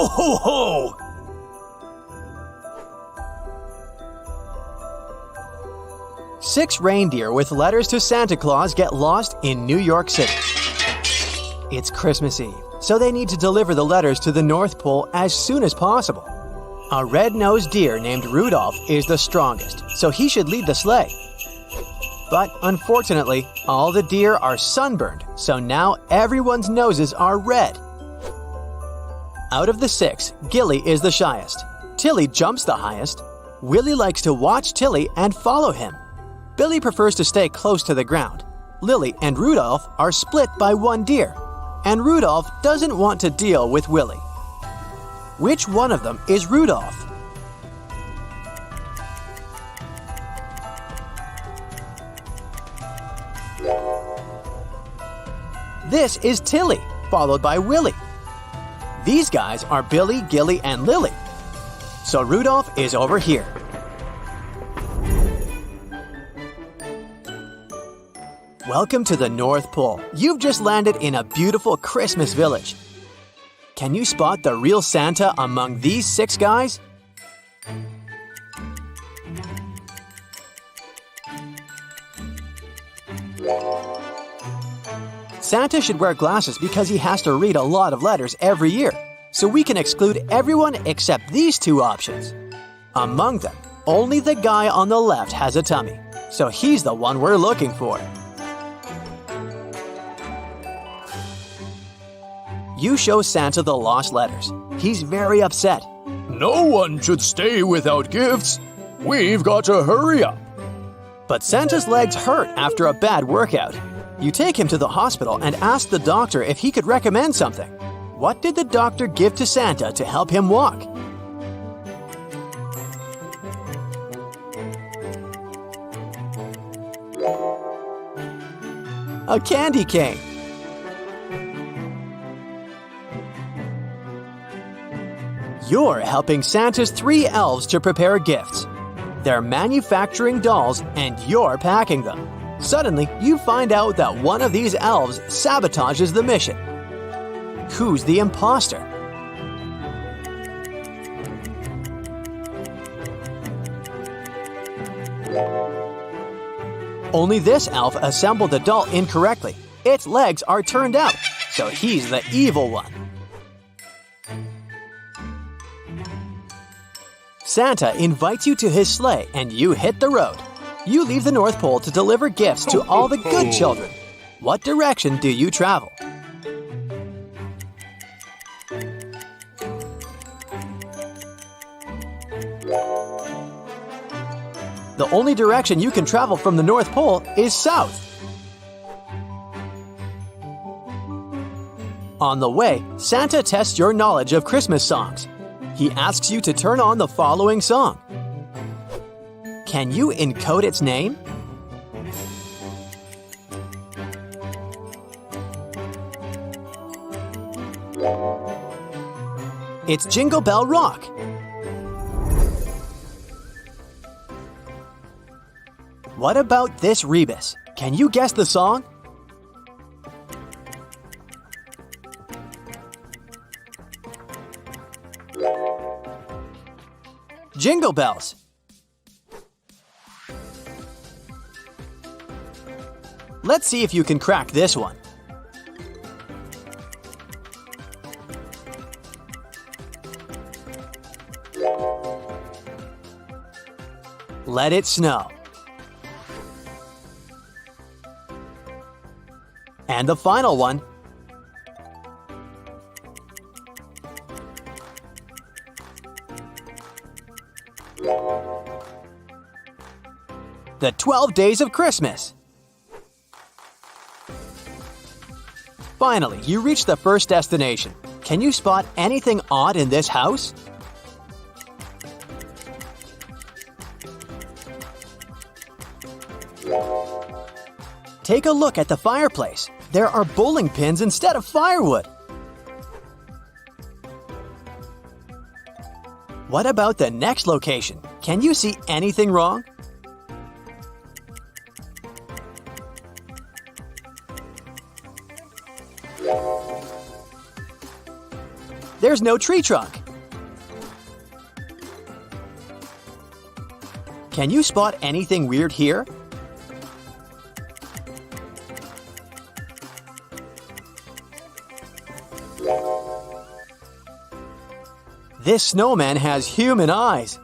Ho, ho, ho! Six reindeer with letters to Santa Claus get lost in New York City. It's Christmas Eve, so they need to deliver the letters to the North Pole as soon as possible. A red-nosed deer named Rudolph is the strongest, so he should lead the sleigh. But unfortunately, all the deer are sunburned, so now everyone's noses are red. Out of the six, Gilly is the shyest. Tilly jumps the highest. Willie likes to watch Tilly and follow him. Billy prefers to stay close to the ground. Lily and Rudolph are split by one deer, and Rudolph doesn't want to deal with Willie. Which one of them is Rudolph? This is Tilly, followed by Willie. These guys are Billy, Gilly, and Lily. So Rudolph is over here. Welcome to the North Pole. You've just landed in a beautiful Christmas village. Can you spot the real Santa among these six guys? Santa should wear glasses because he has to read a lot of letters every year, so we can exclude everyone except these two options. Among them, only the guy on the left has a tummy, so he's the one we're looking for. You show Santa the lost letters. He's very upset. No one should stay without gifts. We've got to hurry up. But Santa's legs hurt after a bad workout. You take him to the hospital and ask the doctor if he could recommend something. What did the doctor give to Santa to help him walk? A candy cane. You're helping Santa's three elves to prepare gifts. They're manufacturing dolls and you're packing them. Suddenly, you find out that one of these elves sabotages the mission. Who's the imposter? Only this elf assembled the doll incorrectly. Its legs are turned out, so he's the evil one. Santa invites you to his sleigh and you hit the road. You leave the North Pole to deliver gifts to all the good children. What direction do you travel? The only direction you can travel from the North Pole is south. On the way, Santa tests your knowledge of Christmas songs. He asks you to turn on the following song. Can you encode its name? It's Jingle Bell Rock. What about this rebus? Can you guess the song? Jingle Bells. Let's see if you can crack this one. Let it snow. And the final one. The 12 Days of Christmas. Finally, you reach the first destination. Can you spot anything odd in this house? Take a look at the fireplace. There are bowling pins instead of firewood. What about the next location? Can you see anything wrong? there's no tree trunk. Can you spot anything weird here? This snowman has human eyes.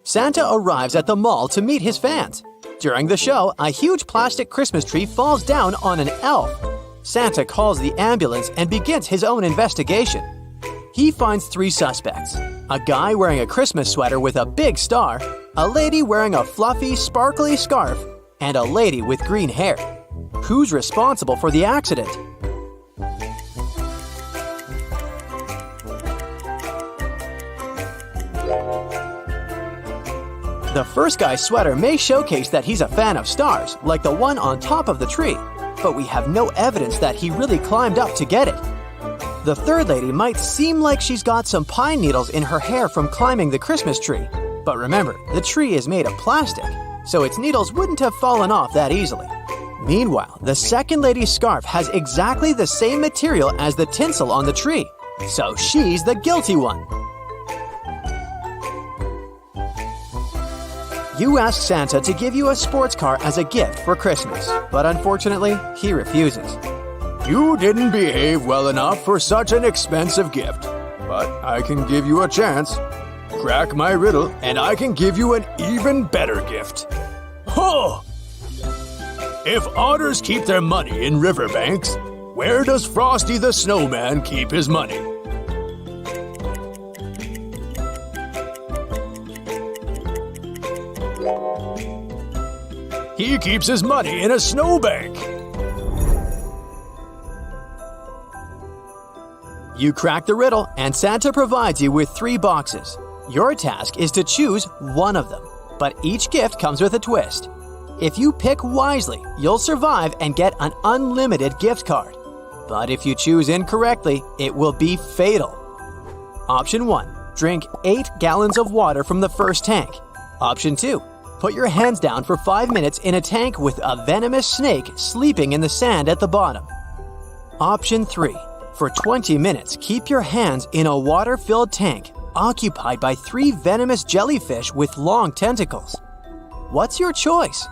Santa arrives at the mall to meet his fans. During the show, a huge plastic Christmas tree falls down on an elf. Santa calls the ambulance and begins his own investigation. He finds 3 suspects: a guy wearing a Christmas sweater with a big star, a lady wearing a fluffy, sparkly scarf, and a lady with green hair. Who's responsible for the accident? The first guy's sweater may showcase that he's a fan of stars, like the one on top of the tree, but we have no evidence that he really climbed up to get it. The third lady might seem like she's got some pine needles in her hair from climbing the Christmas tree, but remember, the tree is made of plastic, so its needles wouldn't have fallen off that easily. Meanwhile, the second lady's scarf has exactly the same material as the tinsel on the tree, so she's the guilty one. You ask Santa to give you a sports car as a gift for Christmas, but unfortunately, he refuses. You didn't behave well enough for such an expensive gift, but I can give you a chance. Crack my riddle, and I can give you an even better gift. Ho! If otters keep their money in riverbanks, where does Frosty the Snowman keep his money? He keeps his money in a snowbank. You crack the riddle, and Santa provides you with 3 boxes. Your task is to choose one of them, but each gift comes with a twist. If you pick wisely, you'll survive and get an unlimited gift card. But if you choose incorrectly, it will be fatal. Option 1. Drink 8 gallons of water from the first tank. Option 2. Put your hands down for 5 minutes in a tank with a venomous snake sleeping in the sand at the bottom. Option 3. For 20 minutes, keep your hands in a water-filled tank occupied by 3 venomous jellyfish with long tentacles. What's your choice?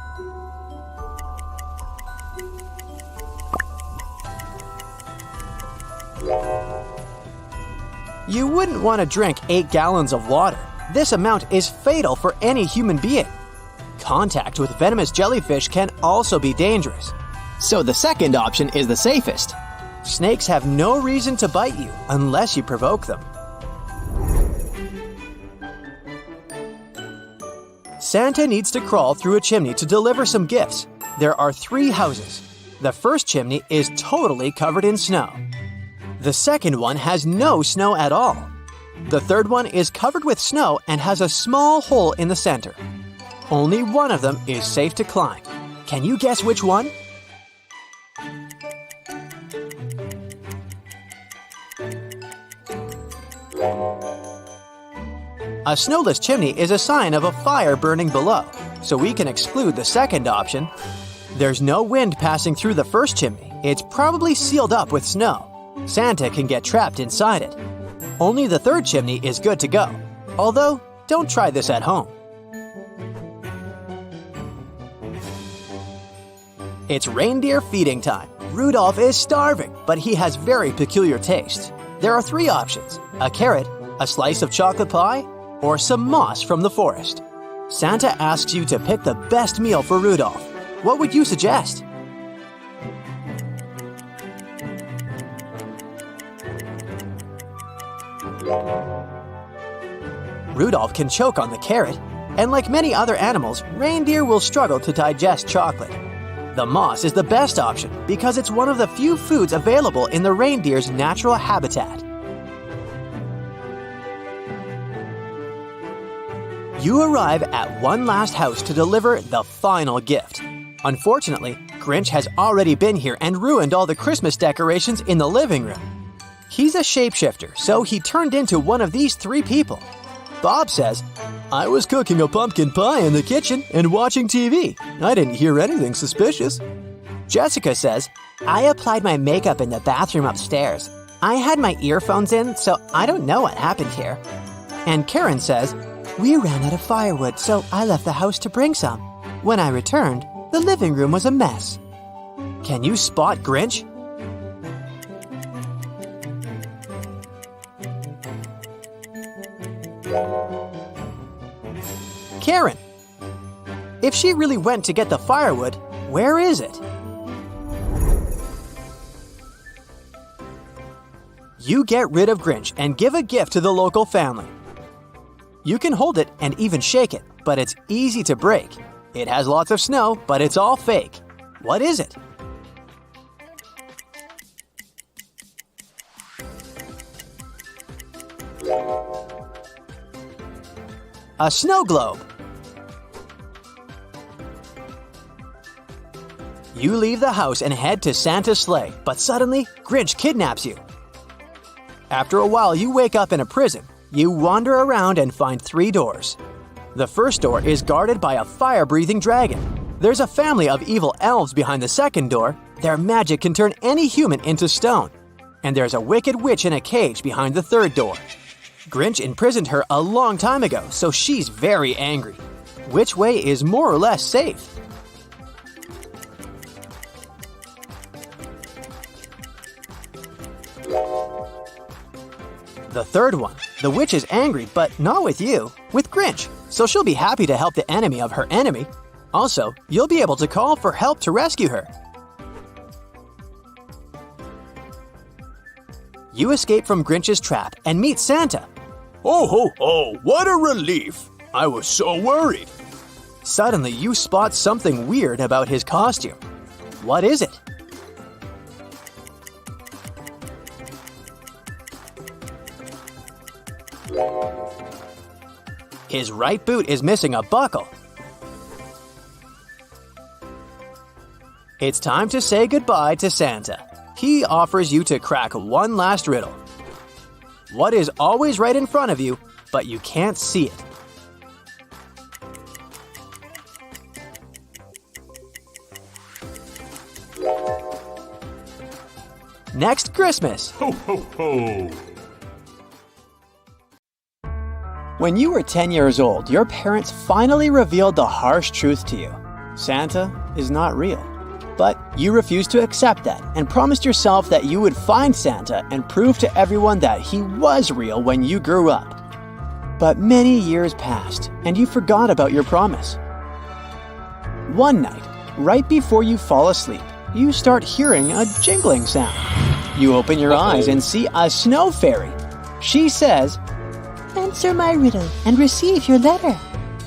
You wouldn't want to drink 8 gallons of water. This amount is fatal for any human being. Contact with venomous jellyfish can also be dangerous. So the second option is the safest. Snakes have no reason to bite you unless you provoke them. Santa needs to crawl through a chimney to deliver some gifts. There are 3 houses. The first chimney is totally covered in snow. The second one has no snow at all. The third one is covered with snow and has a small hole in the center. Only one of them is safe to climb. Can you guess which one? A snowless chimney is a sign of a fire burning below, so we can exclude the second option. There's no wind passing through the first chimney. It's probably sealed up with snow. Santa can get trapped inside it. Only the third chimney is good to go, although don't try this at home. It's reindeer feeding time. Rudolph is starving, but he has very peculiar taste. There are 3 options: a carrot, a slice of chocolate pie, or some moss from the forest. Santa asks you to pick the best meal for Rudolph. What would you suggest? Rudolph can choke on the carrot, and like many other animals, reindeer will struggle to digest chocolate. The moss is the best option because it's one of the few foods available in the reindeer's natural habitat. You arrive at one last house to deliver the final gift. Unfortunately, Grinch has already been here and ruined all the Christmas decorations in the living room. He's a shapeshifter, so he turned into one of these 3 people. Bob says, "I was cooking a pumpkin pie in the kitchen and watching TV. I didn't hear anything suspicious." Jessica says, I applied my makeup in the bathroom upstairs. I had my earphones in, so I don't know what happened here. And Karen says, we ran out of firewood, so I left the house to bring some. When I returned, the living room was a mess. Can you spot Grinch? Karen. If she really went to get the firewood, where is it? You get rid of Grinch and give a gift to the local family. You can hold it and even shake it, but it's easy to break. It has lots of snow, but it's all fake. What is it? A snow globe. You leave the house and head to Santa's sleigh, but suddenly, Grinch kidnaps you. After a while, you wake up in a prison. You wander around and find 3 doors. The first door is guarded by a fire-breathing dragon. There's a family of evil elves behind the second door. Their magic can turn any human into stone. And there's a wicked witch in a cage behind the third door. Grinch imprisoned her a long time ago, so she's very angry. Which way is more or less safe? The third one. The witch is angry, but not with you, with Grinch, so she'll be happy to help the enemy of her enemy. Also, you'll be able to call for help to rescue her. You escape from Grinch's trap and meet Santa. Oh ho ho, what a relief! I was so worried. Suddenly, you spot something weird about his costume. What is it? His right boot is missing a buckle. It's time to say goodbye to Santa. He offers you to crack one last riddle. What is always right in front of you, but you can't see it? Next Christmas. Ho, ho, ho! When you were 10 years old, your parents finally revealed the harsh truth to you. Santa is not real. But you refused to accept that and promised yourself that you would find Santa and prove to everyone that he was real when you grew up. But many years passed and you forgot about your promise. One night, right before you fall asleep, you start hearing a jingling sound. You open your eyes and see a snow fairy. She says, "Answer my riddle and receive your letter.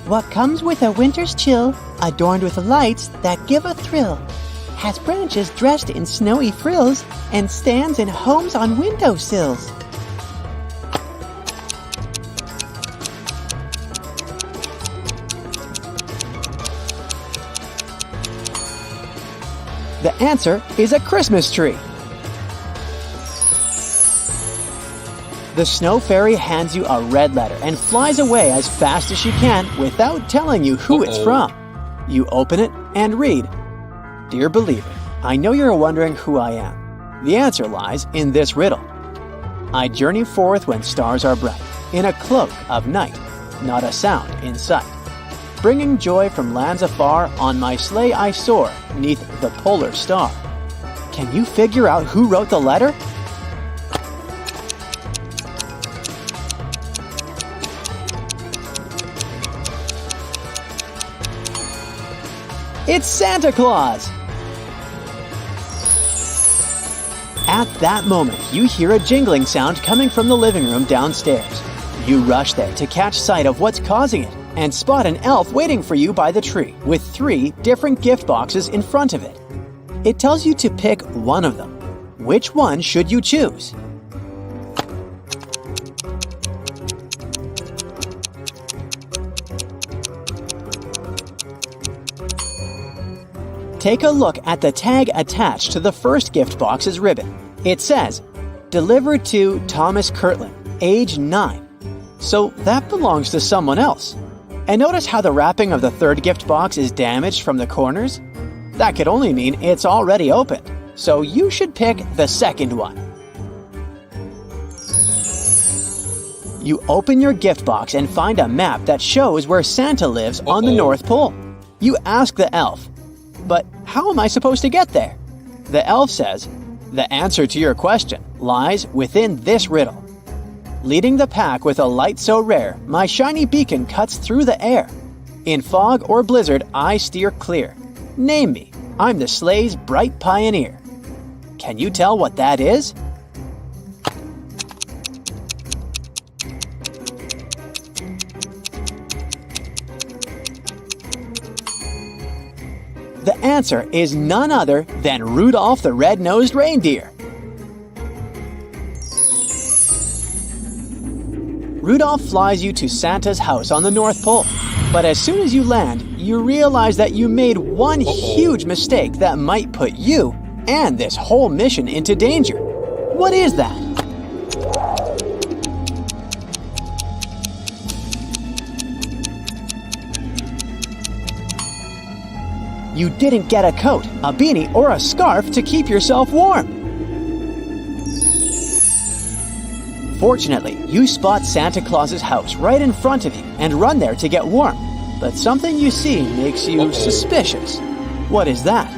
What comes with a winter's chill, adorned with lights that give a thrill, has branches dressed in snowy frills, and stands in homes on windowsills?" The answer is a Christmas tree. The snow fairy hands you a red letter and flies away as fast as she can without telling you who it's from. You open it and read, "Dear believer, I know you're wondering who I am. The answer lies in this riddle. I journey forth when stars are bright, in a cloak of night, not a sound in sight. Bringing joy from lands afar, on my sleigh I soar, neath the polar star." Can you figure out who wrote the letter? It's Santa Claus! At that moment, you hear a jingling sound coming from the living room downstairs. You rush there to catch sight of what's causing it and spot an elf waiting for you by the tree with 3 different gift boxes in front of it. It tells you to pick one of them. Which one should you choose? Take a look at the tag attached to the first gift box's ribbon. It says, "Delivered to Thomas Kirtland, age 9. So that belongs to someone else. And notice how the wrapping of the third gift box is damaged from the corners? That could only mean it's already opened, so you should pick the second one. You open your gift box and find a map that shows where Santa lives on the North Pole. You ask the elf, "But how am I supposed to get there?" The elf says, "The answer to your question lies within this riddle. Leading the pack with a light so rare, my shiny beacon cuts through the air. In fog or blizzard, I steer clear. Name me, I'm the sleigh's bright pioneer." Can you tell what that is? The answer is none other than Rudolph the Red-Nosed Reindeer. Rudolph flies you to Santa's house on the North Pole, but as soon as you land, you realize that you made one huge mistake that might put you and this whole mission into danger. What is that? You didn't get a coat, a beanie, or a scarf to keep yourself warm. Fortunately, you spot Santa Claus's house right in front of you and run there to get warm. But something you see makes you suspicious. What is that?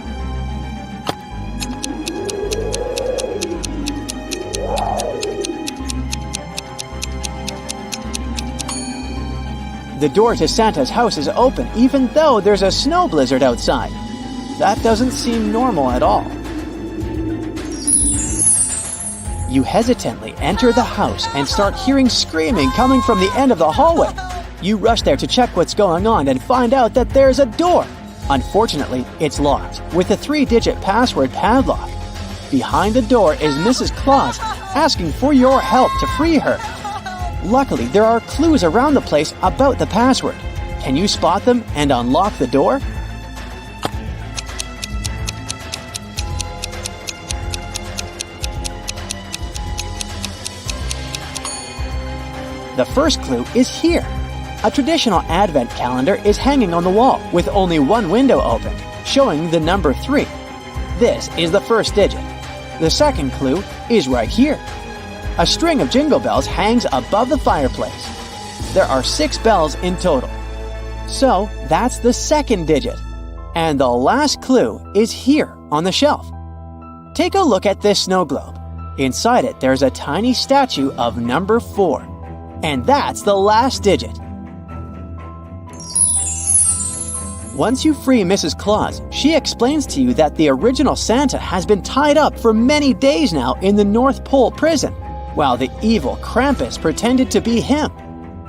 The door to Santa's house is open even though there's a snow blizzard outside. That doesn't seem normal at all. You hesitantly enter the house and start hearing screaming coming from the end of the hallway. You rush there to check what's going on and find out that there's a door. Unfortunately, it's locked with a 3-digit password padlock. Behind the door is Mrs. Claus asking for your help to free her. Luckily, there are clues around the place about the password. Can you spot them and unlock the door? The first clue is here. A traditional advent calendar is hanging on the wall with only one window open, showing the number 3. This is the first digit. The second clue is right here. A string of jingle bells hangs above the fireplace. There are 6 bells in total. So that's the second digit. And the last clue is here on the shelf. Take a look at this snow globe. Inside it, there's a tiny statue of number 4. And that's the last digit. Once you free Mrs. Claus, she explains to you that the original Santa has been tied up for many days now in the North Pole prison, while the evil Krampus pretended to be him.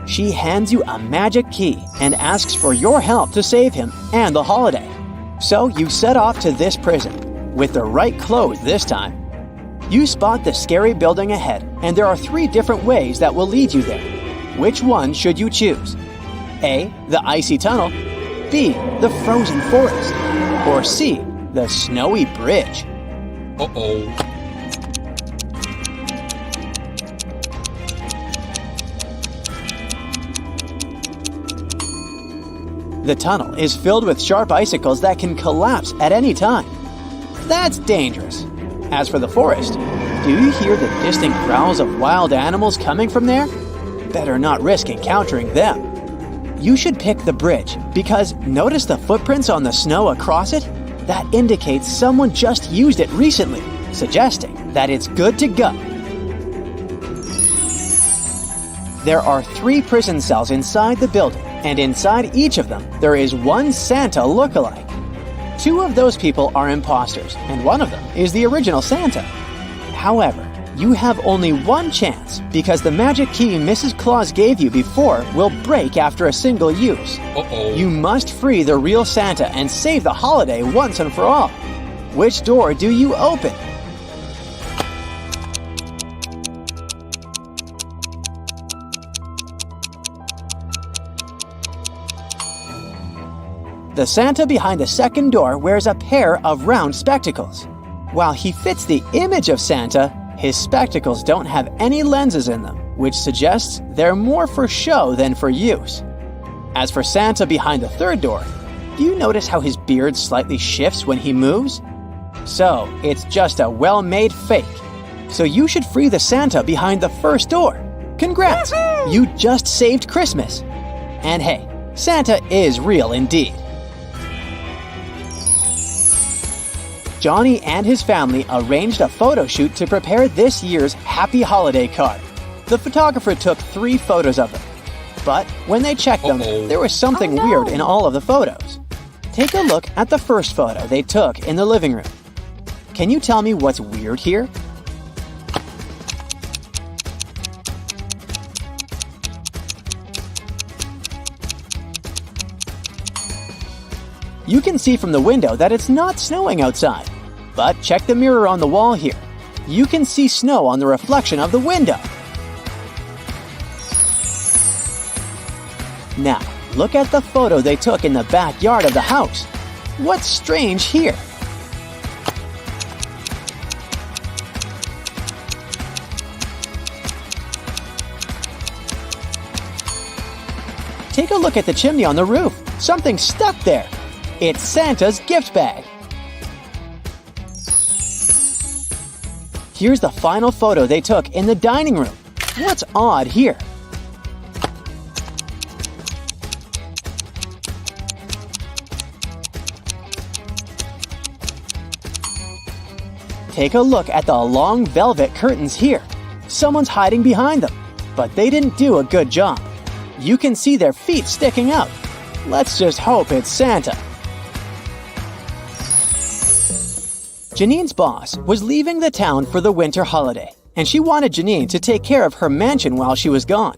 She hands you a magic key and asks for your help to save him and the holiday. So you set off to this prison, with the right clothes this time. You spot the scary building ahead, and there are 3 different ways that will lead you there. Which one should you choose? A. The icy tunnel. B. The frozen forest. Or C. The snowy bridge. The tunnel is filled with sharp icicles that can collapse at any time. That's dangerous. As for the forest, do you hear the distant growls of wild animals coming from there? Better not risk encountering them. You should pick the bridge because notice the footprints on the snow across it? That indicates someone just used it recently, suggesting that it's good to go. There are 3 prison cells inside the building, and inside each of them, there is one Santa lookalike. 2 of those people are imposters, and one of them is the original Santa. However, you have only one chance because the magic key Mrs. Claus gave you before will break after a single use. You must free the real Santa and save the holiday once and for all. Which door do you open? The Santa behind the second door wears a pair of round spectacles. While he fits the image of Santa, his spectacles don't have any lenses in them, which suggests they're more for show than for use. As for Santa behind the third door, Do you notice how his beard slightly shifts when he moves? So, it's just a well-made fake. So you should free the Santa behind the first door. Congrats! You just saved Christmas. And hey, Santa is real indeed. Johnny and his family arranged a photo shoot to prepare this year's Happy Holiday card. The photographer took 3 photos of them. But when they checked them, there was something weird in all of the photos. Take a look at the first photo they took in the living room. Can you tell me what's weird here? You can see from the window that it's not snowing outside. But check the mirror on the wall here. You can see snow on the reflection of the window. Now, look at the photo they took in the backyard of the house. What's strange here? Take a look at the chimney on the roof. Something's stuck there. It's Santa's gift bag. Here's the final photo they took in the dining room. What's odd here? Take a look at the long velvet curtains here. Someone's hiding behind them, but they didn't do a good job. You can see their feet sticking out. Let's just hope it's Santa. Janine's boss was leaving the town for the winter holiday, and she wanted Janine to take care of her mansion while she was gone.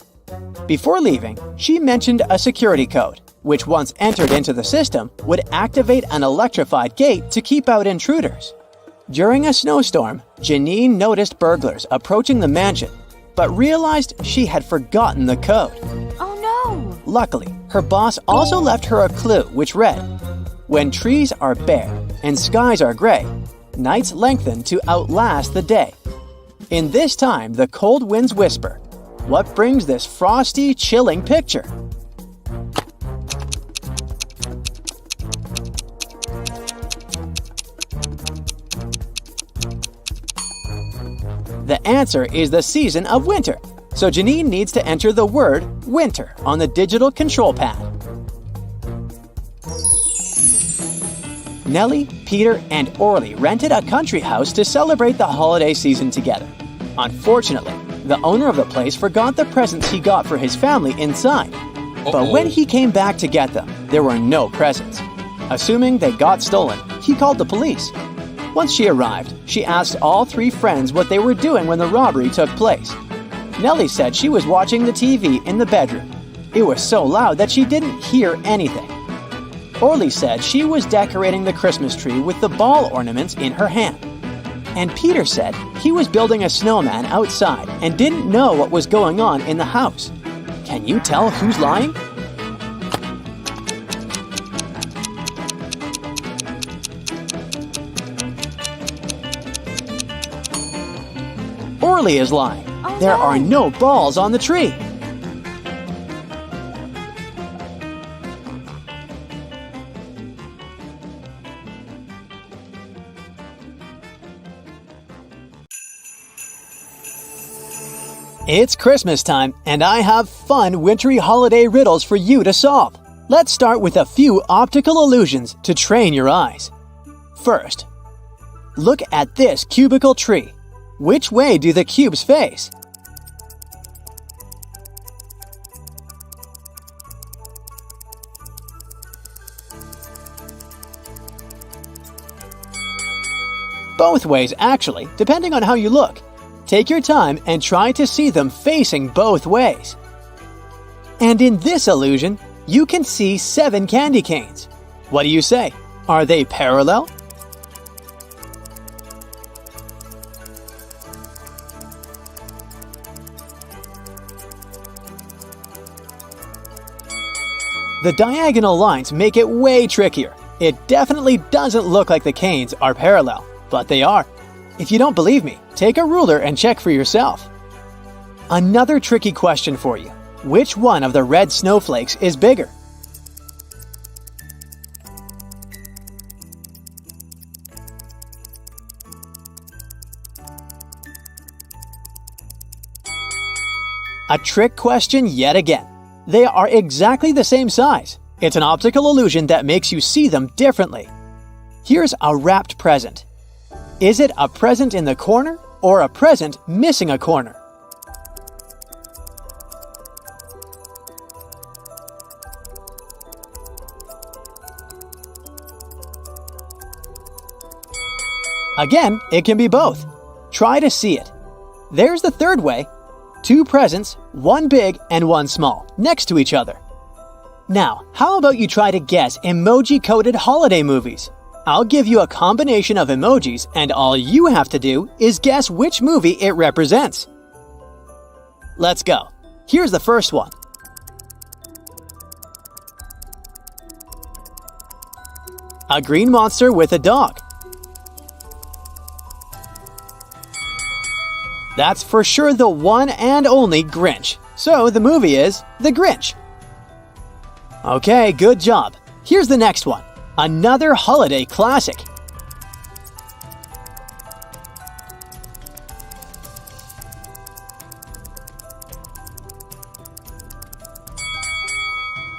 Before leaving, she mentioned a security code, which once entered into the system would activate an electrified gate to keep out intruders. During a snowstorm, Janine noticed burglars approaching the mansion, but realized she had forgotten the code. Oh no! Luckily, her boss also left her a clue which read, "When trees are bare and skies are gray, nights lengthen to outlast the day. In this time, the cold winds whisper. What brings this frosty, chilling picture?" The answer is the season of winter, so Janine needs to enter the word winter on the digital control pad. Nellie, Peter, and Orly rented a country house to celebrate the holiday season together. Unfortunately, the owner of the place forgot the presents he got for his family inside. But when he came back to get them, there were no presents. Assuming they got stolen, he called the police. Once she arrived, she asked all 3 friends what they were doing when the robbery took place. Nellie said she was watching the TV in the bedroom. It was so loud that she didn't hear anything. Orly said she was decorating the Christmas tree with the ball ornaments in her hand. And Peter said he was building a snowman outside and didn't know what was going on in the house. Can you tell who's lying? Orly is lying. There are no balls on the tree. It's Christmas time, and I have fun wintry holiday riddles for you to solve. Let's start with a few optical illusions to train your eyes. First, look at this cubical tree. Which way do the cubes face? Both ways, actually, depending on how you look. Take your time and try to see them facing both ways. And in this illusion, you can see 7 candy canes. What do you say? Are they parallel? The diagonal lines make it way trickier. It definitely doesn't look like the canes are parallel, but they are. If you don't believe me, take a ruler and check for yourself. Another tricky question for you. Which one of the red snowflakes is bigger? A trick question yet again. They are exactly the same size. It's an optical illusion that makes you see them differently. Here's a wrapped present. Is it a present in the corner or a present missing a corner? Again, it can be both. Try to see it. There's the third way. 2 presents, one big and one small, next to each other. Now, how about you try to guess emoji-coded holiday movies? I'll give you a combination of emojis, and all you have to do is guess which movie it represents. Let's go. Here's the first one. A green monster with a dog. That's for sure the one and only Grinch. So the movie is The Grinch. Okay, good job. Here's the next one. Another holiday classic.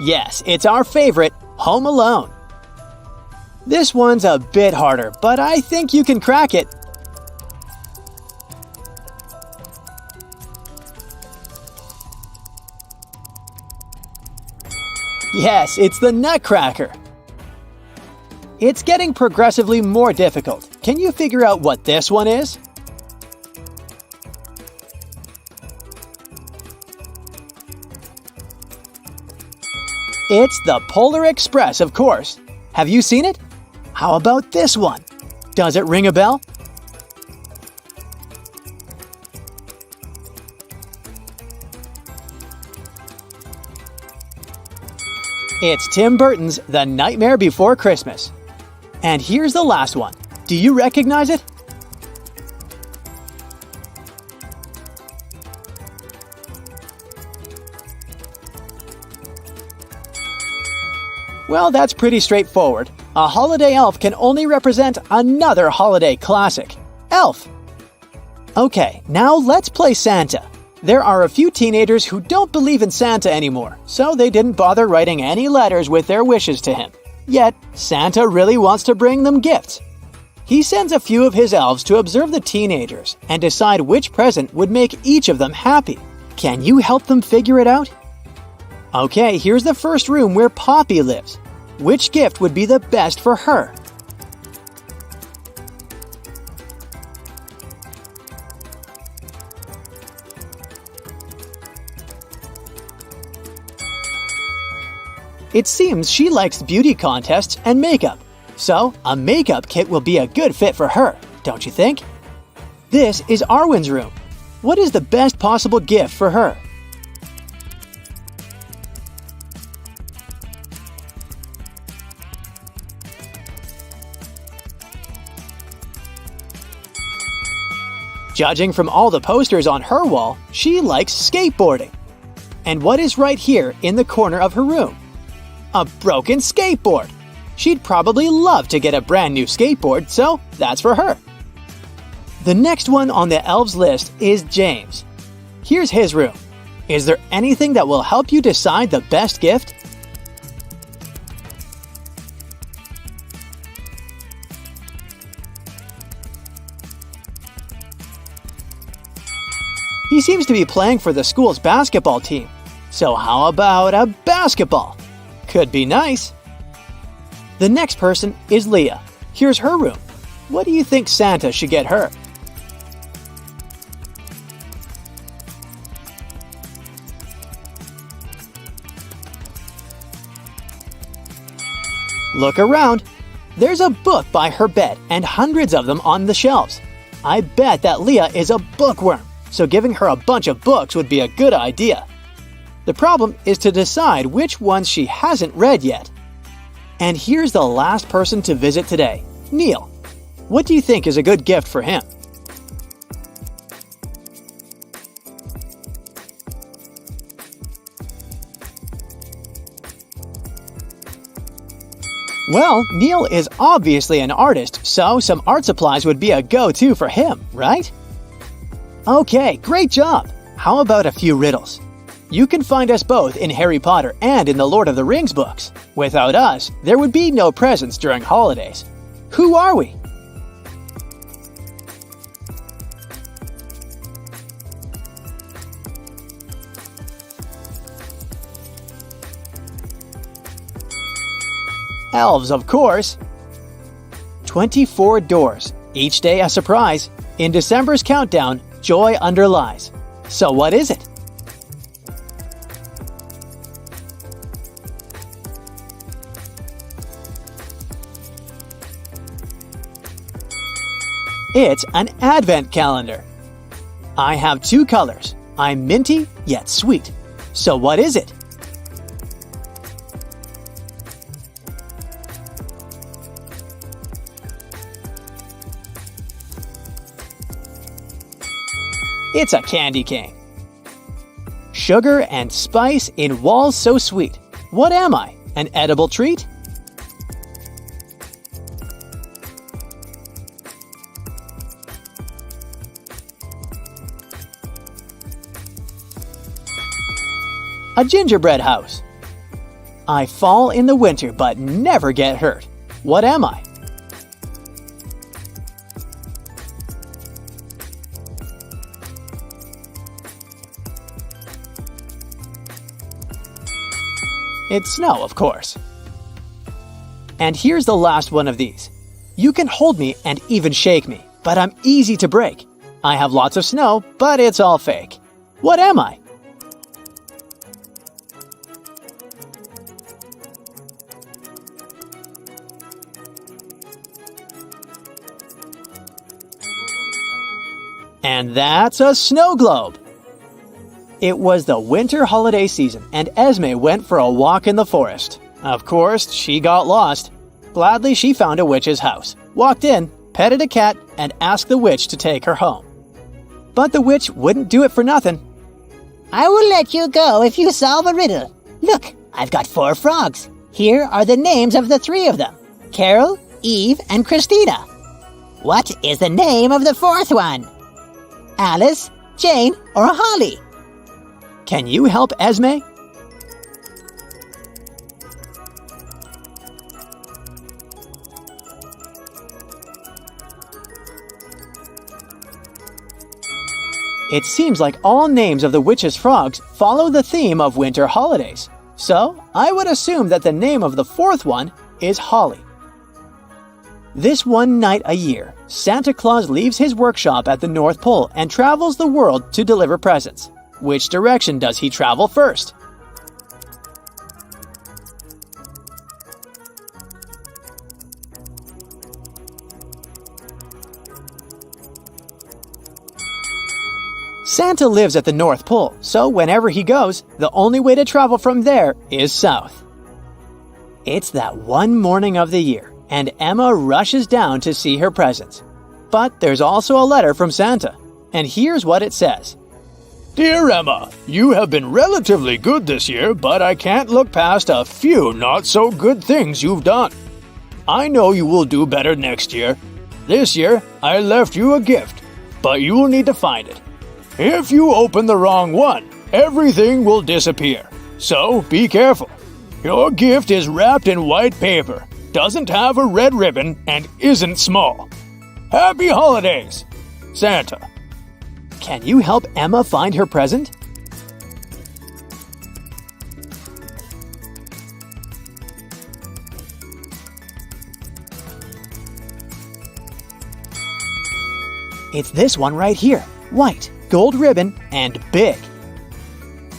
Yes, it's our favorite, Home Alone. This one's a bit harder, but I think you can crack it. Yes, it's the Nutcracker. It's getting progressively more difficult. Can you figure out what this one is? It's the Polar Express, of course. Have you seen it? How about this one? Does it ring a bell? It's Tim Burton's The Nightmare Before Christmas. And here's the last one. Do you recognize it? Well, that's pretty straightforward. A holiday elf can only represent another holiday classic, Elf. Okay, now let's play Santa. There are a few teenagers who don't believe in Santa anymore, so they didn't bother writing any letters with their wishes to him. Yet, Santa really wants to bring them gifts. He sends a few of his elves to observe the teenagers and decide which present would make each of them happy. Can you help them figure it out? Okay, here's the first room where Poppy lives. Which gift would be the best for her? It seems she likes beauty contests and makeup, so a makeup kit will be a good fit for her, don't you think? This is Arwen's room. What is the best possible gift for her? Judging from all the posters on her wall, she likes skateboarding. And what is right here in the corner of her room? A broken skateboard. She'd probably love to get a brand new skateboard, so that's for her. The next one on the elves list is James. Here's his room. Is there anything that will help you decide the best gift? He seems to be playing for the school's basketball team. So how about a basketball? Could be nice. The next person is Leah. Here's her room. What do you think Santa should get her? Look around. There's a book by her bed and hundreds of them on the shelves. I bet that Leah is a bookworm, so giving her a bunch of books would be a good idea. The problem is to decide which ones she hasn't read yet. And here's the last person to visit today, Neil. What do you think is a good gift for him? Well, Neil is obviously an artist, so some art supplies would be a go-to for him, right? Okay, great job! How about a few riddles? You can find us both in Harry Potter and in the Lord of the Rings books. Without us, there would be no presents during holidays. Who are we? Elves, of course. 24 doors, each day a surprise. In December's countdown, joy underlies. So what is it? It's an advent calendar. I have two colors. I'm minty yet sweet. So what is it? It's a candy cane. Sugar and spice in walls so sweet. What am I? An edible treat? A gingerbread house. I fall in the winter but never get hurt. What am I? It's snow, of course. And here's the last one of these. You can hold me and even shake me, but I'm easy to break. I have lots of snow, but it's all fake. What am I? And that's a snow globe. It was the winter holiday season, and Esme went for a walk in the forest. Of course, she got lost. Gladly, she found a witch's house, walked in, petted a cat, and asked the witch to take her home. But the witch wouldn't do it for nothing. I will let you go if you solve a riddle. Look, I've got 4 frogs. Here are the names of the 3 of them: Carol, Eve, and Christina. What is the name of the 4th one? Alice, Jane, or Holly? Can you help Esme? It seems like all names of the witch's frogs follow the theme of winter holidays. So, I would assume that the name of the 4th one is Holly. This one night a year, Santa Claus leaves his workshop at the North Pole and travels the world to deliver presents. Which direction does he travel first? Santa lives at the North Pole, so whenever he goes, the only way to travel from there is south. It's that one morning of the year, and Emma rushes down to see her presents. But there's also a letter from Santa, and here's what it says. Dear Emma, you have been relatively good this year, but I can't look past a few not-so-good things you've done. I know you will do better next year. This year, I left you a gift, but you will need to find it. If you open the wrong one, everything will disappear. So, be careful. Your gift is wrapped in white paper, doesn't have a red ribbon, and isn't small. Happy Holidays, Santa. Can you help Emma find her present? It's this one right here. White, gold ribbon, and big.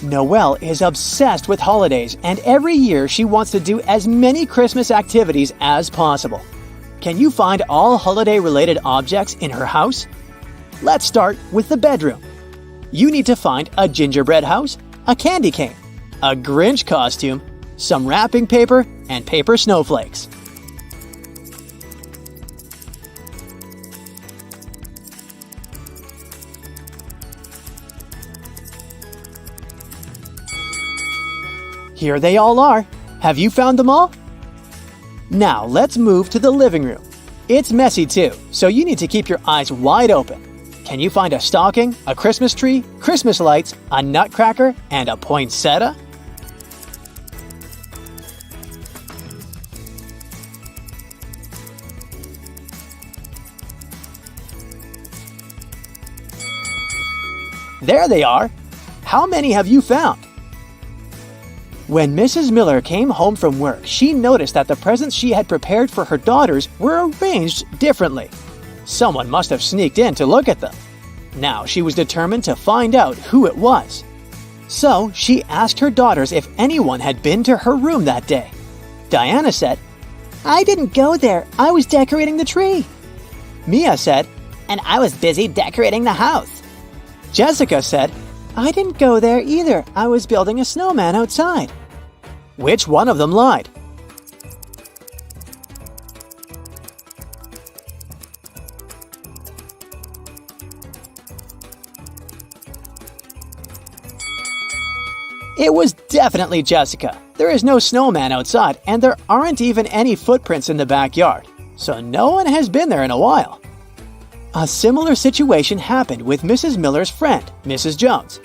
Noelle is obsessed with holidays, and every year she wants to do as many Christmas activities as possible. Can you find all holiday-related objects in her house? Let's start with the bedroom. You need to find a gingerbread house, a candy cane, a Grinch costume, some wrapping paper, and paper snowflakes. Here they all are. Have you found them all? Now let's move to the living room. It's messy too, so you need to keep your eyes wide open. Can you find a stocking, a Christmas tree, Christmas lights, a nutcracker, and a poinsettia? There they are! How many have you found? When Mrs. Miller came home from work, she noticed that the presents she had prepared for her daughters were arranged differently. Someone must have sneaked in to look at them. Now she was determined to find out who it was. So she asked her daughters if anyone had been to her room that day. Diana said, "I didn't go there. I was decorating the tree." Mia said, "And I was busy decorating the house." Jessica said, "I didn't go there either. I was building a snowman outside." Which one of them lied? It was definitely Jessica. There is no snowman outside, and there aren't even any footprints in the backyard, so no one has been there in a while. A similar situation happened with Mrs. Miller's friend, Mrs. Jones.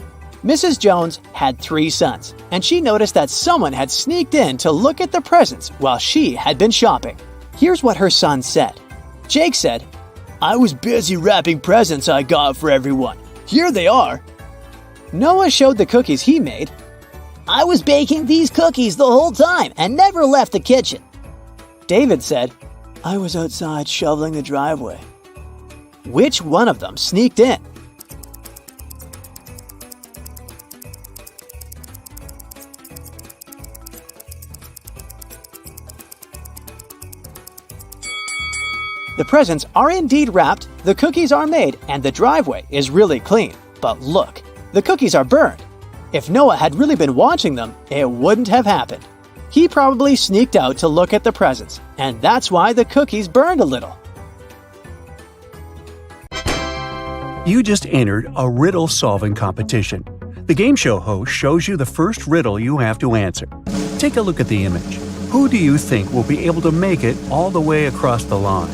Mrs. Jones had 3 sons, and she noticed that someone had sneaked in to look at the presents while she had been shopping. Here's what her son said. Jake said, "I was busy wrapping presents I got for everyone. Here they are." Noah showed the cookies he made. "I was baking these cookies the whole time and never left the kitchen." David said, "I was outside shoveling the driveway." Which one of them sneaked in? The presents are indeed wrapped, the cookies are made, and the driveway is really clean. But look, the cookies are burned. If Noah had really been watching them, it wouldn't have happened. He probably sneaked out to look at the presents, and that's why the cookies burned a little. You just entered a riddle solving competition. The game show host shows you the first riddle you have to answer. Take a look at the image. Who do you think will be able to make it all the way across the line?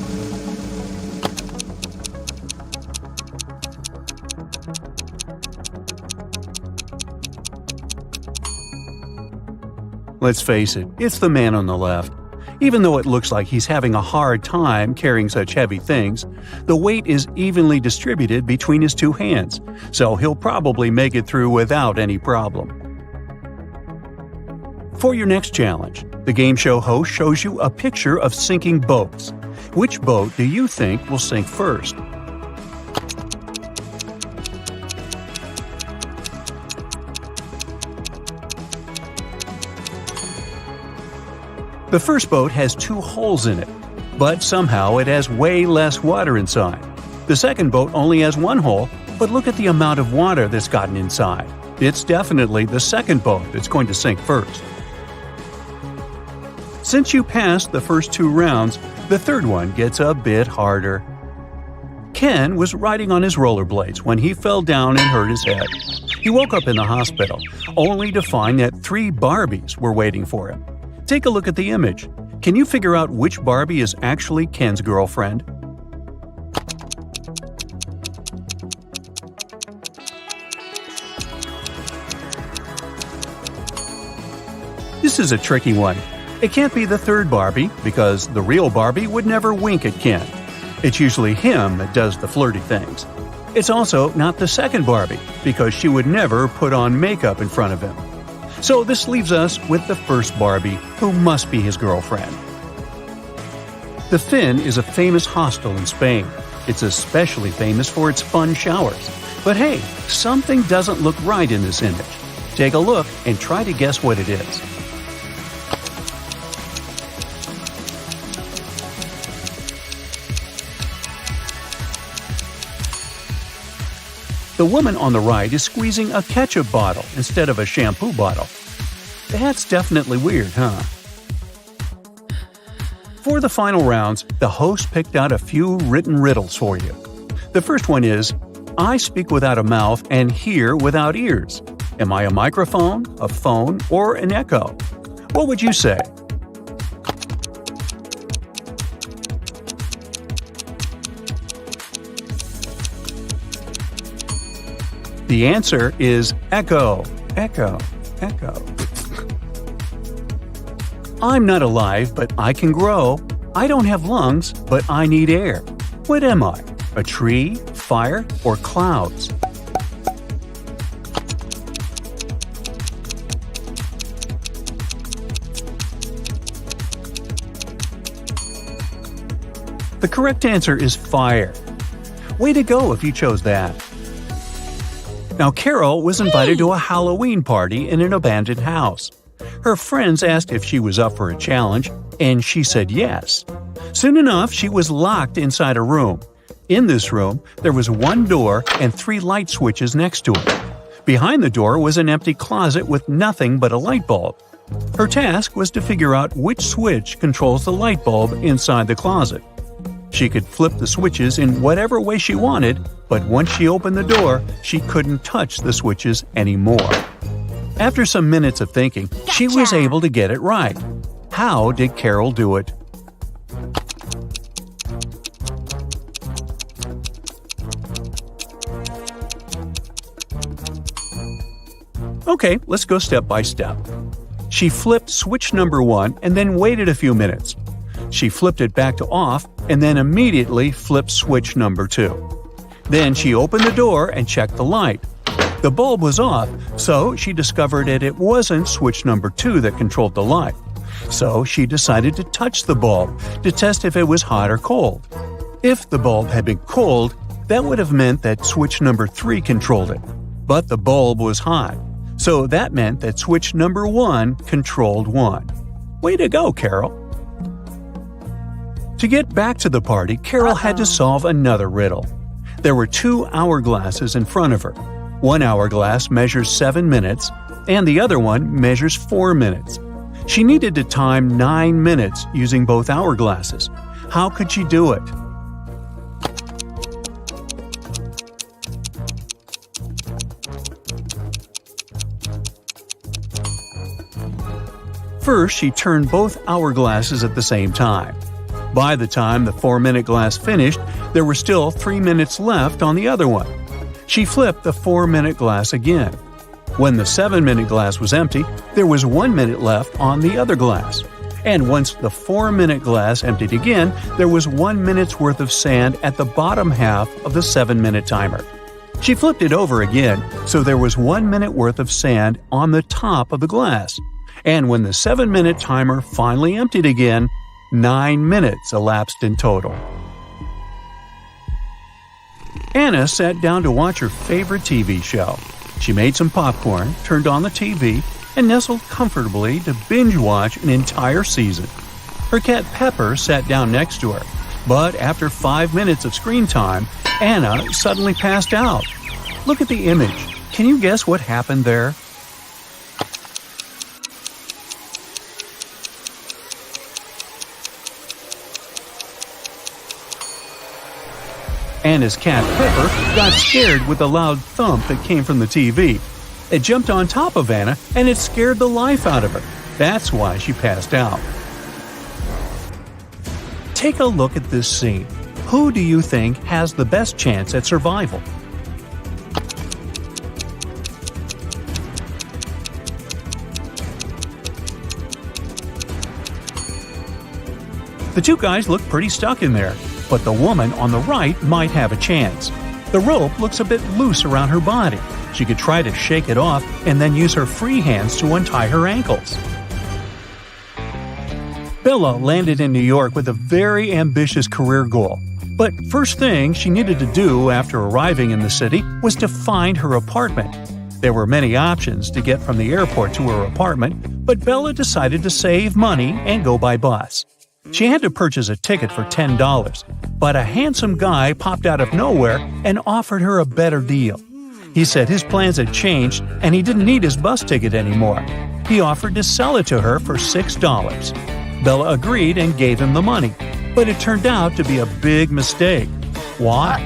Let's face it, it's the man on the left. Even though it looks like he's having a hard time carrying such heavy things, the weight is evenly distributed between his 2 hands, so he'll probably make it through without any problem. For your next challenge, the game show host shows you a picture of sinking boats. Which boat do you think will sink first? The first boat has 2 holes in it, but somehow it has way less water inside. The second boat only has 1 hole, but look at the amount of water that's gotten inside. It's definitely the second boat that's going to sink first. Since you passed the first 2 rounds, the third one gets a bit harder. Ken was riding on his rollerblades when he fell down and hurt his head. He woke up in the hospital, only to find that 3 Barbies were waiting for him. Take a look at the image. Can you figure out which Barbie is actually Ken's girlfriend? This is a tricky one. It can't be the third Barbie, because the real Barbie would never wink at Ken. It's usually him that does the flirty things. It's also not the second Barbie, because she would never put on makeup in front of him. So this leaves us with the first Barbie, who must be his girlfriend. The Finn is a famous hostel in Spain. It's especially famous for its fun showers. But hey, something doesn't look right in this image. Take a look and try to guess what it is. The woman on the right is squeezing a ketchup bottle instead of a shampoo bottle. That's definitely weird, huh? For the final rounds, the host picked out a few written riddles for you. The first one is, I speak without a mouth and hear without ears. Am I a microphone, a phone, or an echo? What would you say? The answer is echo, echo, echo. I'm not alive, but I can grow. I don't have lungs, but I need air. What am I? A tree, fire, or clouds? The correct answer is fire. Way to go if you chose that. Now, Carol was invited to a Halloween party in an abandoned house. Her friends asked if she was up for a challenge, and she said yes. Soon enough, she was locked inside a room. In this room, there was one door and 3 light switches next to it. Behind the door was an empty closet with nothing but a light bulb. Her task was to figure out which switch controls the light bulb inside the closet. She could flip the switches in whatever way she wanted, but once she opened the door, she couldn't touch the switches anymore. After some minutes of thinking, she was able to get it right. How did Carol do it? Okay, let's go step by step. She flipped switch number 1 and then waited a few minutes. She flipped it back to off and then immediately flipped switch number 2. Then she opened the door and checked the light. The bulb was off, so she discovered that it wasn't switch number 2 that controlled the light. So she decided to touch the bulb to test if it was hot or cold. If the bulb had been cold, that would have meant that switch number 3 controlled it. But the bulb was hot, so that meant that switch number 1 controlled 1. Way to go, Carol! To get back to the party, Carol had to solve another riddle. There were 2 hourglasses in front of her. One hourglass measures 7 minutes, and the other one measures 4 minutes. She needed to time 9 minutes using both hourglasses. How could she do it? First, she turned both hourglasses at the same time. By the time the 4-minute glass finished, there were still 3 minutes left on the other one. She flipped the 4-minute glass again. When the 7-minute glass was empty, there was 1 minute left on the other glass. And once the 4-minute glass emptied again, there was 1 minute's worth of sand at the bottom half of the 7-minute timer. She flipped it over again, so there was 1 minute worth of sand on the top of the glass. And when the 7-minute timer finally emptied again, 9 minutes elapsed in total. Anna sat down to watch her favorite TV show. She made some popcorn, turned on the TV, and nestled comfortably to binge-watch an entire season. Her cat Pepper sat down next to her, but after 5 minutes of screen time, Anna suddenly passed out. Look at the image. Can you guess what happened there? Anna's cat Pepper got scared with the loud thump that came from the TV. It jumped on top of Anna and it scared the life out of her. That's why she passed out. Take a look at this scene. Who do you think has the best chance at survival? The 2 guys look pretty stuck in there, but the woman on the right might have a chance. The rope looks a bit loose around her body. She could try to shake it off and then use her free hands to untie her ankles. Bella landed in New York with a very ambitious career goal. But first thing she needed to do after arriving in the city was to find her apartment. There were many options to get from the airport to her apartment, but Bella decided to save money and go by bus. She had to purchase a ticket for $10, but a handsome guy popped out of nowhere and offered her a better deal. He said his plans had changed and he didn't need his bus ticket anymore. He offered to sell it to her for $6. Bella agreed and gave him the money, but it turned out to be a big mistake. Why?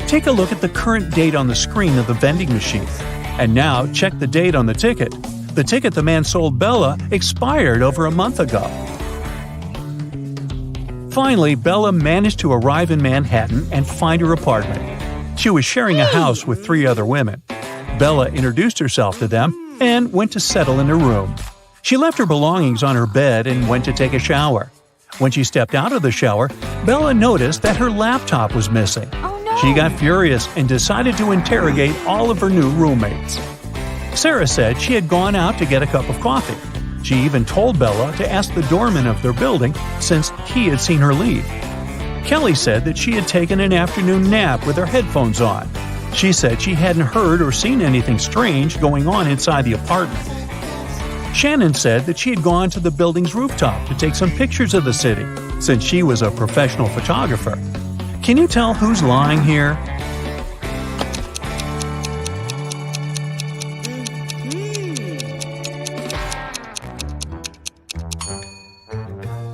Take a look at the current date on the screen of the vending machine. And now check the date on the ticket. The ticket the man sold Bella expired over a month ago. Finally, Bella managed to arrive in Manhattan and find her apartment. She was sharing a house with 3 other women. Bella introduced herself to them and went to settle in her room. She left her belongings on her bed and went to take a shower. When she stepped out of the shower, Bella noticed that her laptop was missing. She got furious and decided to interrogate all of her new roommates. Sarah said she had gone out to get a cup of coffee. She even told Bella to ask the doorman of their building since he had seen her leave. Kelly said that she had taken an afternoon nap with her headphones on. She said she hadn't heard or seen anything strange going on inside the apartment. Shannon said that she had gone to the building's rooftop to take some pictures of the city, since she was a professional photographer. Can you tell who's lying here?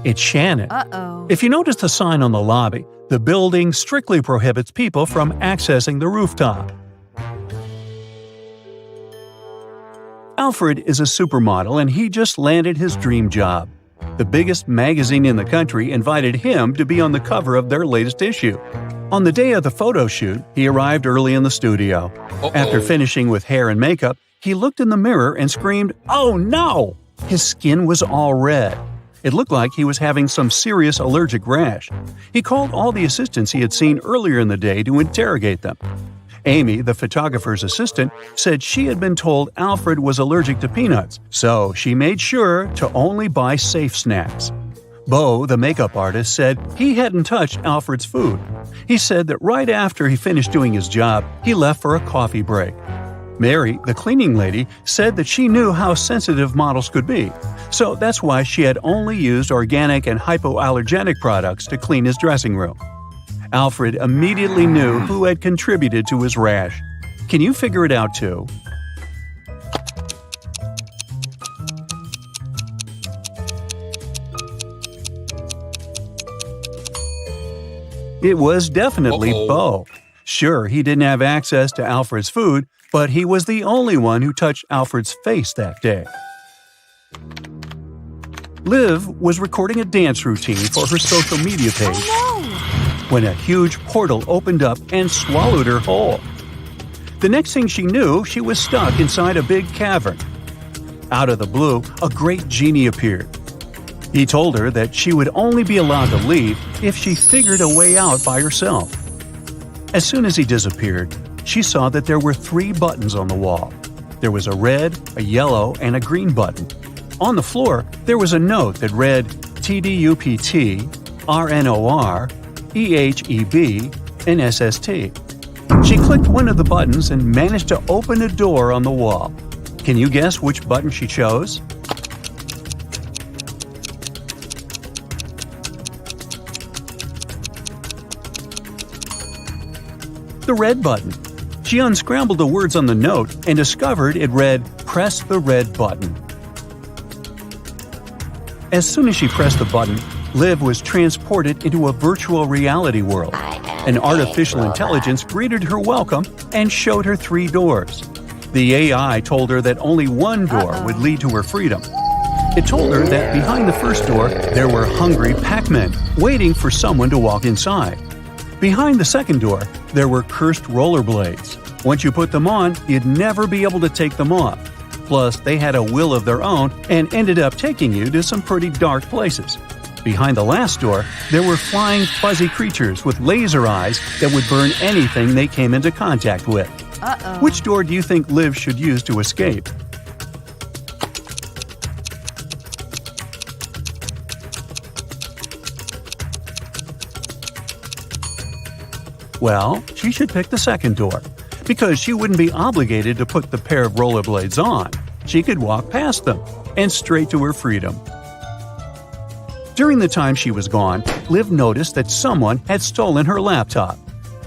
It's Shannon. Uh-oh. If you notice the sign on the lobby, the building strictly prohibits people from accessing the rooftop. Alfred is a supermodel and he just landed his dream job. The biggest magazine in the country invited him to be on the cover of their latest issue. On the day of the photo shoot, he arrived early in the studio. After finishing with hair and makeup, he looked in the mirror and screamed, "Oh no!" His skin was all red. It looked like he was having some serious allergic rash. He called all the assistants he had seen earlier in the day to interrogate them. Amy, the photographer's assistant, said she had been told Alfred was allergic to peanuts, so she made sure to only buy safe snacks. Bo, the makeup artist, said he hadn't touched Alfred's food. He said that right after he finished doing his job, he left for a coffee break. Mary, the cleaning lady, said that she knew how sensitive models could be, so that's why she had only used organic and hypoallergenic products to clean his dressing room. Alfred immediately knew who had contributed to his rash. Can you figure it out too? It was definitely Bo. Sure, he didn't have access to Alfred's food, but he was the only one who touched Alfred's face that day. Liv was recording a dance routine for her social media page when a huge portal opened up and swallowed her whole. The next thing she knew, she was stuck inside a big cavern. Out of the blue, a great genie appeared. He told her that she would only be allowed to leave if she figured a way out by herself. As soon as he disappeared, she saw that there were 3 buttons on the wall. There was a red, a yellow, and a green button. On the floor, there was a note that read TDUPT, RNOR, EHEB, and SST. She clicked one of the buttons and managed to open a door on the wall. Can you guess which button she chose? The red button. She unscrambled the words on the note and discovered it read, "Press the red button." As soon as she pressed the button, Liv was transported into a virtual reality world. An artificial intelligence greeted her welcome and showed her 3 doors. The AI told her that only one door would lead to her freedom. It told her that behind the first door, there were hungry Pac-Men waiting for someone to walk inside. Behind the second door, there were cursed rollerblades. Once you put them on, you'd never be able to take them off. Plus, they had a will of their own and ended up taking you to some pretty dark places. Behind the last door, there were flying fuzzy creatures with laser eyes that would burn anything they came into contact with. Which door do you think Liv should use to escape? Well, she should pick the second door, because she wouldn't be obligated to put the pair of rollerblades on. She could walk past them and straight to her freedom. During the time she was gone, Liv noticed that someone had stolen her laptop.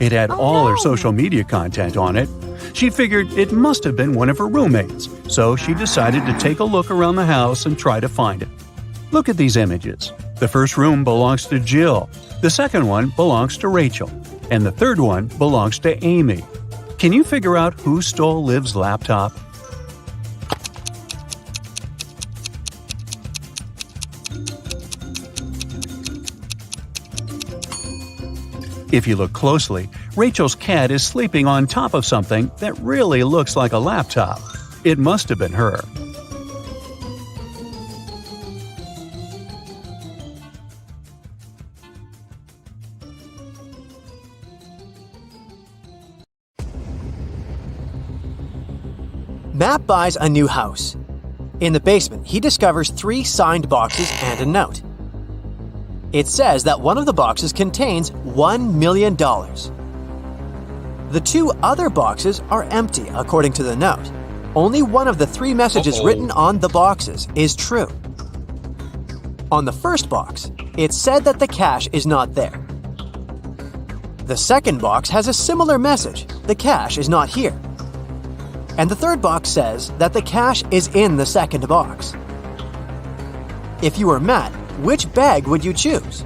It had all her social media content on it. She figured it must have been one of her roommates, so she decided to take a look around the house and try to find it. Look at these images. The first room belongs to Jill, the second one belongs to Rachel, and the third one belongs to Amy. Can you figure out who stole Liv's laptop? If you look closely, Rachel's cat is sleeping on top of something that really looks like a laptop. It must have been her. Matt buys a new house. In the basement, he discovers 3 signed boxes and a note. It says that one of the boxes contains $1 million. The 2 other boxes are empty, according to the note. Only one of the 3 messages written on the boxes is true. On the first box, it said that the cash is not there. The second box has a similar message: the cash is not here. And the third box says that the cash is in the second box. If you were Matt, which bag would you choose?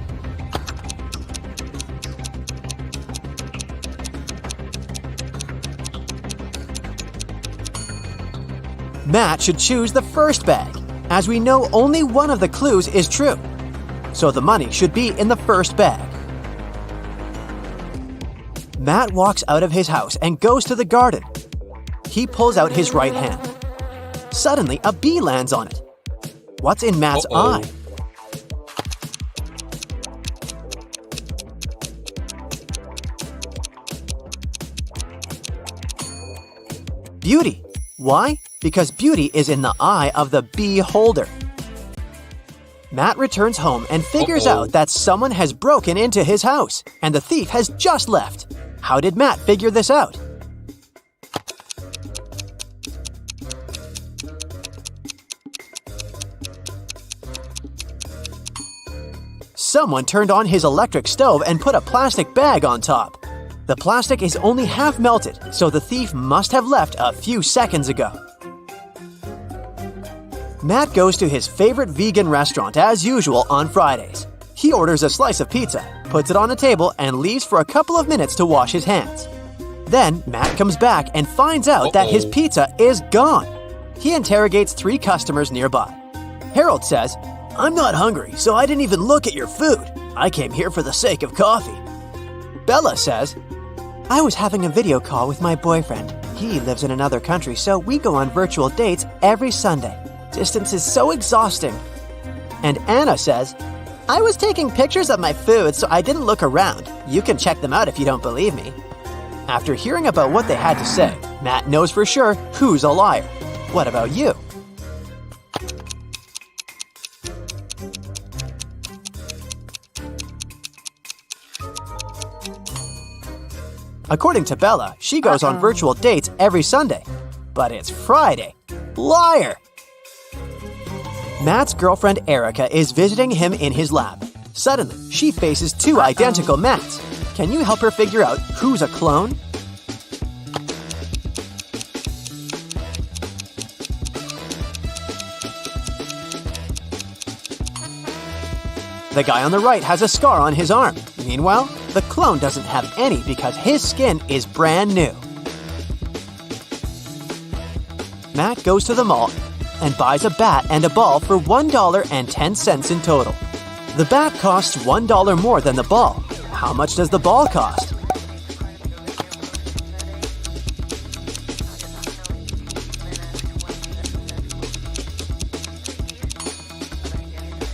Matt should choose the first bag, as we know only one of the clues is true. So the money should be in the first bag. Matt walks out of his house and goes to the garden. He pulls out his right hand. Suddenly, a bee lands on it. What's in Matt's eye? Beauty. Why? Because beauty is in the eye of the bee holder. Matt returns home and figures out that someone has broken into his house, and the thief has just left. How did Matt figure this out? Someone turned on his electric stove and put a plastic bag on top. The plastic is only half melted, so the thief must have left a few seconds ago. Matt goes to his favorite vegan restaurant as usual on Fridays. He orders a slice of pizza, puts it on a table, and leaves for a couple of minutes to wash his hands. Then Matt comes back and finds out that his pizza is gone. He interrogates 3 customers nearby. Harold says, "I'm not hungry, so I didn't even look at your food. I came here for the sake of coffee." Bella says, "I was having a video call with my boyfriend. He lives in another country, so we go on virtual dates every Sunday. Distance is so exhausting." And Anna says, "I was taking pictures of my food, so I didn't look around. You can check them out if you don't believe me." After hearing about what they had to say, Matt knows for sure who's a liar. What about you? According to Bella, she goes on virtual dates every Sunday. But it's Friday. Liar! Matt's girlfriend Erica is visiting him in his lab. Suddenly, she faces 2 identical Matts. Can you help her figure out who's a clone? The guy on the right has a scar on his arm. Meanwhile, the clone doesn't have any because his skin is brand new. Matt goes to the mall and buys a bat and a ball for $1.10 in total. The bat costs $1 more than the ball. How much does the ball cost?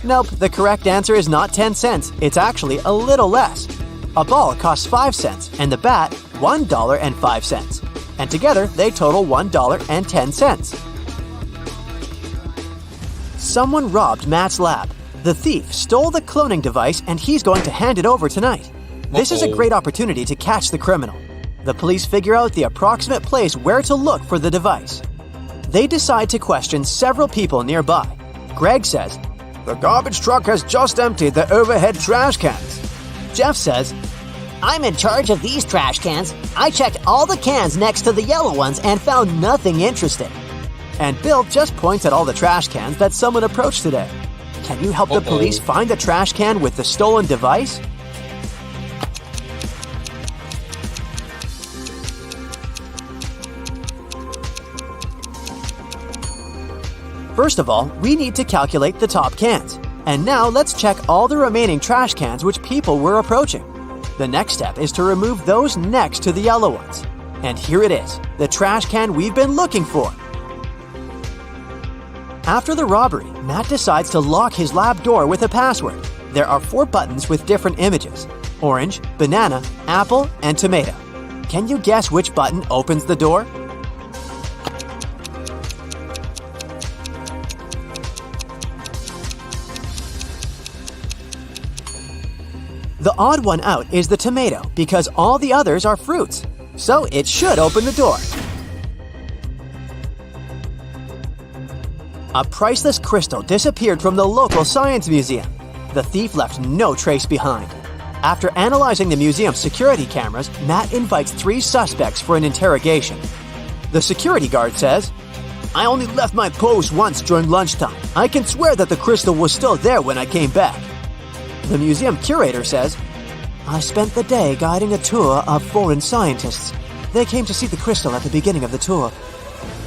Nope, the correct answer is not 10 cents. It's actually a little less. A ball costs 5 cents and the bat $1.05. And together they total $1.10. Someone robbed Matt's lab. The thief stole the cloning device and he's going to hand it over tonight. This is a great opportunity to catch the criminal. The police figure out the approximate place where to look for the device. They decide to question several people nearby. Greg says, The garbage truck has just emptied the overhead trash cans. Jeff says, I'm in charge of these trash cans. I checked all the cans next to the yellow ones and found nothing interesting. And Bill just points at all the trash cans that someone approached today. Can you help the police find the trash can with the stolen device? First of all, we need to calculate the top cans. And now let's check all the remaining trash cans which people were approaching. The next step is to remove those next to the yellow ones. And here it is, the trash can we've been looking for. After the robbery, Matt decides to lock his lab door with a password. There are 4 buttons with different images: orange, banana, apple, and tomato. Can you guess which button opens the door? The odd one out is the tomato because all the others are fruits, so it should open the door. A priceless crystal disappeared from the local science museum. The thief left no trace behind. After analyzing the museum's security cameras, Matt invites 3 suspects for an interrogation. The security guard says, "I only left my post once during lunchtime. I can swear that the crystal was still there when I came back." The museum curator says, "I spent the day guiding a tour of foreign scientists. They came to see the crystal at the beginning of the tour.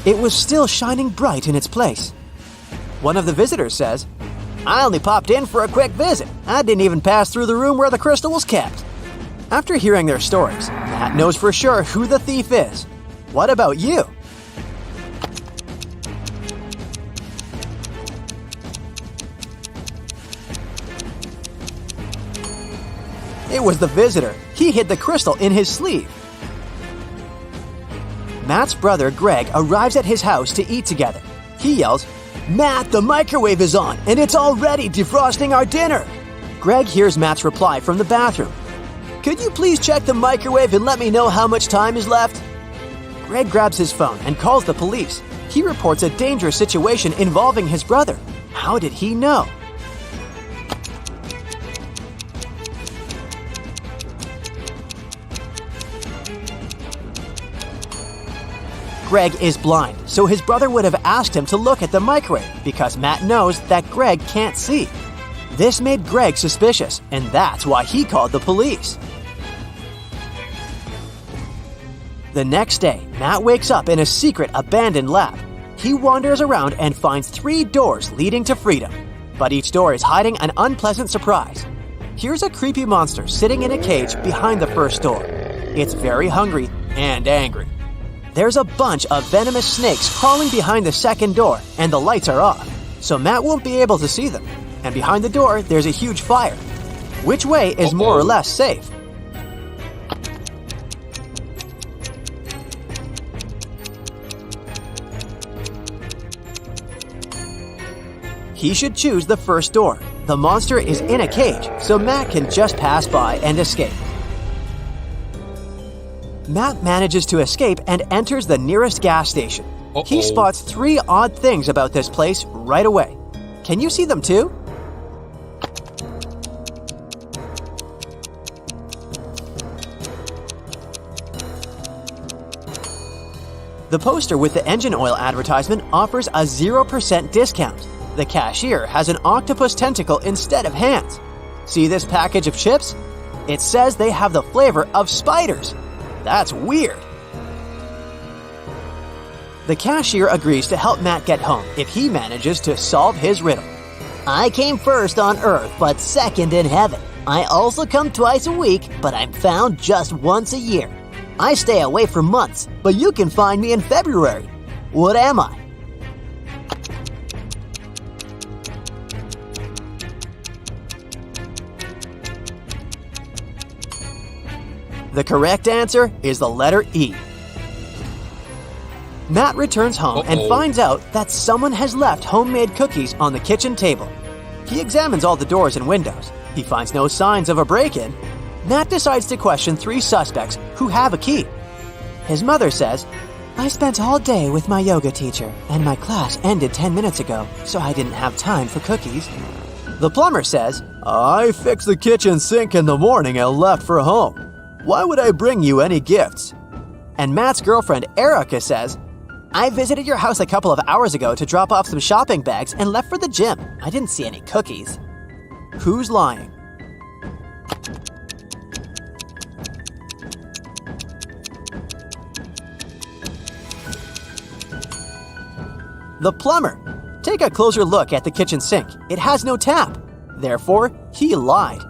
It was still shining bright in its place." One of the visitors says, "I only popped in for a quick visit. I didn't even pass through the room where the crystal was kept." After hearing their stories, Matt knows for sure who the thief is. What about you? It was the visitor. He hid the crystal in his sleeve. Matt's brother Greg arrives at his house to eat together. He yells, "Matt, the microwave is on, and it's already defrosting our dinner!" Greg hears Matt's reply from the bathroom. "Could you please check the microwave and let me know how much time is left?" Greg grabs his phone and calls the police. He reports a dangerous situation involving his brother. How did he know? Greg is blind, so his brother would have asked him to look at the microwave because Matt knows that Greg can't see. This made Greg suspicious, and that's why he called the police. The next day, Matt wakes up in a secret abandoned lab. He wanders around and finds 3 doors leading to freedom, but each door is hiding an unpleasant surprise. Here's a creepy monster sitting in a cage behind the first door. It's very hungry and angry. There's a bunch of venomous snakes crawling behind the second door, and the lights are off, so Matt won't be able to see them. And behind the door, there's a huge fire. Which way is more or less safe? He should choose the first door. The monster is in a cage, so Matt can just pass by and escape. Matt manages to escape and enters the nearest gas station. He spots 3 odd things about this place right away. Can you see them too? The poster with the engine oil advertisement offers a 0% discount. The cashier has an octopus tentacle instead of hands. See this package of chips? It says they have the flavor of spiders. That's weird. The cashier agrees to help Matt get home if he manages to solve his riddle. I came first on Earth, but second in heaven. I also come twice a week, but I'm found just once a year. I stay away for months, but you can find me in February. What am I? The correct answer is the letter E. Matt returns home and finds out that someone has left homemade cookies on the kitchen table. He examines all the doors and windows. He finds no signs of a break-in. Matt decides to question 3 suspects who have a key. His mother says, "I spent all day with my yoga teacher, and my class ended 10 minutes ago, so I didn't have time for cookies." The plumber says, "I fixed the kitchen sink in the morning and left for home. Why would I bring you any gifts?" And Matt's girlfriend Erica says, "I visited your house a couple of hours ago to drop off some shopping bags and left for the gym. I didn't see any cookies." Who's lying? The plumber. Take a closer look at the kitchen sink. It has no tap. Therefore, he lied.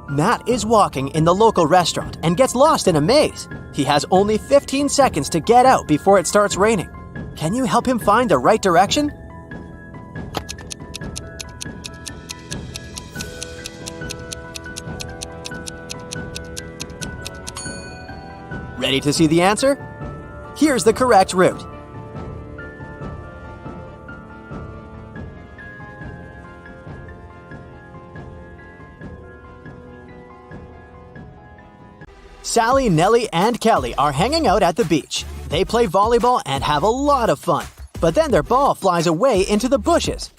Matt is walking in the local restaurant and gets lost in a maze. He has only 15 seconds to get out before it starts raining. Can you help him find the right direction? Ready to see the answer? Here's the correct route. Sally, Nellie, and Kelly are hanging out at the beach. They play volleyball and have a lot of fun. But then their ball flies away into the bushes.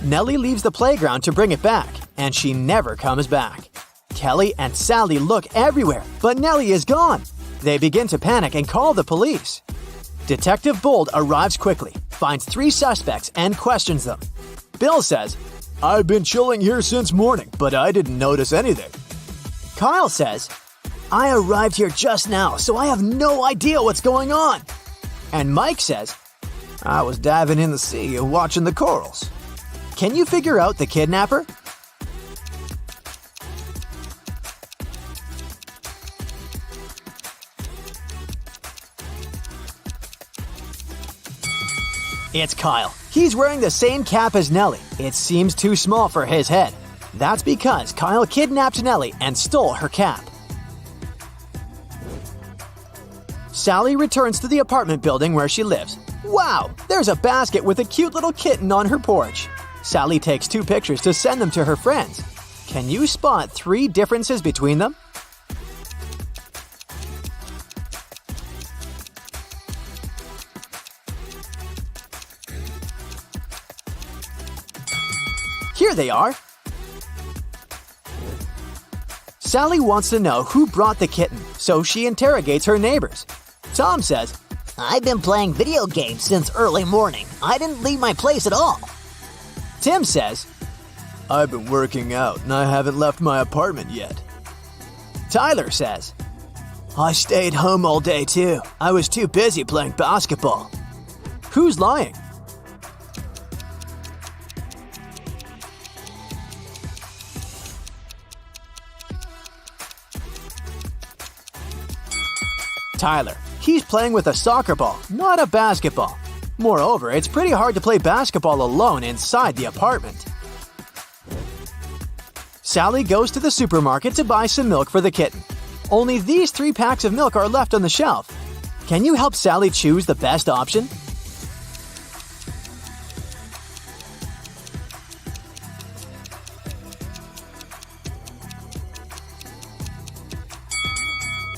Nellie leaves the playground to bring it back, and she never comes back. Kelly and Sally look everywhere, but Nellie is gone. They begin to panic and call the police. Detective Bold arrives quickly, finds 3 suspects, and questions them. Bill says, I've been chilling here since morning, but I didn't notice anything. Kyle says, I arrived here just now, so I have no idea what's going on. And Mike says, I was diving in the sea and watching the corals. Can you figure out the kidnapper? It's Kyle. He's wearing the same cap as Nellie. It seems too small for his head. That's because Kyle kidnapped Nellie and stole her cap. Sally returns to the apartment building where she lives. Wow, there's a basket with a cute little kitten on her porch. Sally takes 2 pictures to send them to her friends. Can you spot 3 differences between them? Here they are. Sally wants to know who brought the kitten, so she interrogates her neighbors. Tom says, I've been playing video games since early morning. I didn't leave my place at all. Tim says, I've been working out and I haven't left my apartment yet. Tyler says, I stayed home all day too. I was too busy playing basketball. Who's lying? Tyler. He's playing with a soccer ball, not a basketball. Moreover, it's pretty hard to play basketball alone inside the apartment. Sally goes to the supermarket to buy some milk for the kitten. Only these 3 packs of milk are left on the shelf. Can you help Sally choose the best option?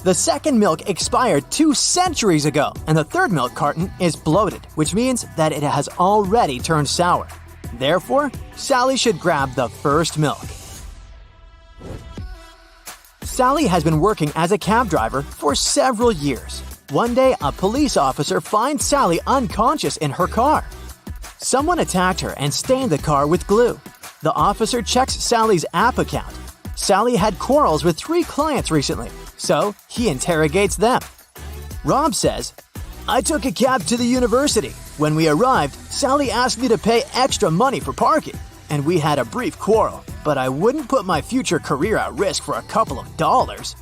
The second milk expired 2 centuries ago, and the third milk carton is bloated, which means that it has already turned sour. Therefore, Sally should grab the first milk. Sally has been working as a cab driver for several years. One day, a police officer finds Sally unconscious in her car. Someone attacked her and stained the car with glue. The officer checks Sally's app account. Sally had quarrels with 3 clients recently, so he interrogates them. Rob says, I took a cab to the university. When we arrived, Sally asked me to pay extra money for parking, and we had a brief quarrel, but I wouldn't put my future career at risk for a couple of dollars.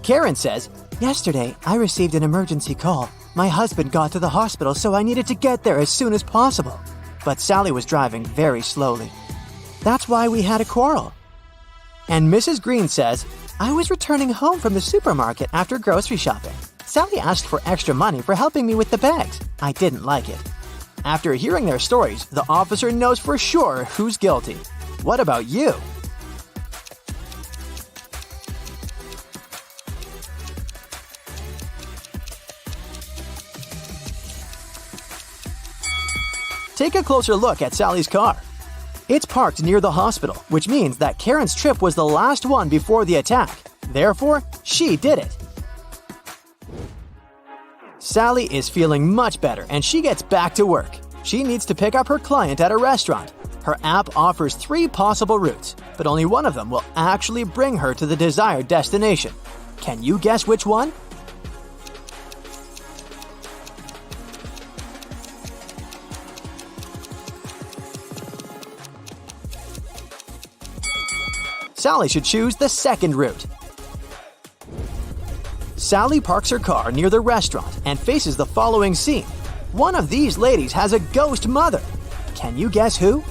Karen says, yesterday I received an emergency call. My husband got to the hospital, so I needed to get there as soon as possible. But Sally was driving very slowly. That's why we had a quarrel. And Mrs. Green says, I was returning home from the supermarket after grocery shopping. Sally asked for extra money for helping me with the bags. I didn't like it. After hearing their stories, the officer knows for sure who's guilty. What about you? Take a closer look at Sally's car. It's parked near the hospital, which means that Karen's trip was the last one before the attack. Therefore, she did it. Sally is feeling much better and she gets back to work. She needs to pick up her client at a restaurant. Her app offers 3 possible routes, but only one of them will actually bring her to the desired destination. Can you guess which one? Sally should choose the second route. Sally parks her car near the restaurant and faces the following scene. One of these ladies has a ghost mother. Can you guess who?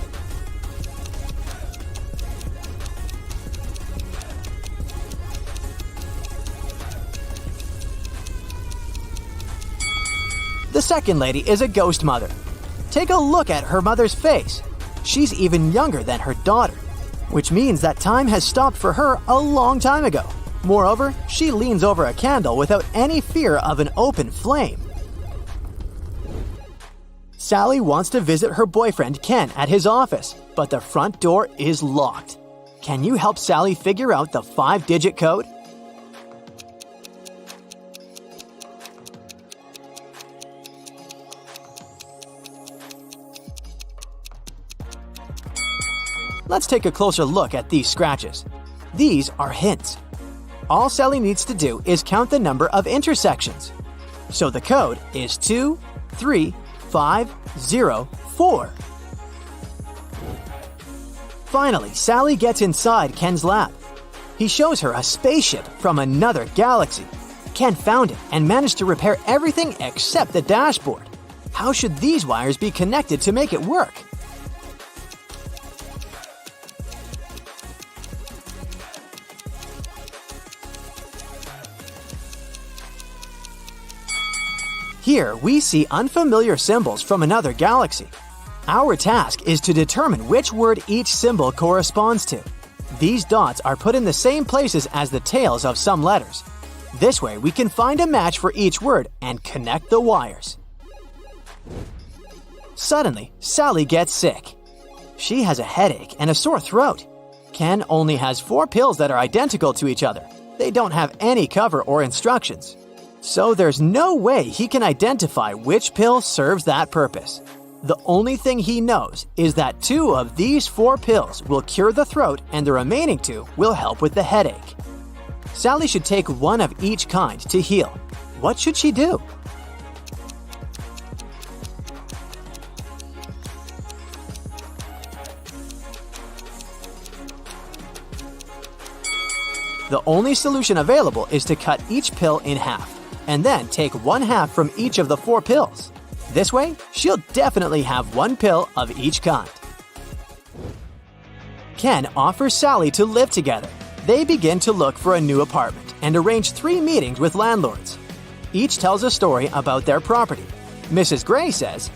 The second lady is a ghost mother. Take a look at her mother's face. She's even younger than her daughter, which means that time has stopped for her a long time ago. Moreover, she leans over a candle without any fear of an open flame. Sally wants to visit her boyfriend Ken at his office, but the front door is locked. Can you help Sally figure out the 5-digit code? Let's take a closer look at these scratches. These are hints. All Sally needs to do is count the number of intersections. So the code is 23504. Finally, Sally gets inside Ken's lab. He shows her a spaceship from another galaxy. Ken found it and managed to repair everything except the dashboard. How should these wires be connected to make it work? Here, we see unfamiliar symbols from another galaxy. Our task is to determine which word each symbol corresponds to. These dots are put in the same places as the tails of some letters. This way, we can find a match for each word and connect the wires. Suddenly, Sally gets sick. She has a headache and a sore throat. Ken only has 4 pills that are identical to each other. They don't have any cover or instructions. So there's no way he can identify which pill serves that purpose. The only thing he knows is that 2 of these 4 pills will cure the throat and the remaining 2 will help with the headache. Sally should take 1 of each kind to heal. What should she do? The only solution available is to cut each pill in half, and then take 1/2 from each of the 4 pills. This way, she'll definitely have 1 pill of each kind. Ken offers Sally to live together. They begin to look for a new apartment and arrange 3 meetings with landlords. Each tells a story about their property. Mrs. Gray says,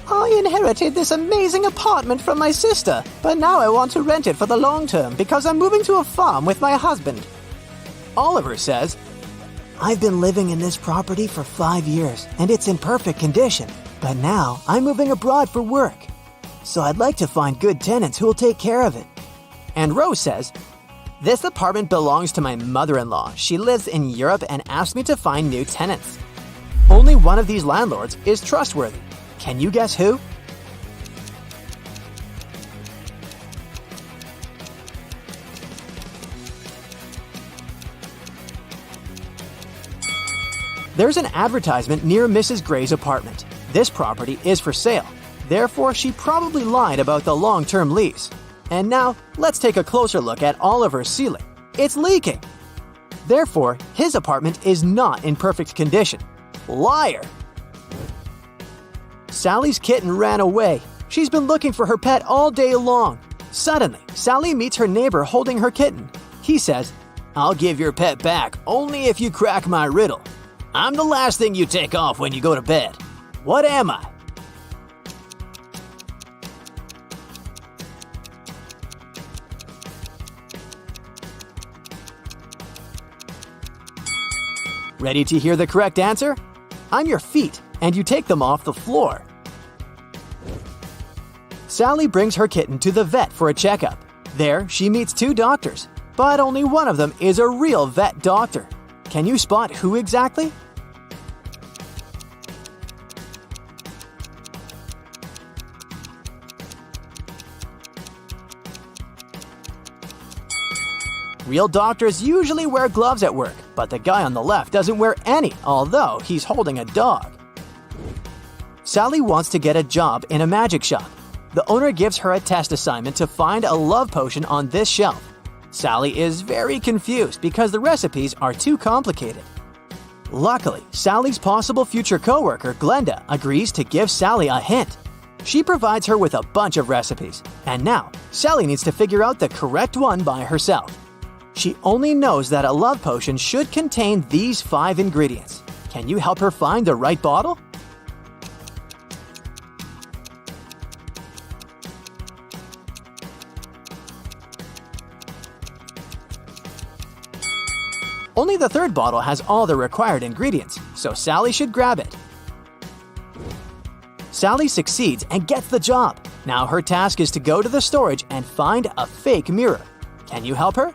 "I inherited this amazing apartment from my sister, but now I want to rent it for the long term because I'm moving to a farm with my husband." Oliver says, "I've been living in this property for 5 years, and it's in perfect condition. But now I'm moving abroad for work. So I'd like to find good tenants who will take care of it." And Rose says, "This apartment belongs to my mother-in-law. She lives in Europe and asked me to find new tenants." Only one of these landlords is trustworthy. Can you guess who? There's an advertisement near Mrs. Gray's apartment. This property is for sale. Therefore, she probably lied about the long-term lease. And now, let's take a closer look at Oliver's ceiling. It's leaking. Therefore, his apartment is not in perfect condition. Liar! Sally's kitten ran away. She's been looking for her pet all day long. Suddenly, Sally meets her neighbor holding her kitten. He says, "I'll give your pet back only if you crack my riddle. I'm the last thing you take off when you go to bed. What am I?" Ready to hear the correct answer? I'm your feet, and you take them off the floor. Sally brings her kitten to the vet for a checkup. There, she meets 2 doctors, but only one of them is a real vet doctor. Can you spot who exactly? Real doctors usually wear gloves at work, but the guy on the left doesn't wear any, although he's holding a dog. Sally wants to get a job in a magic shop. The owner gives her a test assignment to find a love potion on this shelf. Sally is very confused because the recipes are too complicated. Luckily, Sally's possible future coworker, Glenda, agrees to give Sally a hint. She provides her with a bunch of recipes, and now Sally needs to figure out the correct one by herself. She only knows that a love potion should contain these 5 ingredients. Can you help her find the right bottle? Only the third bottle has all the required ingredients, so Sally should grab it. Sally succeeds and gets the job. Now her task is to go to the storage and find a fake mirror. Can you help her?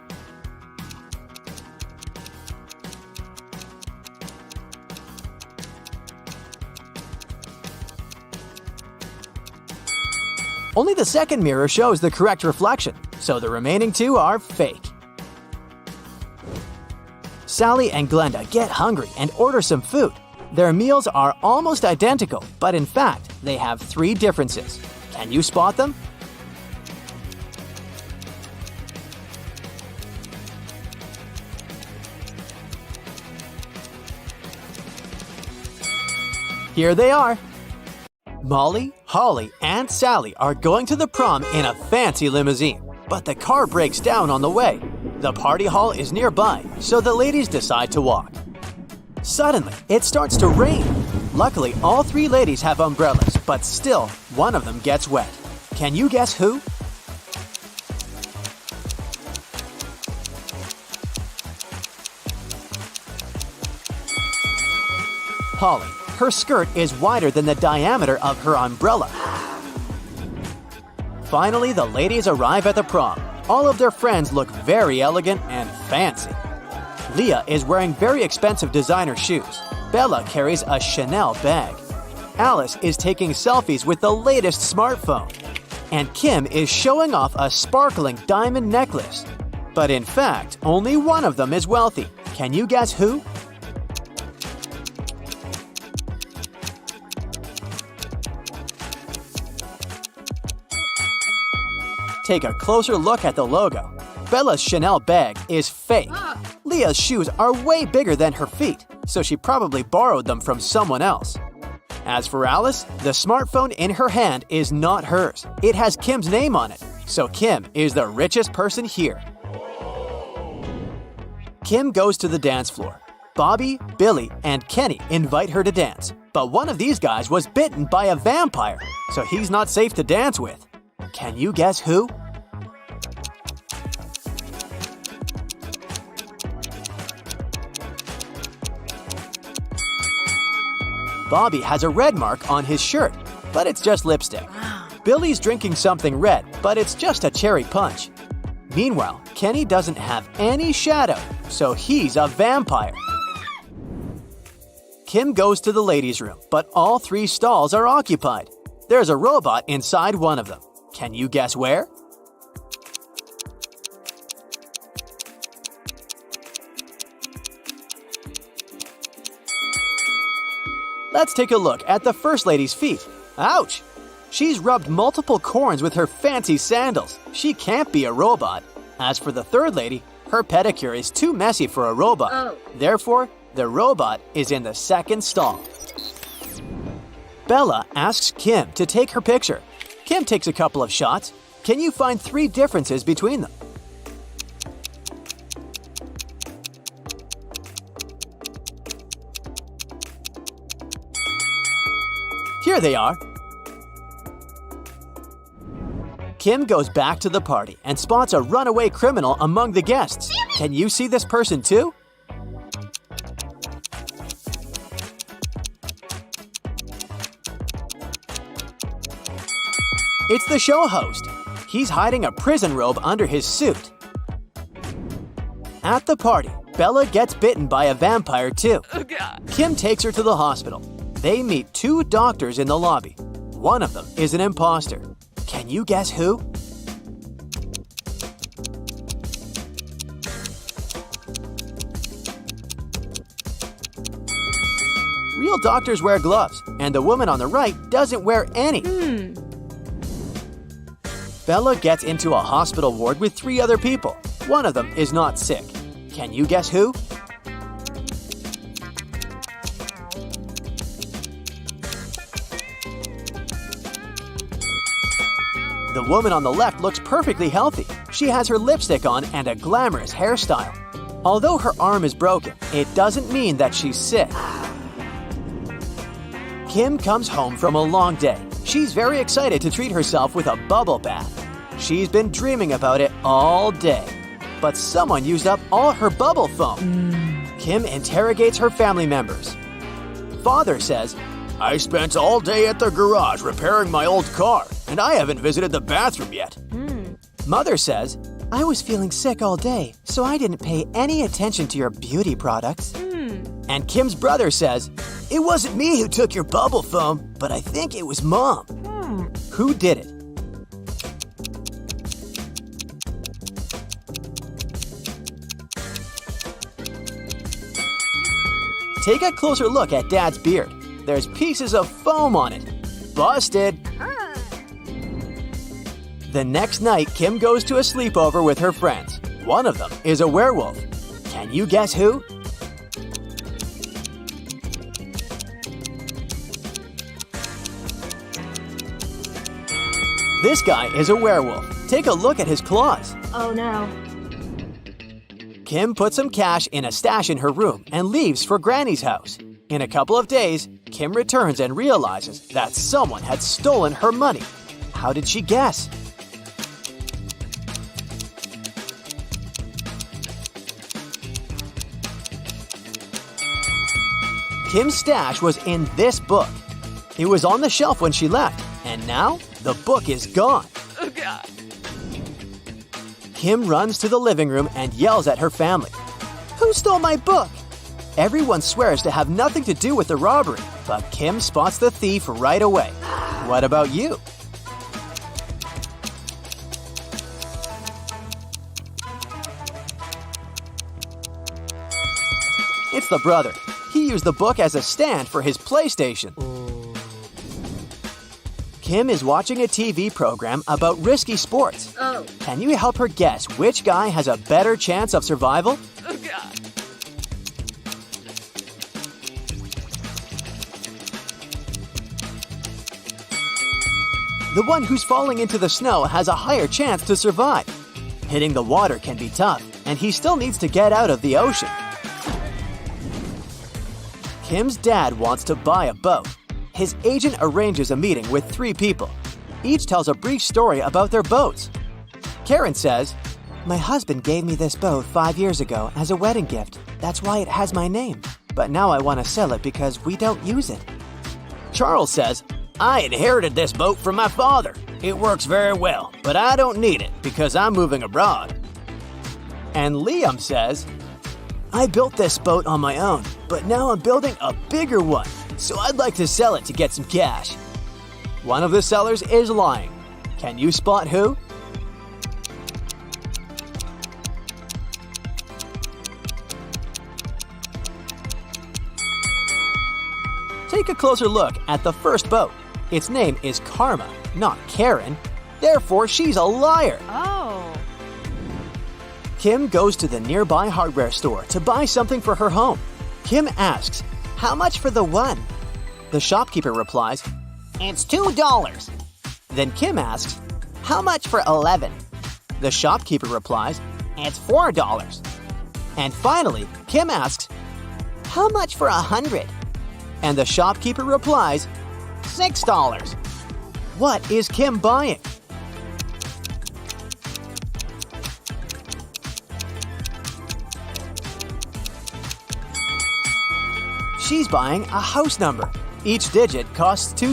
Only the second mirror shows the correct reflection, so the remaining 2 are fake. Sally and Glenda get hungry and order some food. Their meals are almost identical, but in fact, they have 3 differences. Can you spot them? Here they are. Molly, Holly, and Sally are going to the prom in a fancy limousine, but the car breaks down on the way. The party hall is nearby, so the ladies decide to walk. Suddenly, it starts to rain. Luckily, all 3 ladies have umbrellas, but still, one of them gets wet. Can you guess who? Holly. Her skirt is wider than the diameter of her umbrella. Finally, the ladies arrive at the prom. All of their friends look very elegant and fancy. Leah is wearing very expensive designer shoes. Bella carries a Chanel bag. Alice is taking selfies with the latest smartphone. And Kim is showing off a sparkling diamond necklace. But in fact, only one of them is wealthy. Can you guess who? Take a closer look at the logo. Bella's Chanel bag is fake. Leah's shoes are way bigger than her feet, so she probably borrowed them from someone else. As for Alice, the smartphone in her hand is not hers. It has Kim's name on it, so Kim is the richest person here. Kim goes to the dance floor. Bobby, Billy, and Kenny invite her to dance, but one of these guys was bitten by a vampire, so he's not safe to dance with. Can you guess who? Bobby has a red mark on his shirt, but it's just lipstick. Billy's drinking something red, but it's just a cherry punch. Meanwhile, Kenny doesn't have any shadow, so he's a vampire. Kim goes to the ladies' room, but all 3 stalls are occupied. There's a robot inside one of them. Can you guess where? Let's take a look at the first lady's feet. Ouch! She's rubbed multiple corns with her fancy sandals. She can't be a robot. As for the third lady, her pedicure is too messy for a robot. Therefore, the robot is in the second stall. Bella asks Kim to take her picture. Kim takes a couple of shots. Can you find 3 differences between them? Here they are. Kim goes back to the party and spots a runaway criminal among the guests. Can you see this person too? It's the show host. He's hiding a prison robe under his suit. At the party, Bella gets bitten by a vampire too. Kim takes her to the hospital. They meet 2 doctors in the lobby. One of them is an imposter. Can you guess who? Real doctors wear gloves, and the woman on the right doesn't wear any. Bella gets into a hospital ward with 3 other people. one of them is not sick. Can you guess who? The woman on the left looks perfectly healthy. She has her lipstick on and a glamorous hairstyle. Although her arm is broken, it doesn't mean that she's sick. Kim comes home from a long day. She's very excited to treat herself with a bubble bath. She's been dreaming about it all day. But someone used up all her bubble foam. Kim interrogates her family members. Father says, I spent all day at the garage repairing my old car, and I haven't visited the bathroom yet. Mother says, I was feeling sick all day, so I didn't pay any attention to your beauty products. And Kim's brother says, it wasn't me who took your bubble foam, but I think it was Mom. Who did it? Take a closer look at Dad's beard. There's pieces of foam on it. Busted! The next night, Kim goes to a sleepover with her friends. One of them is a werewolf. Can you guess who? This guy is a werewolf. Take a look at his claws. Oh no. Kim puts some cash in a stash in her room and leaves for Granny's house. In a couple of days, Kim returns and realizes that someone had stolen her money. How did she guess? Kim's stash was in this book. It was on the shelf when she left, and now the book is gone. Oh God. Kim runs to the living room and yells at her family. Who stole my book? Everyone swears to have nothing to do with the robbery, but Kim spots the thief right away. What about you? It's the brother. He used the book as a stand for his PlayStation. Kim is watching a TV program about risky sports. Oh. Can you help her guess which guy has a better chance of survival? Oh God. The one who's falling into the snow has a higher chance to survive. Hitting the water can be tough, and he still needs to get out of the ocean. Kim's dad wants to buy a boat. His agent arranges a meeting with 3 people. Each tells a brief story about their boats. Karen says, my husband gave me this boat 5 years ago as a wedding gift. That's why it has my name. But now I want to sell it because we don't use it. Charles says, I inherited this boat from my father. It works very well, but I don't need it because I'm moving abroad. And Liam says, I built this boat on my own, but now I'm building a bigger one, so I'd like to sell it to get some cash. One of the sellers is lying. Can you spot who? Take a closer look at the first boat. Its name is Karma, not Karen. Therefore, she's a liar. Oh. Kim goes to the nearby hardware store to buy something for her home. Kim asks, how much for the one? The shopkeeper replies, it's $2. Then Kim asks, how much for 11? The shopkeeper replies, it's $4. And finally, Kim asks, how much for 100? And the shopkeeper replies, $6. What is Kim buying? She's buying a house number. Each digit costs $2.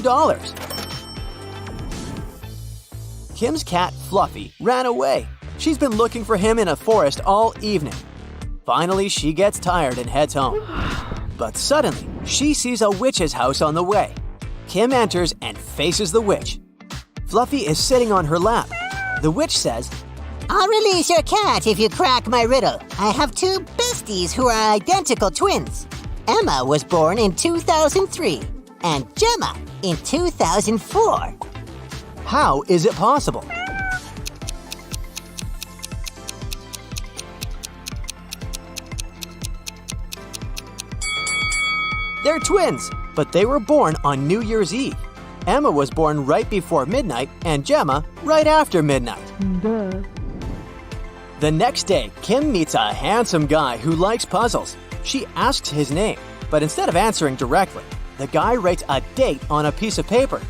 Kim's cat, Fluffy, ran away. She's been looking for him in a forest all evening. Finally, she gets tired and heads home. But suddenly, she sees a witch's house on the way. Kim enters and faces the witch. Fluffy is sitting on her lap. The witch says, I'll release your cat if you crack my riddle. I have 2 besties who are identical twins. Emma was born in 2003 and Gemma in 2004. how is it possible? They're twins, but they were born on New Year's Eve. Emma was born right before midnight and Gemma right after midnight. The next day, Kim meets a handsome guy who likes puzzles. She asks his name, but instead of answering directly, the guy writes a date on a piece of paper.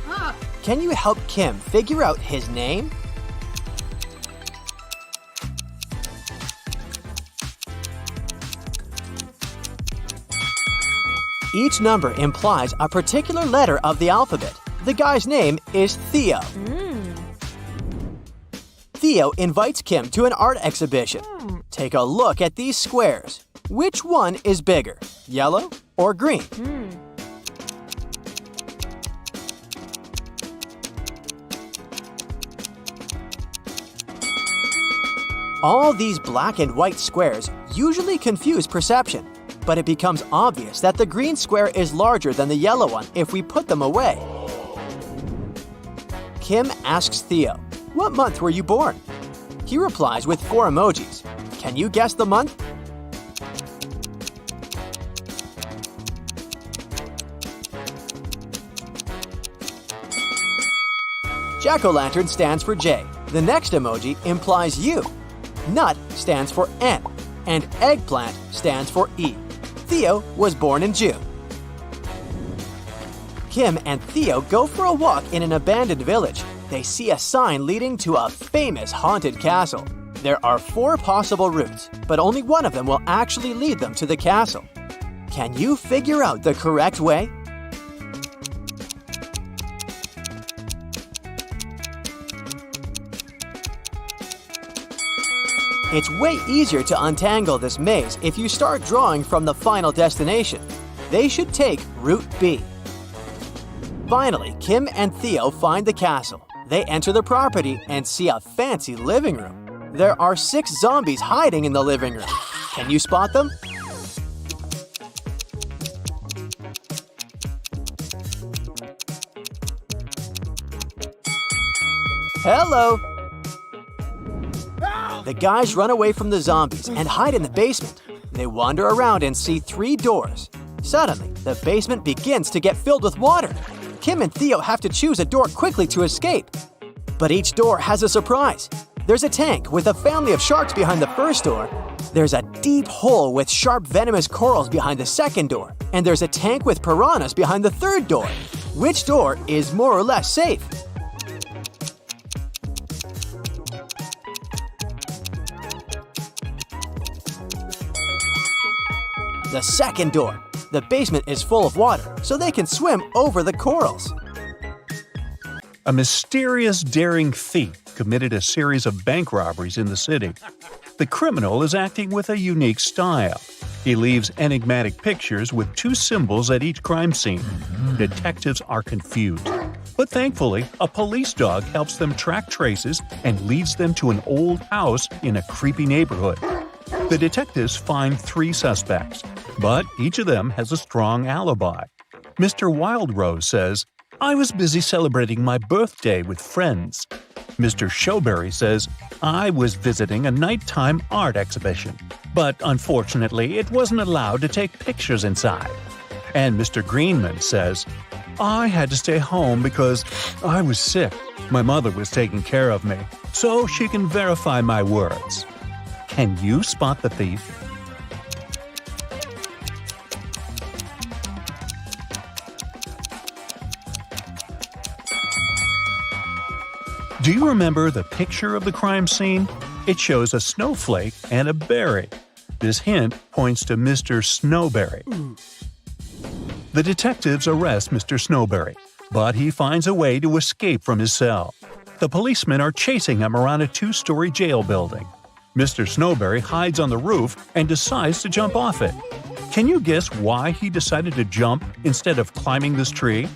Can you help Kim figure out his name? Each number implies a particular letter of the alphabet. The guy's name is Theo. Theo invites Kim to an art exhibition. Take a look at these squares. Which one is bigger, yellow or green? All these black and white squares usually confuse perception, but it becomes obvious that the green square is larger than the yellow one if we put them away. Kim asks Theo, "What month were you born?" He replies with 4 emojis. Can you guess the month? Jack-o'-lantern stands for J. The next emoji implies U. Nut stands for N, and eggplant stands for E. Theo was born in June. Kim and Theo go for a walk in an abandoned village. They see a sign leading to a famous haunted castle. There are 4 possible routes, but only one of them will actually lead them to the castle. Can you figure out the correct way? It's way easier to untangle this maze if you start drawing from the final destination. They should take Route B. Finally, Kim and Theo find the castle. They enter the property and see a fancy living room. There are 6 zombies hiding in the living room. Can you spot them? Hello! The guys run away from the zombies and hide in the basement. They wander around and see 3 doors. Suddenly, the basement begins to get filled with water. Kim and Theo have to choose a door quickly to escape. But each door has a surprise. There's a tank with a family of sharks behind the first door. There's a deep hole with sharp venomous corals behind the second door. And there's a tank with piranhas behind the third door. Which door is more or less safe? The second door. The basement is full of water, so they can swim over the corals. A mysterious, daring thief committed a series of bank robberies in the city. The criminal is acting with a unique style. He leaves enigmatic pictures with 2 symbols at each crime scene. Detectives are confused. But thankfully, a police dog helps them track traces and leads them to an old house in a creepy neighborhood. The detectives find 3 suspects, but each of them has a strong alibi. Mr. Wildrose says, "I was busy celebrating my birthday with friends." Mr. Showberry says, "I was visiting a nighttime art exhibition, but unfortunately it wasn't allowed to take pictures inside." And Mr. Greenman says, "I had to stay home because I was sick. My mother was taking care of me, so she can verify my words." Can you spot the thief? Do you remember the picture of the crime scene? It shows a snowflake and a berry. This hint points to Mr. Snowberry. The detectives arrest Mr. Snowberry, but he finds a way to escape from his cell. The policemen are chasing him around a 2-story jail building. Mr. Snowberry hides on the roof and decides to jump off it. Can you guess why he decided to jump instead of climbing this tree?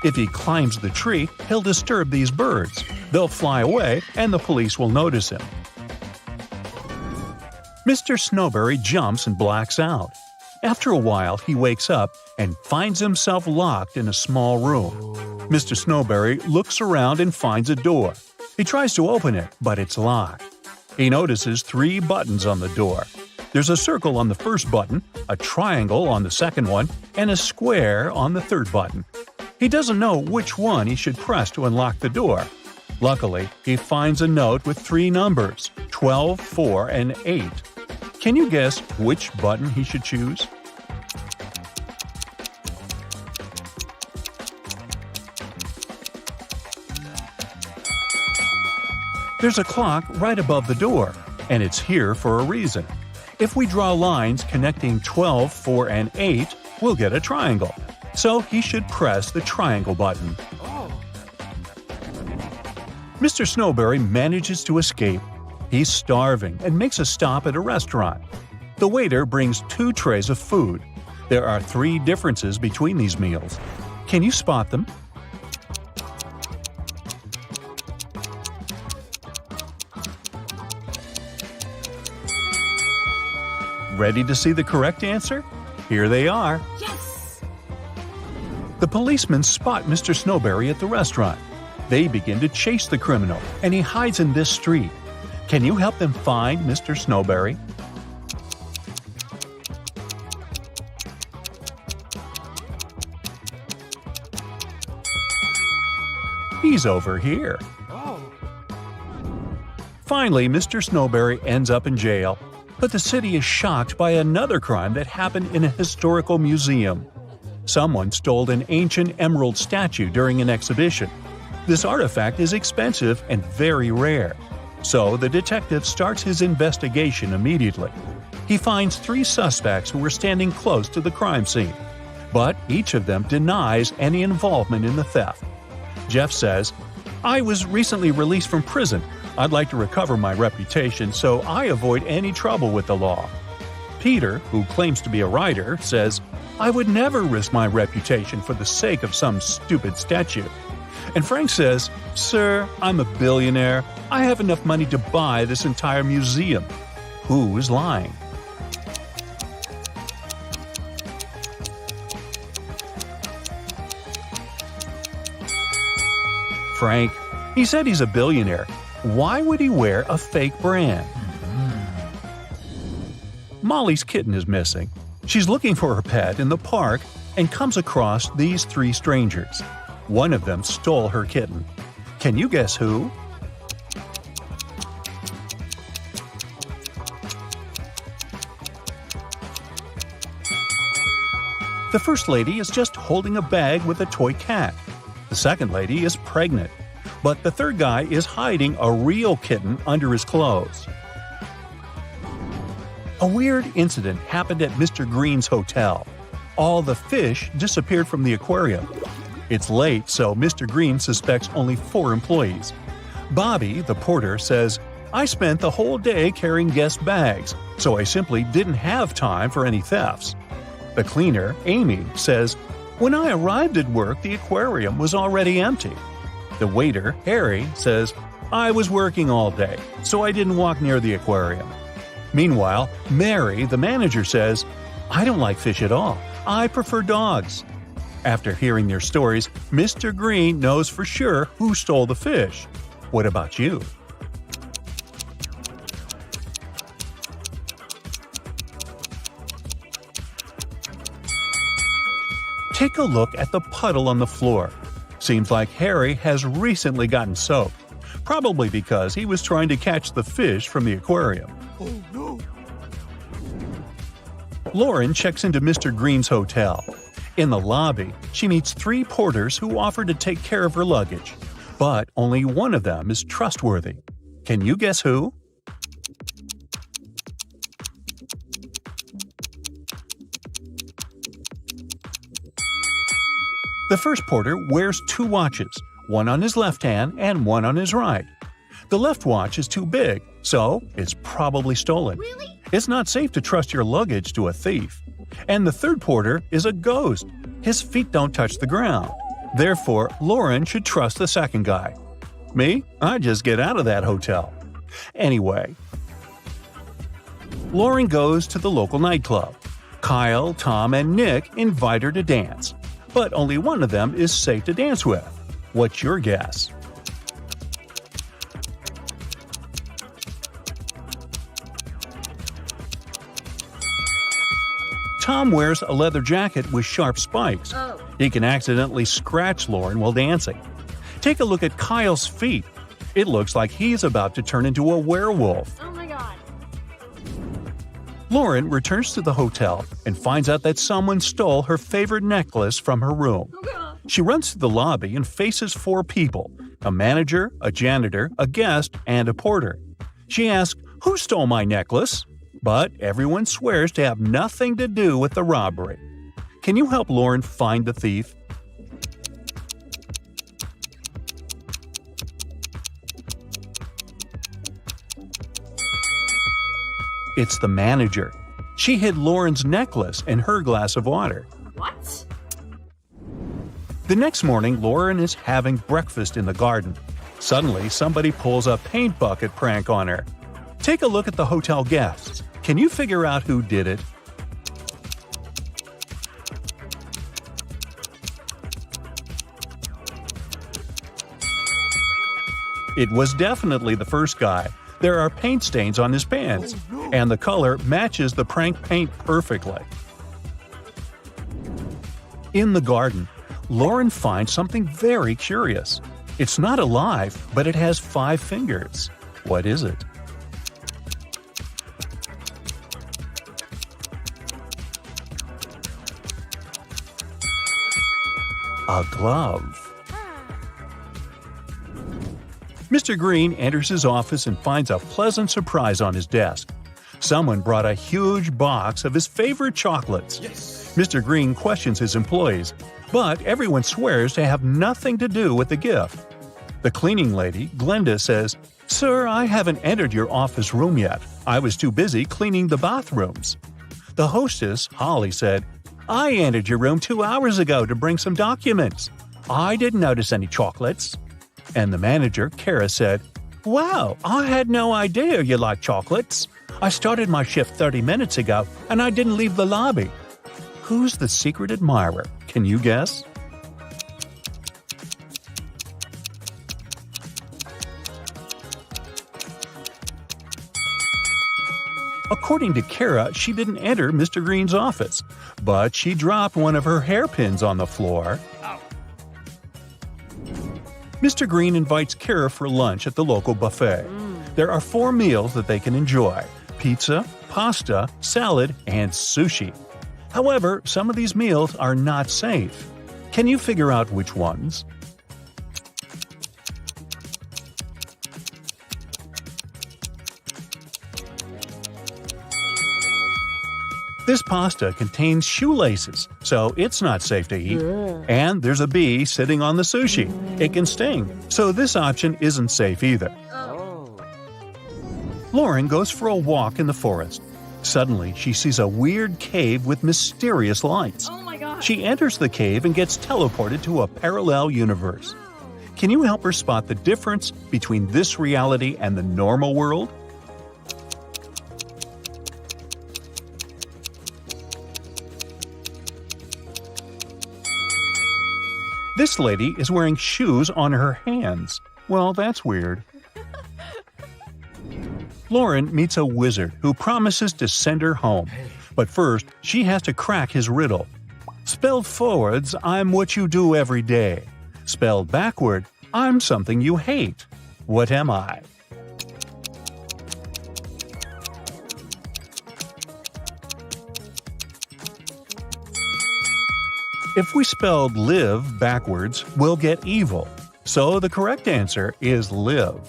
If he climbs the tree, he'll disturb these birds. They'll fly away and the police will notice him. Mr. Snowberry jumps and blacks out. After a while, he wakes up and finds himself locked in a small room. Mr. Snowberry looks around and finds a door. He tries to open it, but it's locked. He notices 3 buttons on the door. There's a circle on the first button, a triangle on the second one, and a square on the third button. He doesn't know which one he should press to unlock the door. Luckily, he finds a note with 3 numbers, 12, 4, and 8. Can you guess which button he should choose? There's a clock right above the door, and it's here for a reason. If we draw lines connecting 12, 4, and 8, we'll get a triangle. So he should press the triangle button. Mr. Snowberry manages to escape. He's starving and makes a stop at a restaurant. The waiter brings 2 trays of food. There are 3 differences between these meals. Can you spot them? Ready to see the correct answer? Here they are. Yes! The policemen spot Mr. Snowberry at the restaurant. They begin to chase the criminal, and he hides in this street. Can you help them find Mr. Snowberry? He's over here. Finally, Mr. Snowberry ends up in jail. But the city is shocked by another crime that happened in a historical museum. Someone stole an ancient emerald statue during an exhibition. This artifact is expensive and very rare. So the detective starts his investigation immediately. He finds 3 suspects who were standing close to the crime scene. But each of them denies any involvement in the theft. Jeff says, "I was recently released from prison. I'd like to recover my reputation, so I avoid any trouble with the law." Peter, who claims to be a writer, says, "I would never risk my reputation for the sake of some stupid statue." And Frank says, "Sir, I'm a billionaire. I have enough money to buy this entire museum." Who is lying? Frank. He said he's a billionaire. Why would he wear a fake brand? Molly's kitten is missing. She's looking for her pet in the park and comes across these 3 strangers. One of them stole her kitten. Can you guess who? The first lady is just holding a bag with a toy cat. The second lady is pregnant. But the third guy is hiding a real kitten under his clothes. A weird incident happened at Mr. Green's hotel. All the fish disappeared from the aquarium. It's late, so Mr. Green suspects only 4 employees. Bobby, the porter, says, "I spent the whole day carrying guest bags, so I simply didn't have time for any thefts." The cleaner, Amy, says, "When I arrived at work, the aquarium was already empty." The waiter, Harry, says, "I was working all day, so I didn't walk near the aquarium." Meanwhile, Mary, the manager, says, "I don't like fish at all. I prefer dogs." After hearing their stories, Mr. Green knows for sure who stole the fish. What about you? Take a look at the puddle on the floor. Seems like Harry has recently gotten soaked, probably because he was trying to catch the fish from the aquarium. Oh no! Lauren checks into Mr. Green's hotel. In the lobby, she meets 3 porters who offer to take care of her luggage. But only one of them is trustworthy. Can you guess who? The first porter wears 2 watches, one on his left hand and one on his right. The left watch is too big, so it's probably stolen. Really? It's not safe to trust your luggage to a thief. And the third porter is a ghost. His feet don't touch the ground. Therefore, Lauren should trust the second guy. Me? I just get out of that hotel. Anyway, Lauren goes to the local nightclub. Kyle, Tom, and Nick invite her to dance. But only one of them is safe to dance with. What's your guess? Tom wears a leather jacket with sharp spikes. He can accidentally scratch Lauren while dancing. Take a look at Kyle's feet. It looks like he's about to turn into a werewolf. Oh my god. Lauren returns to the hotel and finds out that someone stole her favorite necklace from her room. She runs to the lobby and faces 4 people: a manager, a janitor, a guest, and a porter. She asks, "Who stole my necklace?" But everyone swears to have nothing to do with the robbery. Can you help Lauren find the thief? It's the manager. She hid Lauren's necklace in her glass of water. What? The next morning, Lauren is having breakfast in the garden. Suddenly, somebody pulls a paint bucket prank on her. Take a look at the hotel guests. Can you figure out who did it? It was definitely the first guy. There are paint stains on his pants, and the color matches the prank paint perfectly. In the garden, Lauren finds something very curious. It's not alive, but it has 5 fingers. What is it? A glove. Mr. Green enters his office and finds a pleasant surprise on his desk. Someone brought a huge box of his favorite chocolates. Mr. Green questions his employees, but everyone swears to have nothing to do with the gift. The cleaning lady, Glenda, says, "Sir, I haven't entered your office room yet. I was too busy cleaning the bathrooms." The hostess, Holly, said, "I entered your room 2 hours ago to bring some documents. I didn't notice any chocolates." And the manager, Kara, said, "Wow, I had no idea you like chocolates. I started my shift 30 minutes ago and I didn't leave the lobby." Who's the secret admirer? Can you guess? According to Kara, she didn't enter Mr. Green's office, but she dropped one of her hairpins on the floor. Mr. Green invites Kara for lunch at the local buffet. There are 4 meals that they can enjoy: pizza, pasta, salad, and sushi. However, some of these meals are not safe. Can you figure out which ones? This pasta contains shoelaces, so it's not safe to eat. And there's a bee sitting on the sushi. It can sting, so this option isn't safe either. Lauren goes for a walk in the forest. Suddenly, she sees a weird cave with mysterious lights. Oh my god. She enters the cave and gets teleported to a parallel universe. Can you help her spot the difference between this reality and the normal world? This lady is wearing shoes on her hands. Well, that's weird. Lauren meets a wizard who promises to send her home. But first, she has to crack his riddle. Spelled forwards, I'm what you do every day. Spelled backward, I'm something you hate. What am I? If we spelled live backwards, we'll get evil. So the correct answer is live.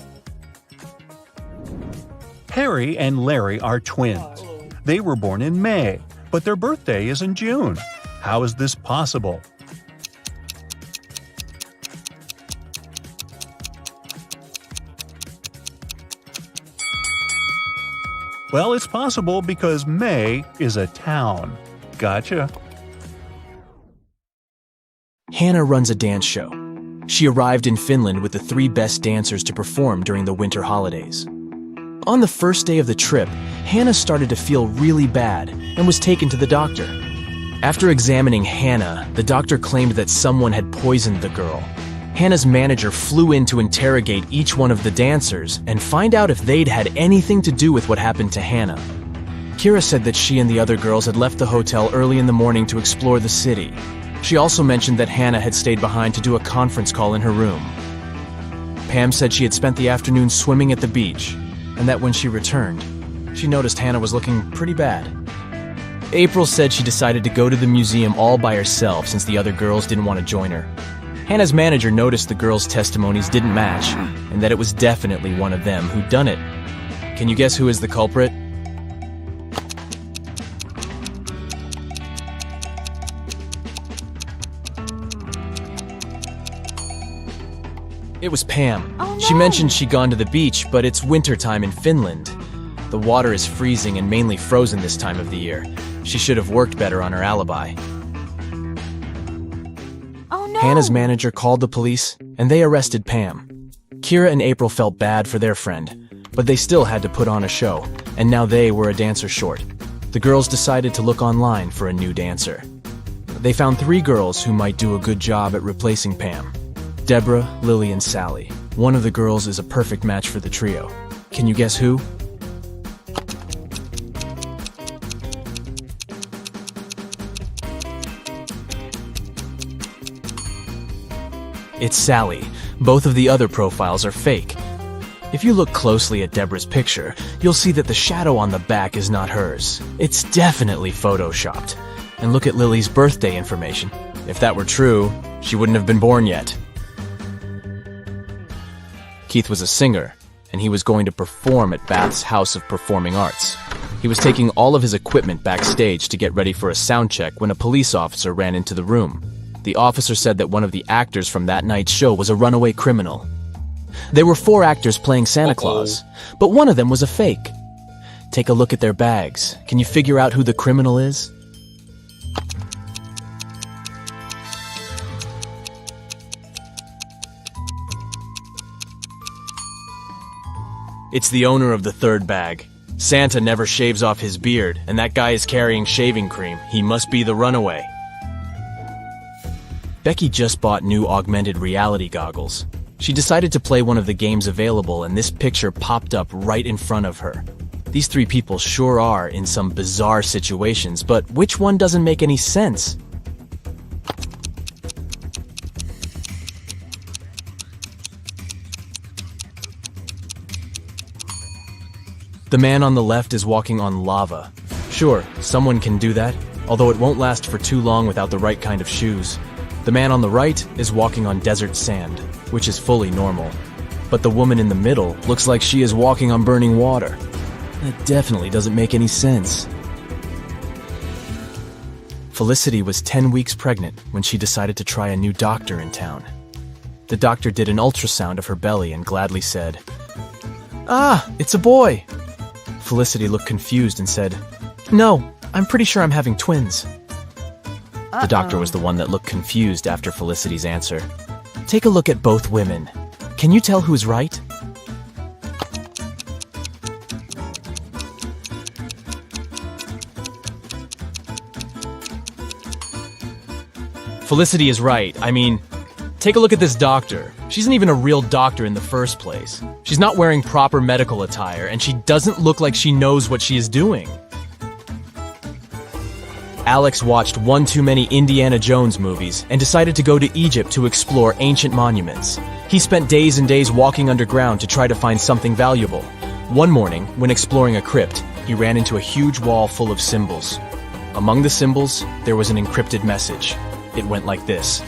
Harry and Larry are twins. They were born in May, but their birthday is in June. How is this possible? Well, it's possible because May is a town. Gotcha. Hannah runs a dance show. She arrived in Finland with the 3 best dancers to perform during the winter holidays. On the first day of the trip, Hannah started to feel really bad and was taken to the doctor. After examining Hannah, the doctor claimed that someone had poisoned the girl. Hannah's manager flew in to interrogate each one of the dancers and find out if they'd had anything to do with what happened to Hannah. Kira said that she and the other girls had left the hotel early in the morning to explore the city. She also mentioned that Hannah had stayed behind to do a conference call in her room. Pam said she had spent the afternoon swimming at the beach, and that when she returned, she noticed Hannah was looking pretty bad. April said she decided to go to the museum all by herself since the other girls didn't want to join her. Hannah's manager noticed the girls' testimonies didn't match, and that it was definitely one of them who'd done it. Can you guess who is the culprit? It was Pam. Oh, no. She mentioned she'd gone to the beach, but it's wintertime in Finland. The water is freezing and mainly frozen this time of the year. She should have worked better on her alibi. Oh no! Hannah's manager called the police, and they arrested Pam. Kira and April felt bad for their friend, but they still had to put on a show, and now they were a dancer short. The girls decided to look online for a new dancer. They found 3 girls who might do a good job at replacing Pam. Deborah, Lily, and Sally. One of the girls is a perfect match for the trio. Can you guess who? It's Sally. Both of the other profiles are fake. If you look closely at Deborah's picture, you'll see that the shadow on the back is not hers. It's definitely photoshopped. And look at Lily's birthday information. If that were true, she wouldn't have been born yet. Keith was a singer, and he was going to perform at Bath's House of Performing Arts. He was taking all of his equipment backstage to get ready for a sound check when a police officer ran into the room. The officer said that one of the actors from that night's show was a runaway criminal. There were 4 actors playing Santa Claus, but one of them was a fake. Take a look at their bags. Can you figure out who the criminal is? It's the owner of the 3rd bag. Santa never shaves off his beard, and that guy is carrying shaving cream. He must be the runaway. Becky just bought new augmented reality goggles. She decided to play one of the games available, and this picture popped up right in front of her. These 3 people sure are in some bizarre situations, but which one doesn't make any sense? The man on the left is walking on lava. Sure, someone can do that, although it won't last for too long without the right kind of shoes. The man on the right is walking on desert sand, which is fully normal. But the woman in the middle looks like she is walking on burning water. That definitely doesn't make any sense. Felicity was 10 weeks pregnant when she decided to try a new doctor in town. The doctor did an ultrasound of her belly and gladly said, "Ah, it's a boy." Felicity looked confused and said, "No, I'm pretty sure I'm having twins." The doctor was the one that looked confused after Felicity's answer. Take a look at both women. Can you tell who's right? Felicity is right. I mean, take a look at this doctor. She isn't even a real doctor in the first place. She's not wearing proper medical attire, and she doesn't look like she knows what she is doing. Alex watched one too many Indiana Jones movies and decided to go to Egypt to explore ancient monuments. He spent days and days walking underground to try to find something valuable. One morning, when exploring a crypt, he ran into a huge wall full of symbols. Among the symbols, there was an encrypted message. It went like this: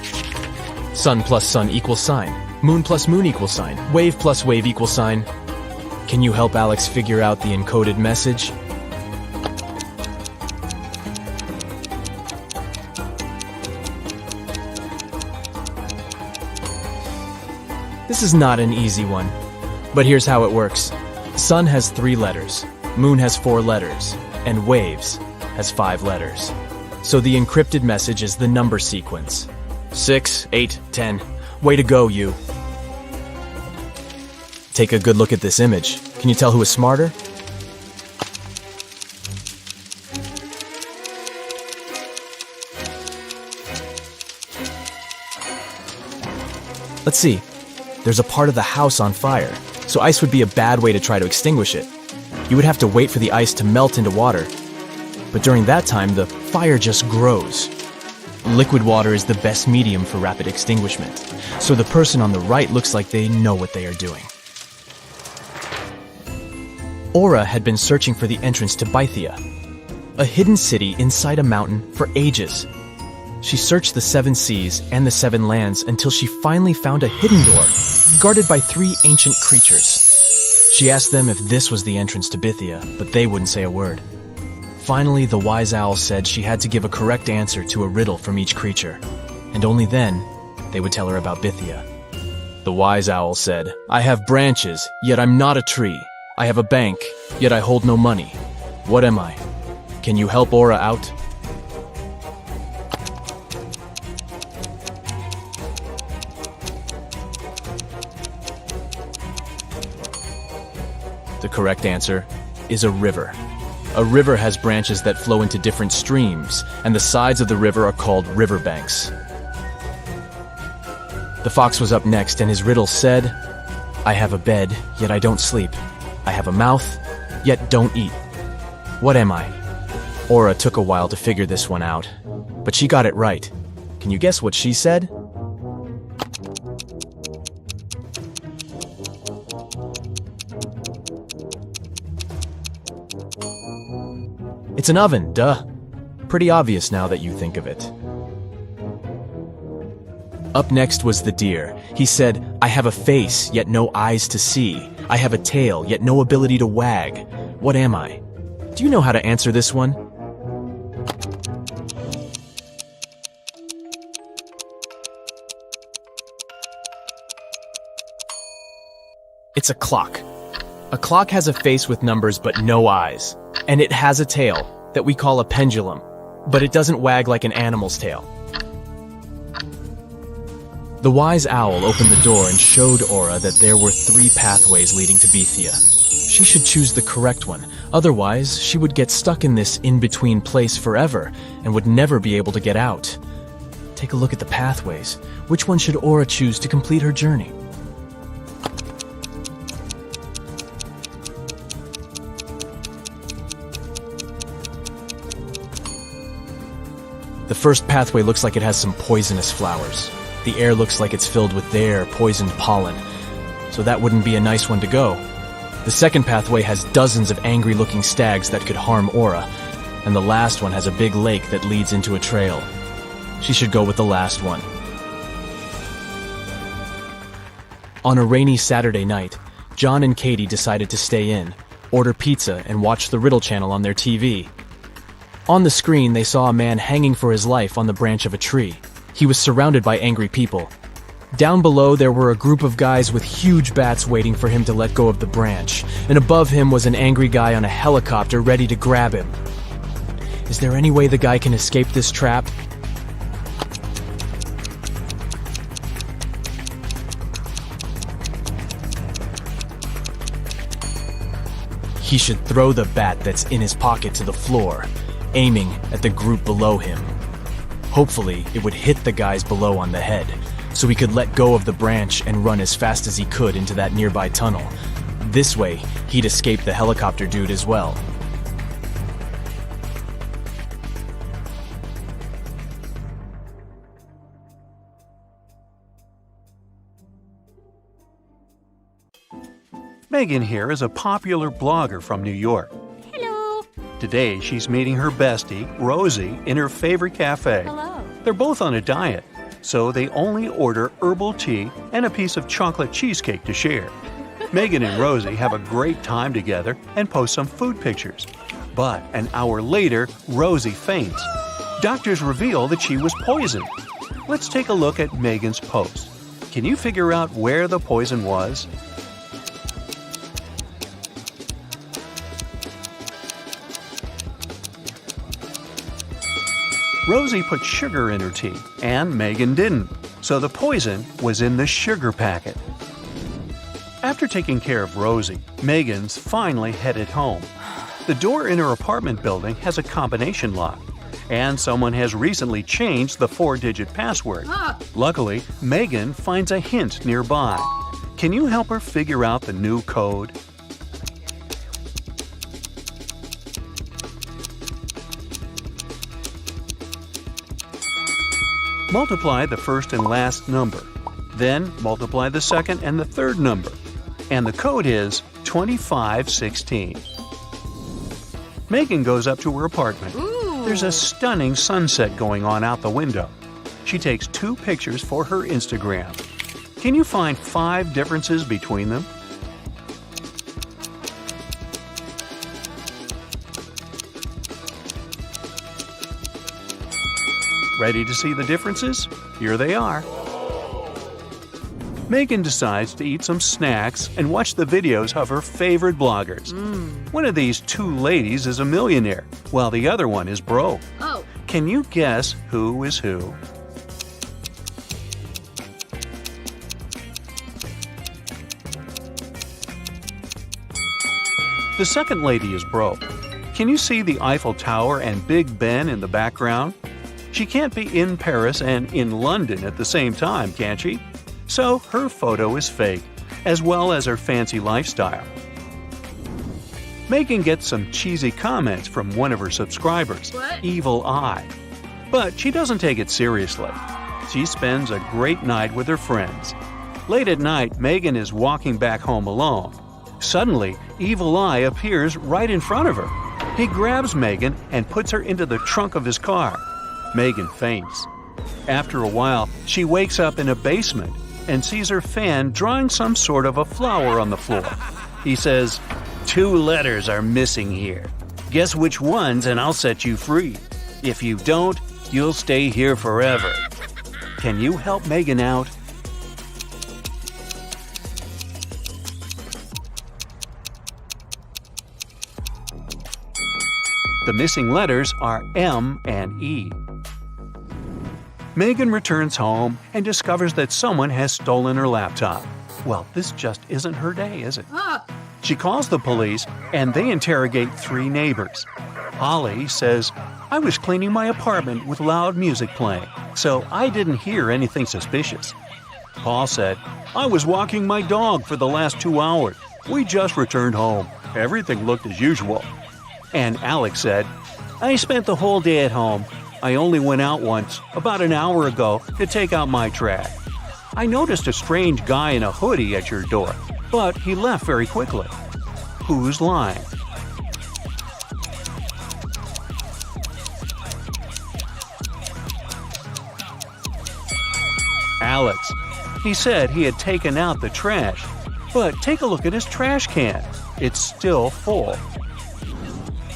sun plus sun equals sign, moon plus moon equals sign, wave plus wave equals sign. Can you help Alex figure out the encoded message? This is not an easy one, but here's how it works. Sun has 3 letters, moon has 4 letters, and waves has 5 letters. So the encrypted message is the number sequence. 6, 8, 10. Way to go, you. Take a good look at this image. Can you tell who is smarter? Let's see. There's a part of the house on fire, so ice would be a bad way to try to extinguish it. You would have to wait for the ice to melt into water, But during that time, the fire just grows. Liquid water is the best medium for rapid extinguishment, so the person on the right looks like they know what they are doing. Aura had been searching for the entrance to Bythia, a hidden city inside a mountain, for ages. She searched the 7 seas and the 7 lands until she finally found a hidden door, guarded by 3 ancient creatures. She asked them if this was the entrance to Bythia, but they wouldn't say a word. Finally, the wise owl said she had to give a correct answer to a riddle from each creature, and only then they would tell her about Bythia. The wise owl said, "I have branches, yet I'm not a tree. I have a bank, yet I hold no money. What am I? Can you help Aura out?" The correct answer is a river. A river has branches that flow into different streams, and the sides of the river are called riverbanks. The fox was up next, and his riddle said, "I have a bed, yet I don't sleep. I have a mouth, yet don't eat. What am I?" Aura took a while to figure this one out, but she got it right. Can you guess what she said? It's an oven, duh. Pretty obvious now that you think of it. Up next was the deer. He said, "I have a face, yet no eyes to see. I have a tail, yet no ability to wag. What am I?" Do you know how to answer this one? It's a clock. A clock has a face with numbers but no eyes. And it has a tail that we call a pendulum, but it doesn't wag like an animal's tail. The wise owl opened the door and showed Aura that there were 3 pathways leading to Bythia. She should choose the correct one, otherwise she would get stuck in this in-between place forever and would never be able to get out. Take a look at the pathways. Which one should Aura choose to complete her journey? The first pathway looks like it has some poisonous flowers. The air looks like it's filled with their poisoned pollen, so that wouldn't be a nice one to go. The second pathway has dozens of angry-looking stags that could harm Aura, and the last one has a big lake that leads into a trail. She should go with the last one. On a rainy Saturday night, John and Katie decided to stay in, order pizza, and watch the Riddle channel on their TV. On the screen, they saw a man hanging for his life on the branch of a tree. He was surrounded by angry people. Down below, there were a group of guys with huge bats waiting for him to let go of the branch, and above him was an angry guy on a helicopter ready to grab him. Is there any way the guy can escape this trap? He should throw the bat that's in his pocket to the floor, aiming at the group below him. Hopefully, it would hit the guys below on the head, so he could let go of the branch and run as fast as he could into that nearby tunnel. This way, he'd escape the helicopter dude as well. Megan here is a popular blogger from New York. Today, she's meeting her bestie, Rosie, in her favorite cafe. Hello. They're both on a diet, so they only order herbal tea and a piece of chocolate cheesecake to share. Megan and Rosie have a great time together and post some food pictures. But an hour later, Rosie faints. Doctors reveal that she was poisoned. Let's take a look at Megan's post. Can you figure out where the poison was? Rosie put sugar in her tea, and Megan didn't, so the poison was in the sugar packet. After taking care of Rosie, Megan's finally headed home. The door in her apartment building has a combination lock, and someone has recently changed the 4-digit password. Luckily, Megan finds a hint nearby. Can you help her figure out the new code? Multiply the first and last number. Then multiply the second and the third number. And the code is 2516. Megan goes up to her apartment. There's a stunning sunset going on out the window. She takes 2 pictures for her Instagram. Can you find 5 differences between them? Ready to see the differences? Here they are. Megan decides to eat some snacks and watch the videos of her favorite bloggers. One of these 2 ladies is a millionaire, while the other one is broke. Oh. Can you guess who is who? The second lady is broke. Can you see the Eiffel Tower and Big Ben in the background? She can't be in Paris and in London at the same time, can she? So her photo is fake, as well as her fancy lifestyle. Megan gets some cheesy comments from one of her subscribers, What? Evil Eye. But she doesn't take it seriously. She spends a great night with her friends. Late at night, Megan is walking back home alone. Suddenly, Evil Eye appears right in front of her. He grabs Megan and puts her into the trunk of his car. Megan faints. After a while, she wakes up in a basement and sees her fan drawing some sort of a flower on the floor. He says, 2 letters are missing here. Guess which ones and I'll set you free. If you don't, you'll stay here forever. Can you help Megan out? The missing letters are M and E. Megan returns home and discovers that someone has stolen her laptop. Well, this just isn't her day, is it? She calls the police and they interrogate 3 neighbors. Holly says, I was cleaning my apartment with loud music playing, so I didn't hear anything suspicious. Paul said, I was walking my dog for the last 2 hours. We just returned home. Everything looked as usual. And Alex said, I spent the whole day at home. I only went out once, about an hour ago, to take out my trash. I noticed a strange guy in a hoodie at your door, but he left very quickly. Who's lying? Alex. He said he had taken out the trash, but take a look at his trash can. It's still full.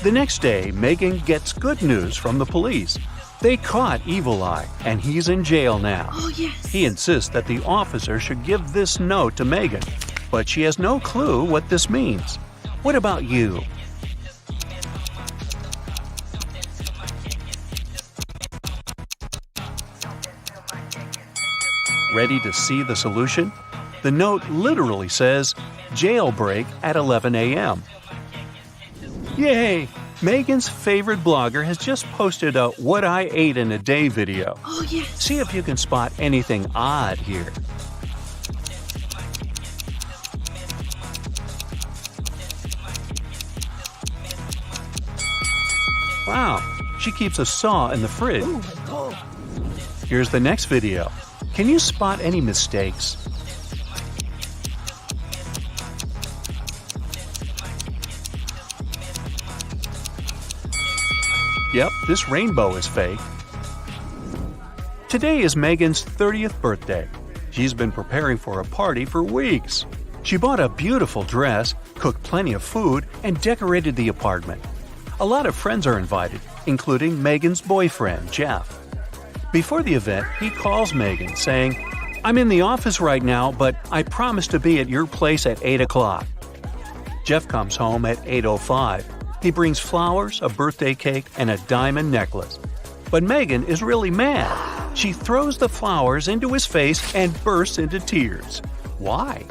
The next day, Megan gets good news from the police. They caught Evil Eye, and he's in jail now. Oh, yes. He insists that the officer should give this note to Megan, but she has no clue what this means. What about you? Ready to see the solution? The note literally says, jailbreak at 11 a.m. Yay! Megan's favorite blogger has just posted a What I Ate in a Day video. Oh, yes. See if you can spot anything odd here. Wow, she keeps a saw in the fridge. Here's the next video. Can you spot any mistakes? Yep, this rainbow is fake. Today is Megan's 30th birthday. She's been preparing for a party for weeks. She bought a beautiful dress, cooked plenty of food, and decorated the apartment. A lot of friends are invited, including Megan's boyfriend, Jeff. Before the event, he calls Megan saying, I'm in the office right now, but I promise to be at your place at 8 o'clock. Jeff comes home at 8:05. He brings flowers, a birthday cake, and a diamond necklace. But Megan is really mad. She throws the flowers into his face and bursts into tears. Why?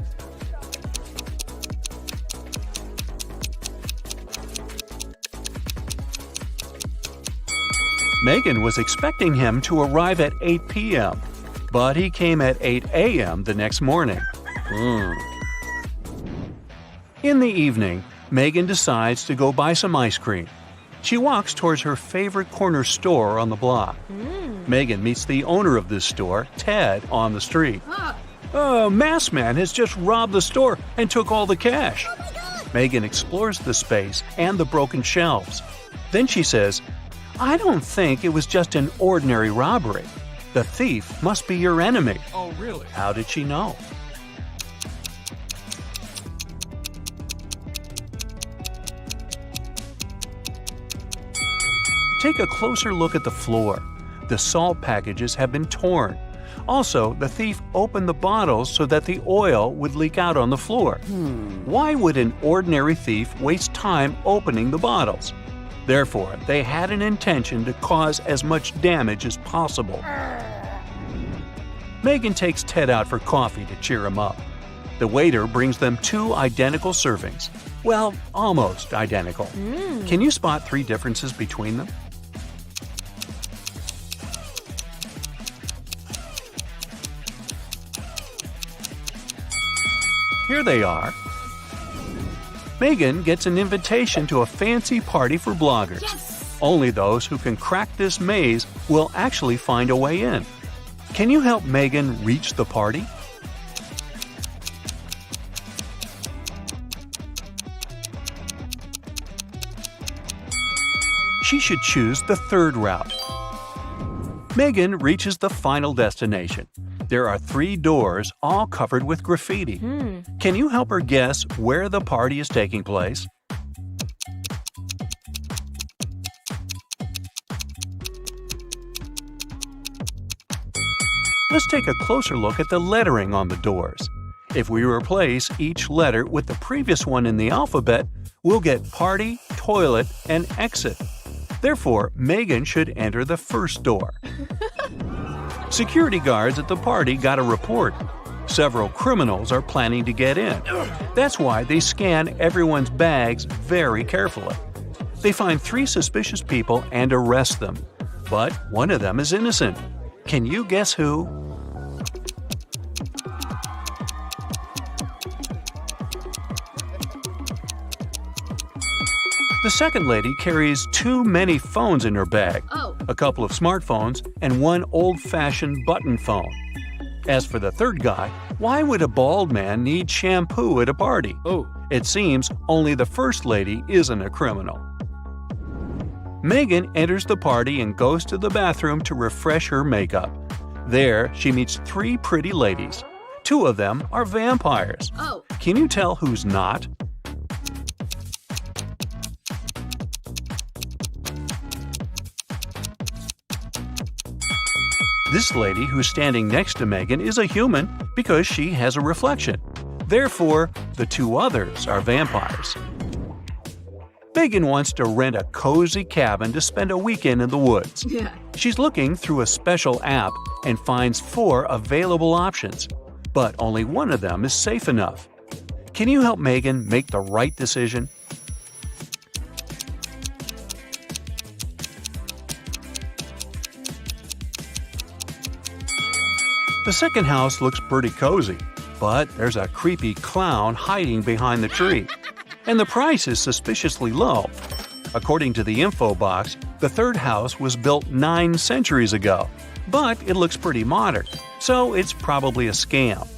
Megan was expecting him to arrive at 8 p.m., but he came at 8 a.m. the next morning. In the evening, Megan decides to go buy some ice cream. She walks towards her favorite corner store on the block. Megan meets the owner of this store, Ted, on the street. Masked man has just robbed the store and took all the cash. Megan explores the space and the broken shelves. Then she says, I don't think it was just an ordinary robbery. The thief must be your enemy. Oh, really? How did she know? Take a closer look at the floor. The salt packages have been torn. Also, the thief opened the bottles so that the oil would leak out on the floor. Why would an ordinary thief waste time opening the bottles? Therefore, they had an intention to cause as much damage as possible. Megan takes Ted out for coffee to cheer him up. The waiter brings them 2 identical servings. Well, almost identical. Can you spot 3 differences between them? Here they are. Megan gets an invitation to a fancy party for bloggers. Only those who can crack this maze will actually find a way in. Can you help Megan reach the party? She should choose the 3rd route. Megan reaches the final destination. There are 3 doors, all covered with graffiti. Can you help her guess where the party is taking place? Let's take a closer look at the lettering on the doors. If we replace each letter with the previous one in the alphabet, we'll get party, toilet, and exit. Therefore, Megan should enter the 1st door. Security guards at the party got a report. Several criminals are planning to get in. That's why they scan everyone's bags very carefully. They find 3 suspicious people and arrest them. But one of them is innocent. Can you guess who? The second lady carries too many phones in her bag. A couple of smartphones and 1 old-fashioned button phone. As for the 3rd guy, why would a bald man need shampoo at a party? It seems only the first lady isn't a criminal. Megan enters the party and goes to the bathroom to refresh her makeup. There, she meets 3 pretty ladies. 2 of them are vampires. Can you tell who's not? This lady who's standing next to Megan is a human because she has a reflection. Therefore, the 2 others are vampires. Megan wants to rent a cozy cabin to spend a weekend in the woods. She's looking through a special app and finds 4 available options, but only one of them is safe enough. Can you help Megan make the right decision? The second house looks pretty cozy, but there's a creepy clown hiding behind the tree. And the price is suspiciously low. According to the info box, the 3rd house was built 9 centuries ago, but it looks pretty modern, so it's probably a scam.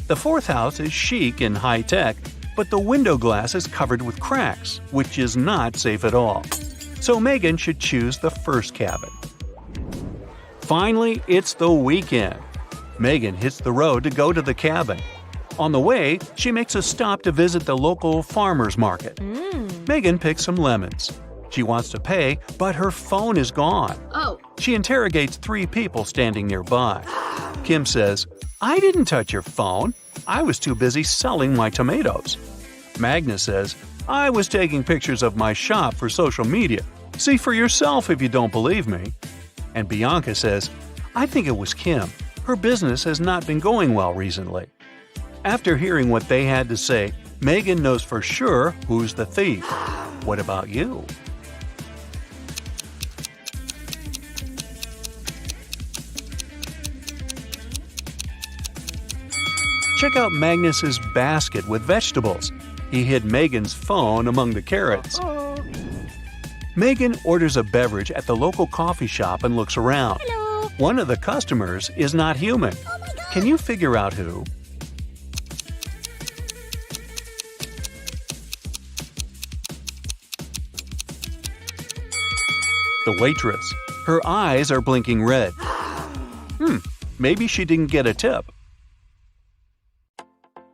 The 4th house is chic and high-tech, but the window glass is covered with cracks, which is not safe at all. So Megan should choose the 1st cabin. Finally, it's the weekend. Megan hits the road to go to the cabin. On the way, she makes a stop to visit the local farmer's market. Megan picks some lemons. She wants to pay, but her phone is gone. She interrogates 3 people standing nearby. Kim says, I didn't touch your phone. I was too busy selling my tomatoes. Magnus says, I was taking pictures of my shop for social media. See for yourself if you don't believe me. And Bianca says, I think it was Kim. Her business has not been going well recently. After hearing what they had to say, Megan knows for sure who's the thief. What about you? Check out Magnus's basket with vegetables. He hid Megan's phone among the carrots. Megan orders a beverage at the local coffee shop and looks around. Hello. One of the customers is not human. Oh my God. Can you figure out who? The waitress. Her eyes are blinking red. Maybe she didn't get a tip.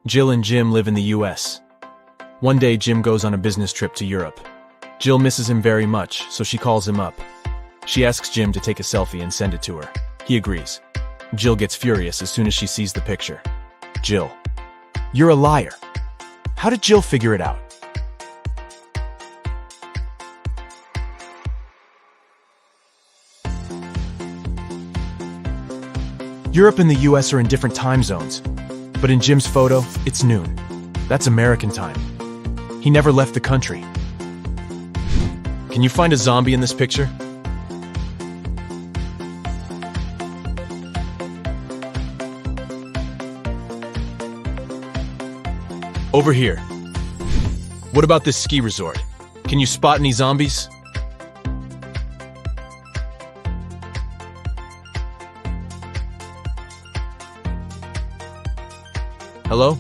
Jill and Jim live in the US. One day, Jim goes on a business trip to Europe. Jill misses him very much, so she calls him up. She asks Jim to take a selfie and send it to her. He agrees. Jill gets furious as soon as she sees the picture. Jill, you're a liar. How did Jill figure it out? Europe and the US are in different time zones, but in Jim's photo, it's noon. That's American time. He never left the country. Can you find a zombie in this picture? Over here. What about this ski resort? Can you spot any zombies? Hello?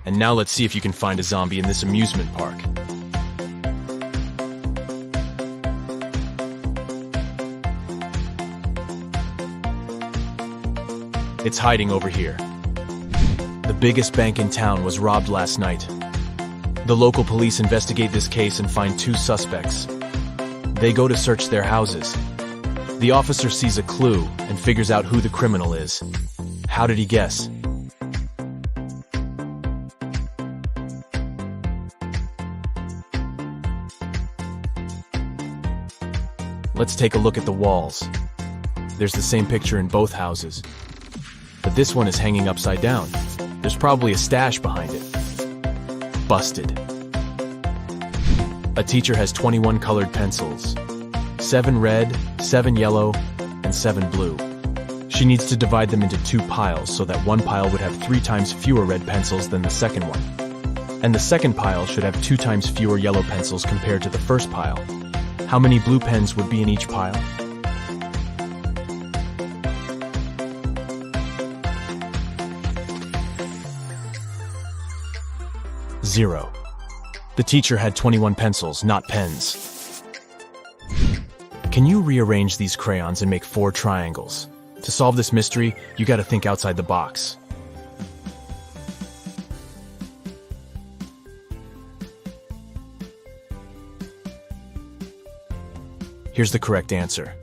And now let's see if you can find a zombie in this amusement park. It's hiding over here. The biggest bank in town was robbed last night. The local police investigate this case and find 2 suspects. They go to search their houses. The officer sees a clue and figures out who the criminal is. How did he guess? Let's take a look at the walls. There's the same picture in both houses. But this one is hanging upside down. There's probably a stash behind it. Busted. A teacher has 21 colored pencils. 7 red, 7 yellow, and 7 blue. She needs to divide them into 2 piles so that one pile would have 3 times fewer red pencils than the second one. And the second pile should have 2 times fewer yellow pencils compared to the first pile. How many blue pens would be in each pile? Zero. The teacher had 21 pencils, not pens. Can you rearrange these crayons and make 4 triangles? To solve this mystery, you gotta think outside the box. Here's the correct answer.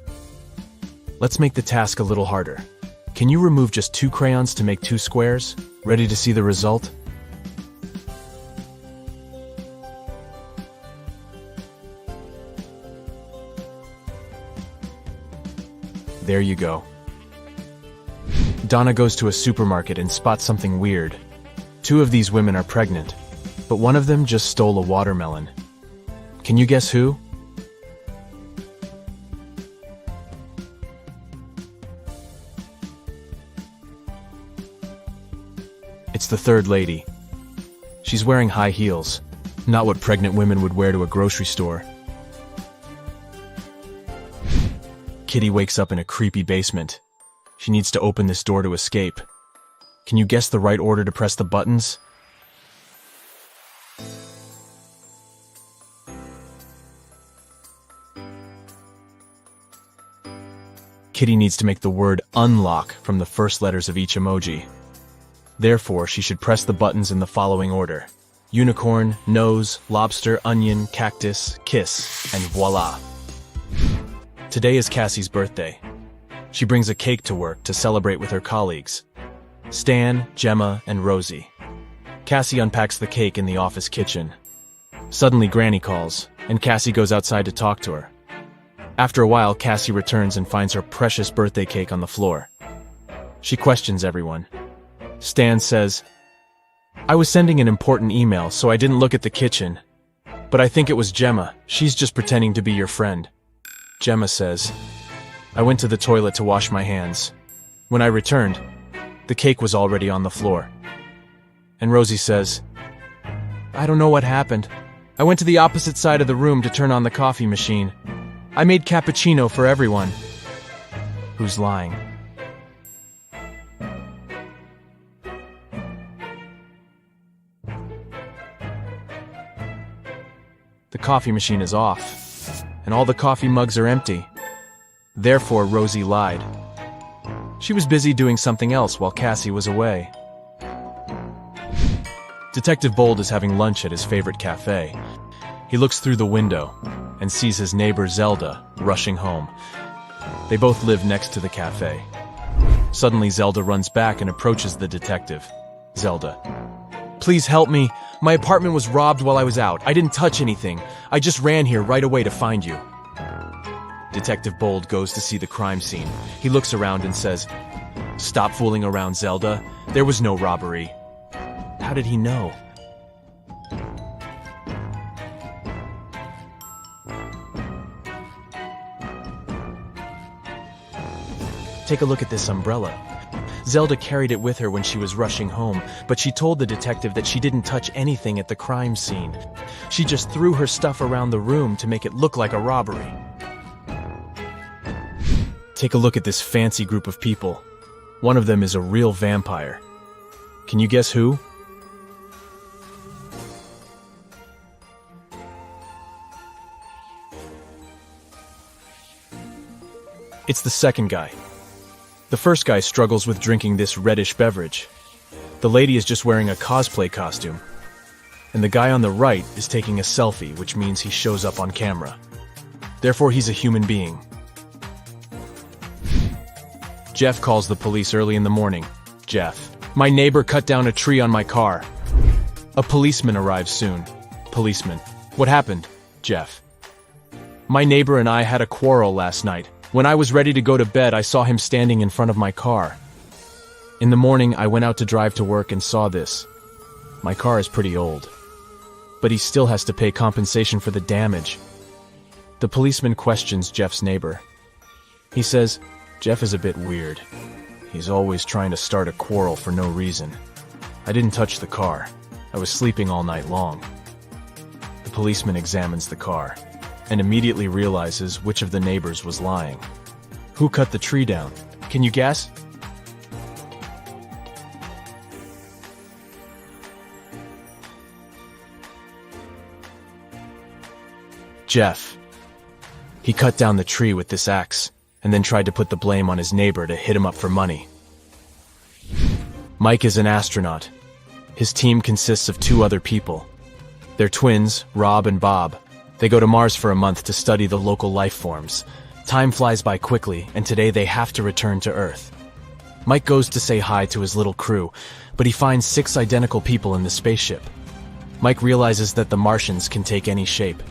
Let's make the task a little harder. Can you remove just 2 crayons to make 2 squares? Ready to see the result? There you go. Donna goes to a supermarket and spots something weird. 2 of these women are pregnant, but one of them just stole a watermelon. Can you guess who? It's the third lady. She's wearing high heels, not what pregnant women would wear to a grocery store. Kitty wakes up in a creepy basement. She needs to open this door to escape. Can you guess the right order to press the buttons? Kitty needs to make the word unlock from the first letters of each emoji. Therefore, she should press the buttons in the following order: unicorn, nose, lobster, onion, cactus, kiss, and voila. Today is Cassie's birthday. She brings a cake to work to celebrate with her colleagues, Stan, Gemma, and Rosie. Cassie unpacks the cake in the office kitchen. Suddenly, Granny calls, and Cassie goes outside to talk to her. After a while, Cassie returns and finds her precious birthday cake on the floor. She questions everyone. Stan says, "I was sending an important email, so I didn't look at the kitchen. But I think it was Gemma. She's just pretending to be your friend." Gemma says, "I went to the toilet to wash my hands. When I returned, the cake was already on the floor." And Rosie says, "I don't know what happened. I went to the opposite side of the room to turn on the coffee machine. I made cappuccino for everyone. Who's lying? The coffee machine is off, and all the coffee mugs are empty. Therefore, Rosie lied. She was busy doing something else while Cassie was away. Detective Bold is having lunch at his favorite cafe. He looks through the window and sees his neighbor Zelda rushing home. They both live next to the cafe. Suddenly, Zelda runs back and approaches the detective. Zelda: "Please help me. My apartment was robbed while I was out. I didn't touch anything. I just ran here right away to find you." Detective Bold goes to see the crime scene. He looks around and says, "Stop fooling around, Zelda. There was no robbery." How did he know? Take a look at this umbrella. Zelda carried it with her when she was rushing home, but she told the detective that she didn't touch anything at the crime scene. She just threw her stuff around the room to make it look like a robbery. Take a look at this fancy group of people. One of them is a real vampire. Can you guess who? It's the second guy. The first guy struggles with drinking this reddish beverage. The lady is just wearing a cosplay costume. And the guy on the right is taking a selfie, which means he shows up on camera. Therefore, he's a human being. Jeff calls the police early in the morning. Jeff: "My neighbor cut down a tree on my car." A policeman arrives soon. Policeman: "What happened?" Jeff: "My neighbor and I had a quarrel last night. When I was ready to go to bed, I saw him standing in front of my car. In the morning, I went out to drive to work and saw this. My car is pretty old, but he still has to pay compensation for the damage." The policeman questions Jeff's neighbor. He says, "Jeff is a bit weird. He's always trying to start a quarrel for no reason. I didn't touch the car. I was sleeping all night long." The policeman examines the car and immediately realizes which of the neighbors was lying. Who cut the tree down? Can you guess? Jeff. He cut down the tree with this axe and then tried to put the blame on his neighbor to hit him up for money. Mike is an astronaut. His team consists of 2 other people. They're twins, Rob and Bob. They go to Mars for a month to study the local life forms. Time flies by quickly, and today they have to return to Earth. Mike goes to say hi to his little crew, but he finds 6 identical people in the spaceship. Mike realizes that the Martians can take any shape.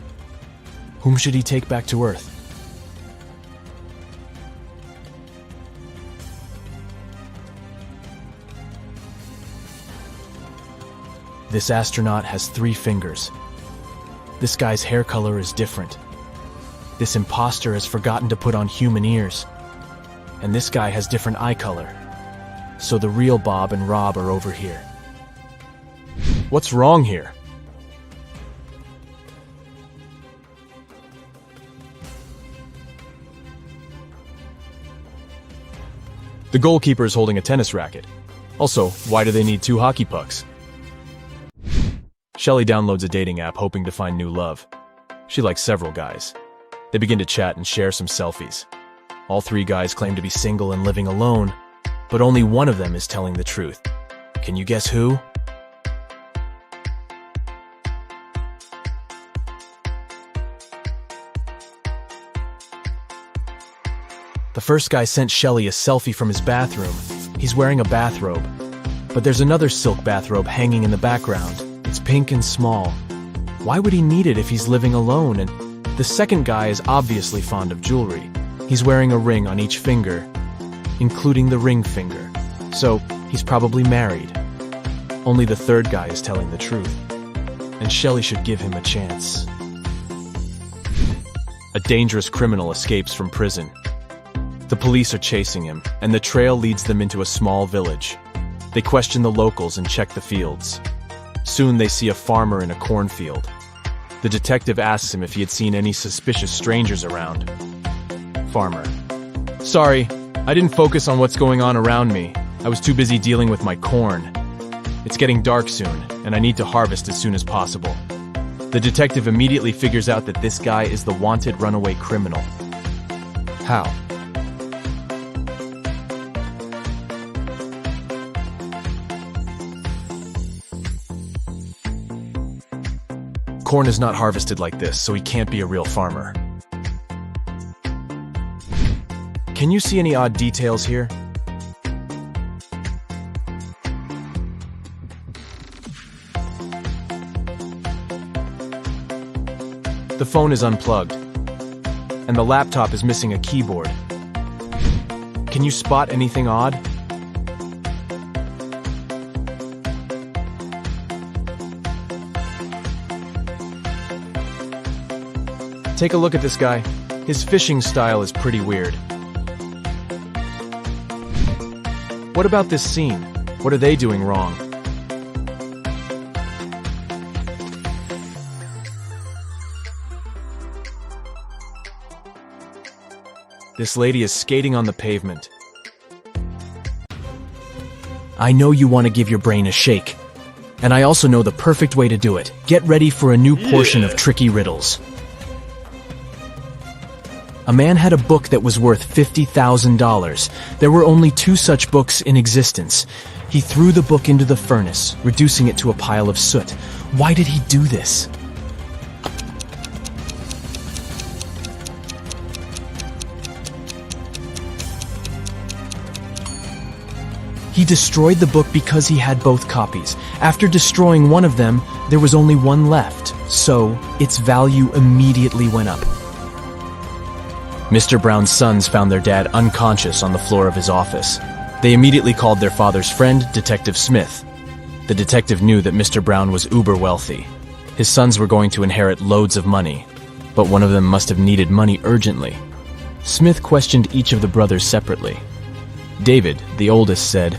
Whom should he take back to Earth? This astronaut has 3 fingers. This guy's hair color is different. This imposter has forgotten to put on human ears. And this guy has different eye color. So the real Bob and Rob are over here. What's wrong here? The goalkeeper is holding a tennis racket. Also, why do they need 2 hockey pucks? Shelly downloads a dating app hoping to find new love. She likes several guys. They begin to chat and share some selfies. All 3 guys claim to be single and living alone, but only one of them is telling the truth. Can you guess who? The first guy sent Shelly a selfie from his bathroom. He's wearing a bathrobe, but there's another silk bathrobe hanging in the background. It's pink and small. Why would he need it if he's living alone? And the second guy is obviously fond of jewelry. He's wearing a ring on each finger, including the ring finger. So he's probably married. Only the third guy is telling the truth. And Shelly should give him a chance. A dangerous criminal escapes from prison. The police are chasing him, and the trail leads them into a small village. They question the locals and check the fields. Soon they see a farmer in a cornfield. The detective asks him if he had seen any suspicious strangers around. Farmer. Sorry, I didn't focus on what's going on around me. I was too busy dealing with my corn. It's getting dark soon, and I need to harvest as soon as possible. The detective immediately figures out that this guy is the wanted runaway criminal. How? Corn is not harvested like this, so he can't be a real farmer. Can you see any odd details here? The phone is unplugged, and the laptop is missing a keyboard. Can you spot anything odd? Take a look at this guy. His fishing style is pretty weird. What about this scene? What are they doing wrong? This lady is skating on the pavement. I know you want to give your brain a shake. And I also know the perfect way to do it. Get ready for a new portion of tricky riddles. A man had a book that was worth $50,000. There were only 2 such books in existence. He threw the book into the furnace, reducing it to a pile of soot. Why did he do this? He destroyed the book because he had both copies. After destroying one of them, there was only one left, so its value immediately went up. Mr. Brown's sons found their dad unconscious on the floor of his office. They immediately called their father's friend, Detective Smith. The detective knew that Mr. Brown was uber wealthy. His sons were going to inherit loads of money, but one of them must have needed money urgently. Smith questioned each of the brothers separately. David, the oldest, said,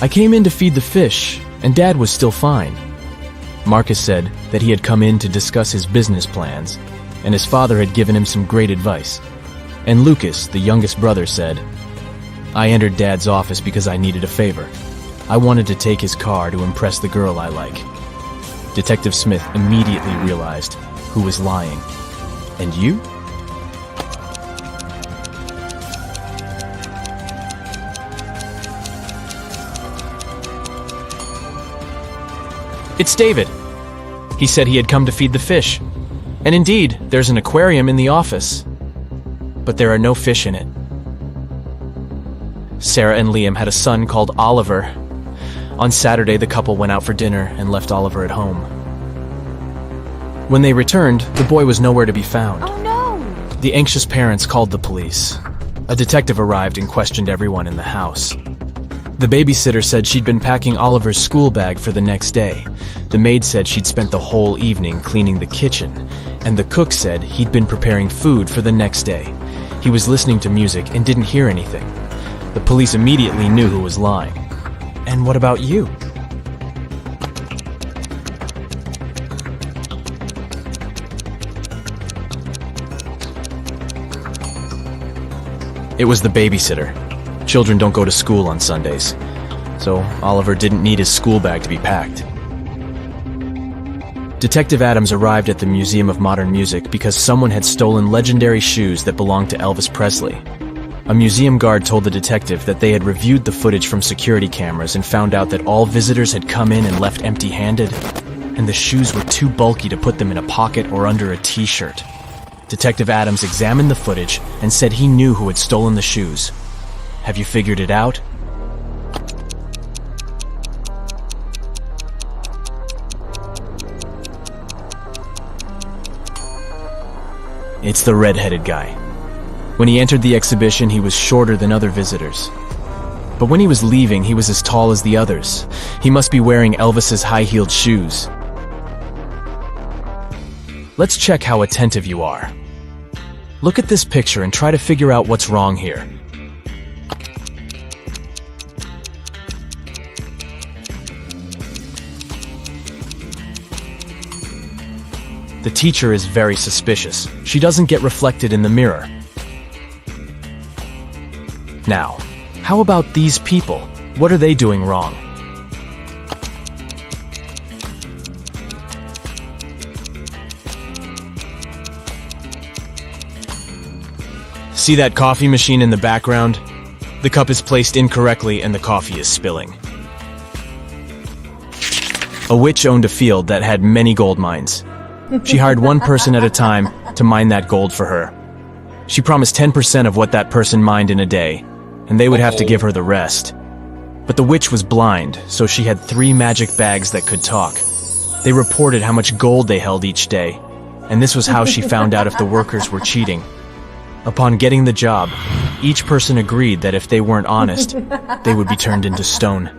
"I came in to feed the fish, and Dad was still fine." Marcus said that he had come in to discuss his business plans, and his father had given him some great advice. And Lucas, the youngest brother, said, "I entered Dad's office because I needed a favor. I wanted to take his car to impress the girl I like." Detective Smith immediately realized who was lying. And you? It's David. He said he had come to feed the fish. And indeed, there's an aquarium in the office. But there are no fish in it. Sarah and Liam had a son called Oliver. On Saturday, the couple went out for dinner and left Oliver at home. When they returned, the boy was nowhere to be found. Oh no! The anxious parents called the police. A detective arrived and questioned everyone in the house. The babysitter said she'd been packing Oliver's school bag for the next day. The maid said she'd spent the whole evening cleaning the kitchen, and the cook said he'd been preparing food for the next day. He was listening to music and didn't hear anything. The police immediately knew who was lying. And what about you? It was the babysitter. Children don't go to school on Sundays, so Oliver didn't need his school bag to be packed. Detective Adams arrived at the Museum of Modern Music because someone had stolen legendary shoes that belonged to Elvis Presley. A museum guard told the detective that they had reviewed the footage from security cameras and found out that all visitors had come in and left empty-handed, and the shoes were too bulky to put them in a pocket or under a t-shirt. Detective Adams examined the footage and said he knew who had stolen the shoes. Have you figured it out? It's the red-headed guy. When he entered the exhibition, he was shorter than other visitors. But when he was leaving, he was as tall as the others. He must be wearing Elvis's high-heeled shoes. Let's check how attentive you are. Look at this picture and try to figure out what's wrong here. The teacher is very suspicious. She doesn't get reflected in the mirror. Now, how about these people? What are they doing wrong? See that coffee machine in the background? The cup is placed incorrectly and the coffee is spilling. A witch owned a field that had many gold mines. She hired one person at a time to mine that gold for her. She promised 10% of what that person mined in a day, and they would have to give her the rest. But the witch was blind, so she had 3 magic bags that could talk. They reported how much gold they held each day, and this was how she found out if the workers were cheating. Upon getting the job, each person agreed that if they weren't honest, they would be turned into stone.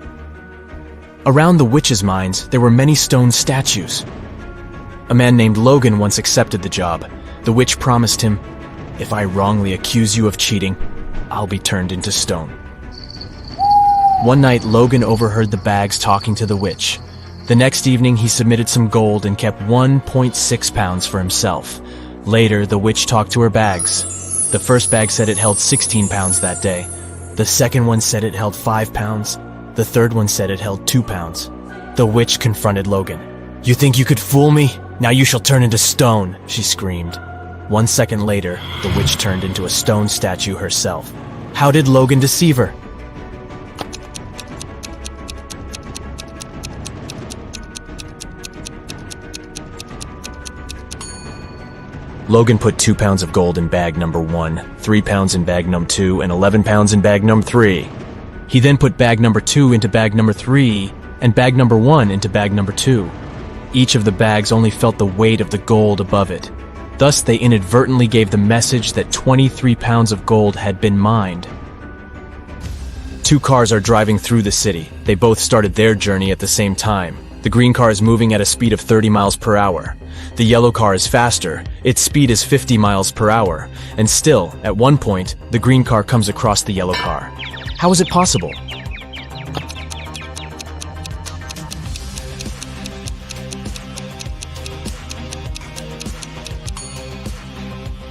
Around the witch's mines, there were many stone statues. A man named Logan once accepted the job. The witch promised him, "If I wrongly accuse you of cheating, I'll be turned into stone." One night, Logan overheard the bags talking to the witch. The next evening, he submitted some gold and kept 1.6 pounds for himself. Later, the witch talked to her bags. The first bag said it held 16 pounds that day. The second one said it held 5 pounds. The third one said it held 2 pounds. The witch confronted Logan. "You think you could fool me? Now you shall turn into stone," she screamed. 1 second later, the witch turned into a stone statue herself. How did Logan deceive her? Logan put 2 pounds of gold in bag number 1, 3 pounds in bag number 2, and 11 pounds in bag number 3. He then put bag number 2 into bag number 3, and bag number 1 into bag number 2. Each of the bags only felt the weight of the gold above it. Thus, they inadvertently gave the message that 23 pounds of gold had been mined. 2 cars are driving through the city. They both started their journey at the same time. The green car is moving at a speed of 30 miles per hour. The yellow car is faster. Its speed is 50 miles per hour. And still, at one point, the green car comes across the yellow car. How is it possible?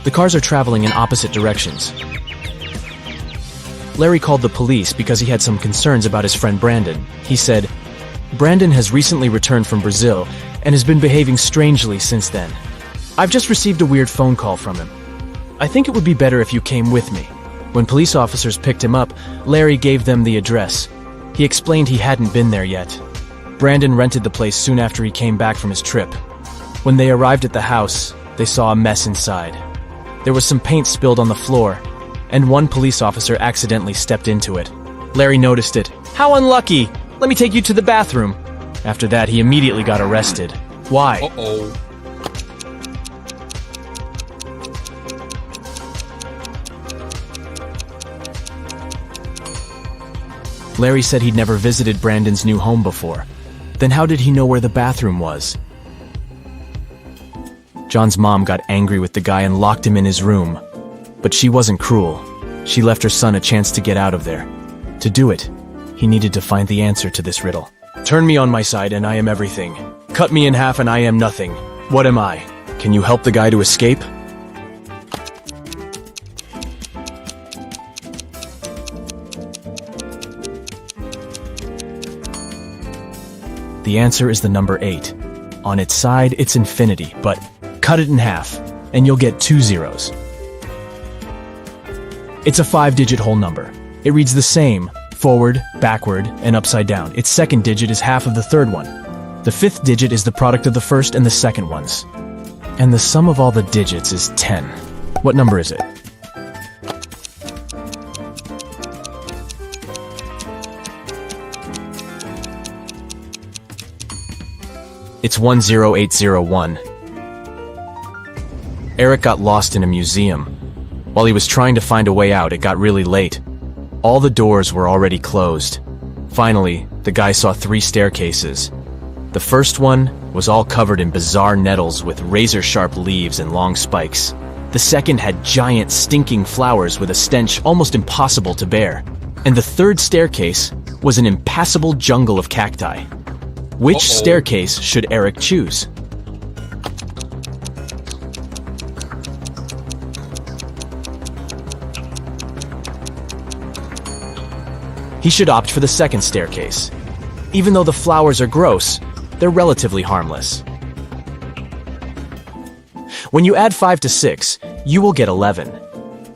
The cars are traveling in opposite directions. Larry called the police because he had some concerns about his friend Brandon. He said, "Brandon has recently returned from Brazil and has been behaving strangely since then. I've just received a weird phone call from him. I think it would be better if you came with me." When police officers picked him up, Larry gave them the address. He explained he hadn't been there yet. Brandon rented the place soon after he came back from his trip. When they arrived at the house, they saw a mess inside. There was some paint spilled on the floor, and one police officer accidentally stepped into it. Larry noticed it. "How unlucky! Let me take you to the bathroom." After that, he immediately got arrested. Why? Uh-oh. Larry said he'd never visited Brandon's new home before. Then how did he know where the bathroom was? John's mom got angry with the guy and locked him in his room. But she wasn't cruel. She left her son a chance to get out of there. To do it, he needed to find the answer to this riddle. Turn me on my side and I am everything. Cut me in half and I am nothing. What am I? Can you help the guy to escape? The answer is the number 8. On its side, it's infinity, but cut it in half, and you'll get 2 zeros. It's a 5-digit whole number. It reads the same, forward, backward, and upside down. Its second digit is half of the third one. The 5th digit is the product of the first and the second ones. And the sum of all the digits is 10. What number is it? It's 10801. Eric got lost in a museum. While he was trying to find a way out, it got really late. All the doors were already closed. Finally, the guy saw 3 staircases. The first one was all covered in bizarre nettles with razor-sharp leaves and long spikes. The second had giant, stinking flowers with a stench almost impossible to bear. And the third staircase was an impassable jungle of cacti. Which staircase should Eric choose? He should opt for the second staircase. Even though the flowers are gross, they're relatively harmless. When you add 5 to 6, you will get 11.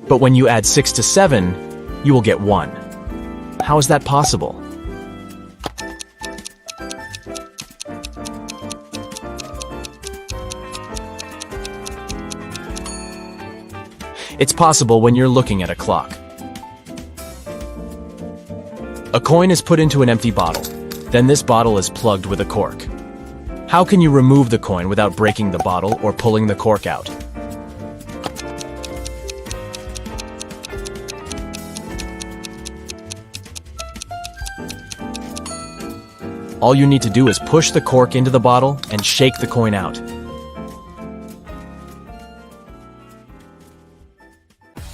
But when you add 6 to 7, you will get 1. How is that possible? It's possible when you're looking at a clock. A coin is put into an empty bottle. Then this bottle is plugged with a cork. How can you remove the coin without breaking the bottle or pulling the cork out? All you need to do is push the cork into the bottle and shake the coin out.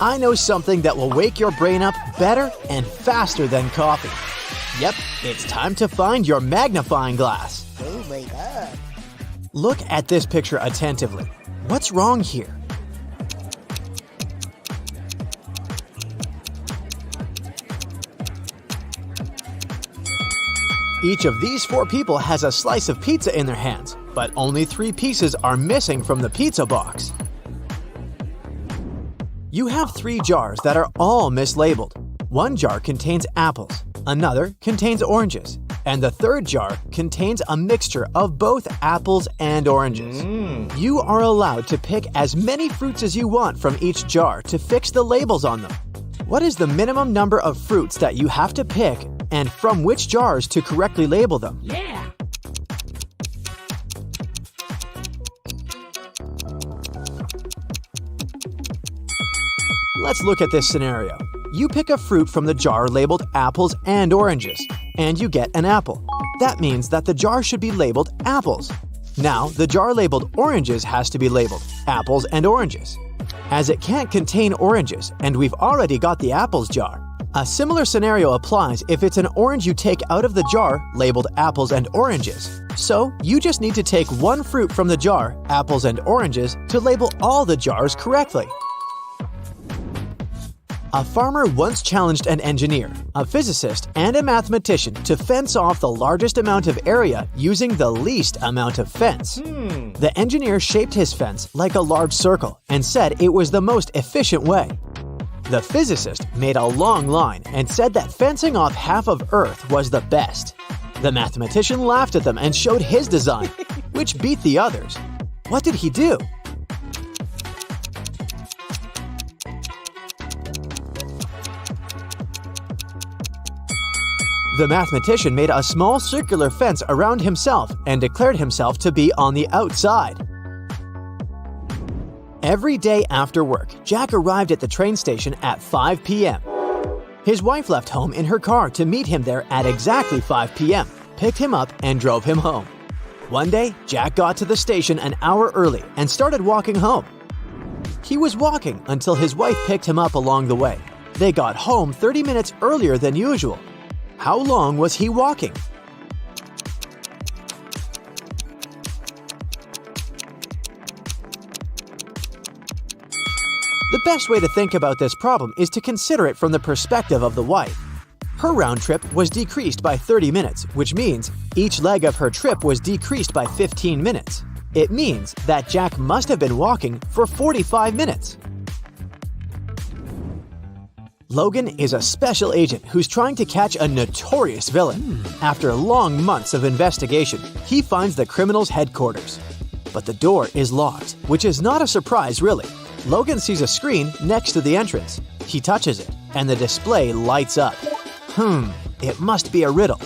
I know something that will wake your brain up better and faster than coffee. Yep, it's time to find your magnifying glass. Oh my god. Look at this picture attentively. What's wrong here? Each of these 4 people has a slice of pizza in their hands, but only 3 pieces are missing from the pizza box. You have 3 jars that are all mislabeled. One jar contains apples, another contains oranges, and the third jar contains a mixture of both apples and oranges. You are allowed to pick as many fruits as you want from each jar to fix the labels on them. What is the minimum number of fruits that you have to pick and from which jars to correctly label them? Yeah. Let's look at this scenario. You pick a fruit from the jar labeled apples and oranges, and you get an apple. That means that the jar should be labeled apples. Now, the jar labeled oranges has to be labeled apples and oranges. As it can't contain oranges, and we've already got the apples jar, a similar scenario applies if it's an orange you take out of the jar labeled apples and oranges. So, you just need to take one fruit from the jar, apples and oranges, to label all the jars correctly. A farmer once challenged an engineer, a physicist, and a mathematician to fence off the largest amount of area using the least amount of fence. The engineer shaped his fence like a large circle and said it was the most efficient way. The physicist made a long line and said that fencing off half of Earth was the best. The mathematician laughed at them and showed his design, which beat the others. What did he do? The mathematician made a small circular fence around himself and declared himself to be on the outside. Every day after work, Jack arrived at the train station at 5 p.m. His wife left home in her car to meet him there at exactly 5 p.m., picked him up, and drove him home. One day, Jack got to the station an hour early and started walking home. He was walking until his wife picked him up along the way. They got home 30 minutes earlier than usual. How long was he walking? The best way to think about this problem is to consider it from the perspective of the wife. Her round trip was decreased by 30 minutes, which means each leg of her trip was decreased by 15 minutes. It means that Jack must have been walking for 45 minutes. Logan is a special agent who's trying to catch a notorious villain. After long months of investigation, he finds the criminal's headquarters. But the door is locked, which is not a surprise really. Logan sees a screen next to the entrance. He touches it, and the display lights up. It must be a riddle.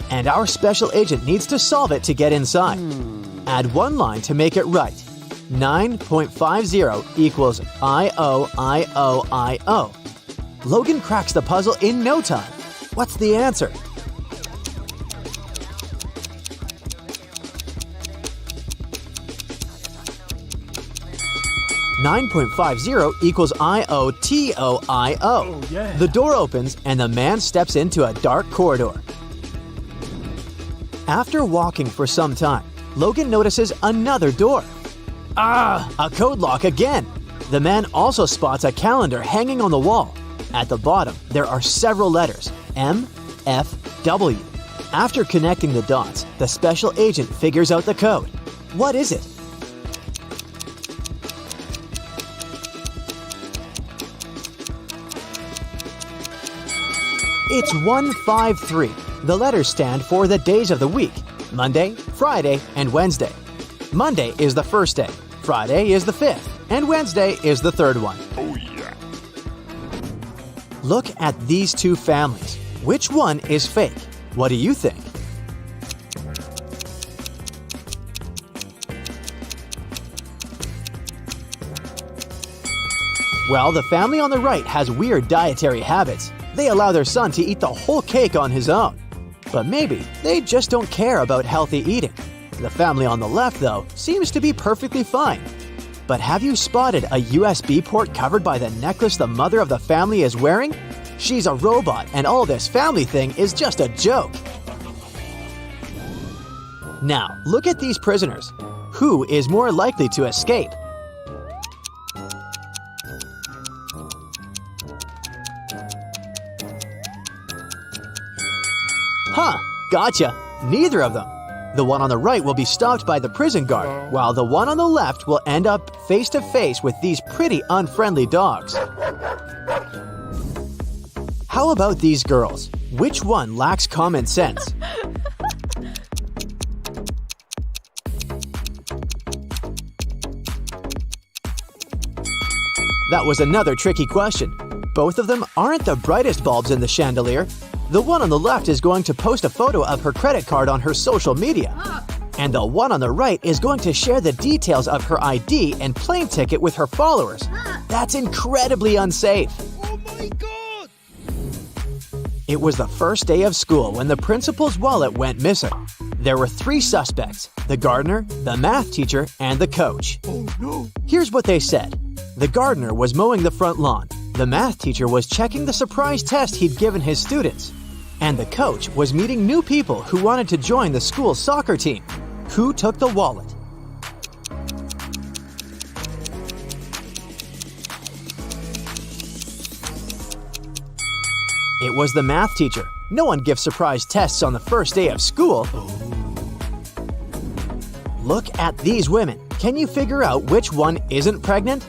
And our special agent needs to solve it to get inside. Add one line to make it right. 9.50 equals I-O-I-O-I-O. Logan cracks the puzzle in no time. What's the answer? $9.50 equals I-O-T-O-I-O. The door opens and the man steps into a dark corridor. After walking for some time, Logan notices another door. A code lock again. The man also spots a calendar hanging on the wall. At the bottom, there are several letters, M, FW. After connecting the dots, the special agent figures out the code. What is it? It's 153. The letters stand for the days of the week: Monday, Friday, and Wednesday. Monday is the first day, Friday is the fifth, and Wednesday is the third one. Oh yeah. Look at these two families. Which one is fake? What do you think? Well, the family on the right has weird dietary habits. They allow their son to eat the whole cake on his own. But maybe they just don't care about healthy eating. The family on the left, though, seems to be perfectly fine. But have you spotted a USB port covered by the necklace the mother of the family is wearing? She's a robot, and all this family thing is just a joke. Now, look at these prisoners. Who is more likely to escape? Huh, gotcha. Neither of them. The one on the right will be stopped by the prison guard, while the one on the left will end up face to face with these pretty unfriendly dogs. How about these girls? Which one lacks common sense? That was another tricky question. Both of them aren't the brightest bulbs in the chandelier. The one on the left is going to post a photo of her credit card on her social media. And the one on the right is going to share the details of her ID and plane ticket with her followers. That's incredibly unsafe. Oh my god! It was the first day of school when the principal's wallet went missing. There were 3 suspects: the gardener, the math teacher, and the coach. Oh no! Here's what they said. The gardener was mowing the front lawn. The math teacher was checking the surprise test he'd given his students. And the coach was meeting new people who wanted to join the school's soccer team. Who took the wallet? It was the math teacher. No one gives surprise tests on the first day of school. Look at these women. Can you figure out which one isn't pregnant?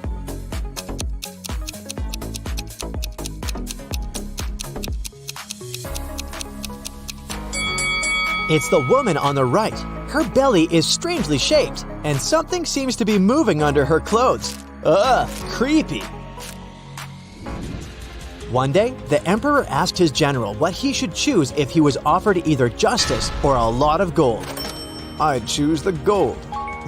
It's the woman on the right. Her belly is strangely shaped, and something seems to be moving under her clothes. Ugh, creepy. One day, the emperor asked his general what he should choose if he was offered either justice or a lot of gold. I'd choose the gold.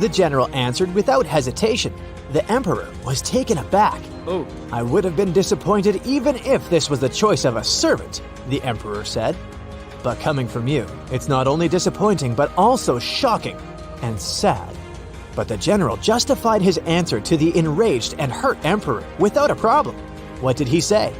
The general answered without hesitation. The emperor was taken aback. Oh. I would have been disappointed even if this was the choice of a servant, the emperor said. But coming from you, it's not only disappointing but also shocking and sad. But the general justified his answer to the enraged and hurt emperor without a problem. What did he say?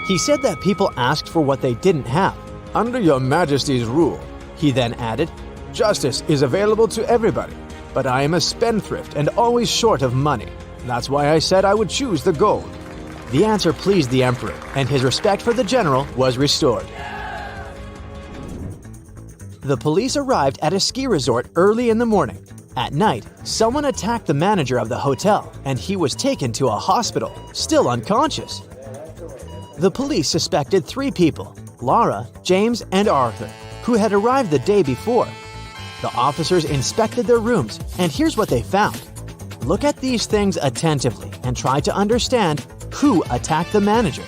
He said that people asked for what they didn't have. Under your majesty's rule, He then added, justice is available to everybody, but I am a spendthrift and always short of money. That's why I said I would choose the gold. The answer pleased the emperor, and his respect for the general was restored. The police arrived at a ski resort early in the morning. At night, someone attacked the manager of the hotel, and he was taken to a hospital, still unconscious. The police suspected 3 people, Laura, James, and Arthur, who had arrived the day before. The officers inspected their rooms, and here's what they found. Look at these things attentively and try to understand who attacked the manager.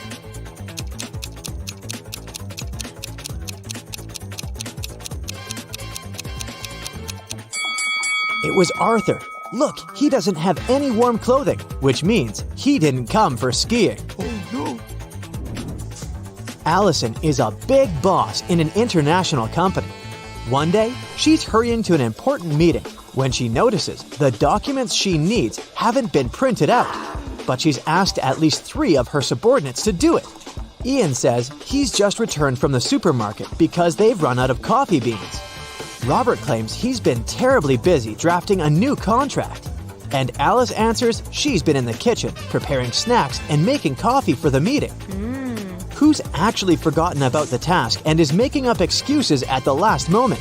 It was Arthur. Look, he doesn't have any warm clothing, which means he didn't come for skiing. Oh no! Allison is a big boss in an international company. One day, she's hurrying to an important meeting when she notices the documents she needs haven't been printed out, but she's asked at least 3 of her subordinates to do it. Ian says he's just returned from the supermarket because they've run out of coffee beans. Robert claims he's been terribly busy drafting a new contract. And Alice answers she's been in the kitchen, preparing snacks and making coffee for the meeting. Who's actually forgotten about the task and is making up excuses at the last moment?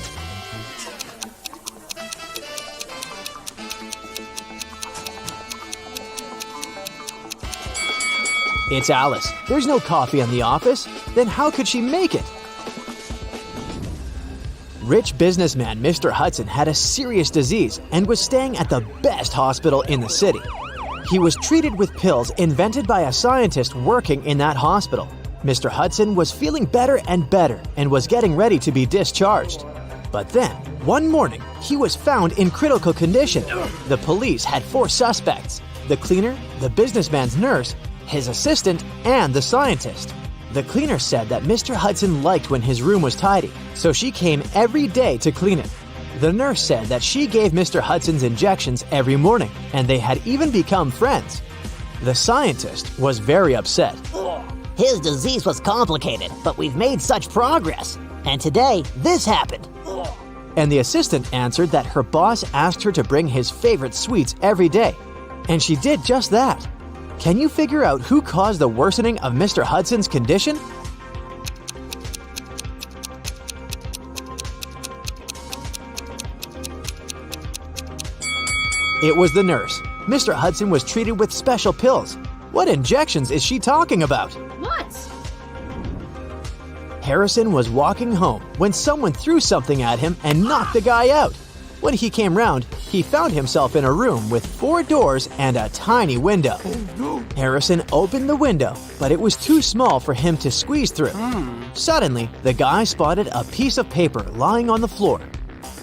It's Alice. There's no coffee in the office. Then how could she make it? Rich businessman Mr. Hudson had a serious disease and was staying at the best hospital in the city. He was treated with pills invented by a scientist working in that hospital. Mr. Hudson was feeling better and better and was getting ready to be discharged. But then, one morning, he was found in critical condition. The police had 4 suspects: the cleaner, the businessman's nurse, his assistant, and the scientist. The cleaner said that Mr. Hudson liked when his room was tidy, so she came every day to clean it. The nurse said that she gave Mr. Hudson's injections every morning, and they had even become friends. The scientist was very upset. His disease was complicated, but we've made such progress. And today, this happened. And the assistant answered that her boss asked her to bring his favorite sweets every day. And she did just that. Can you figure out who caused the worsening of Mr. Hudson's condition? It was the nurse. Mr. Hudson was treated with special pills. What injections is she talking about? What? Harrison was walking home when someone threw something at him and knocked the guy out. When he came round, he found himself in a room with 4 doors and a tiny window. Harrison opened the window, but it was too small for him to squeeze through. Suddenly, the guy spotted a piece of paper lying on the floor.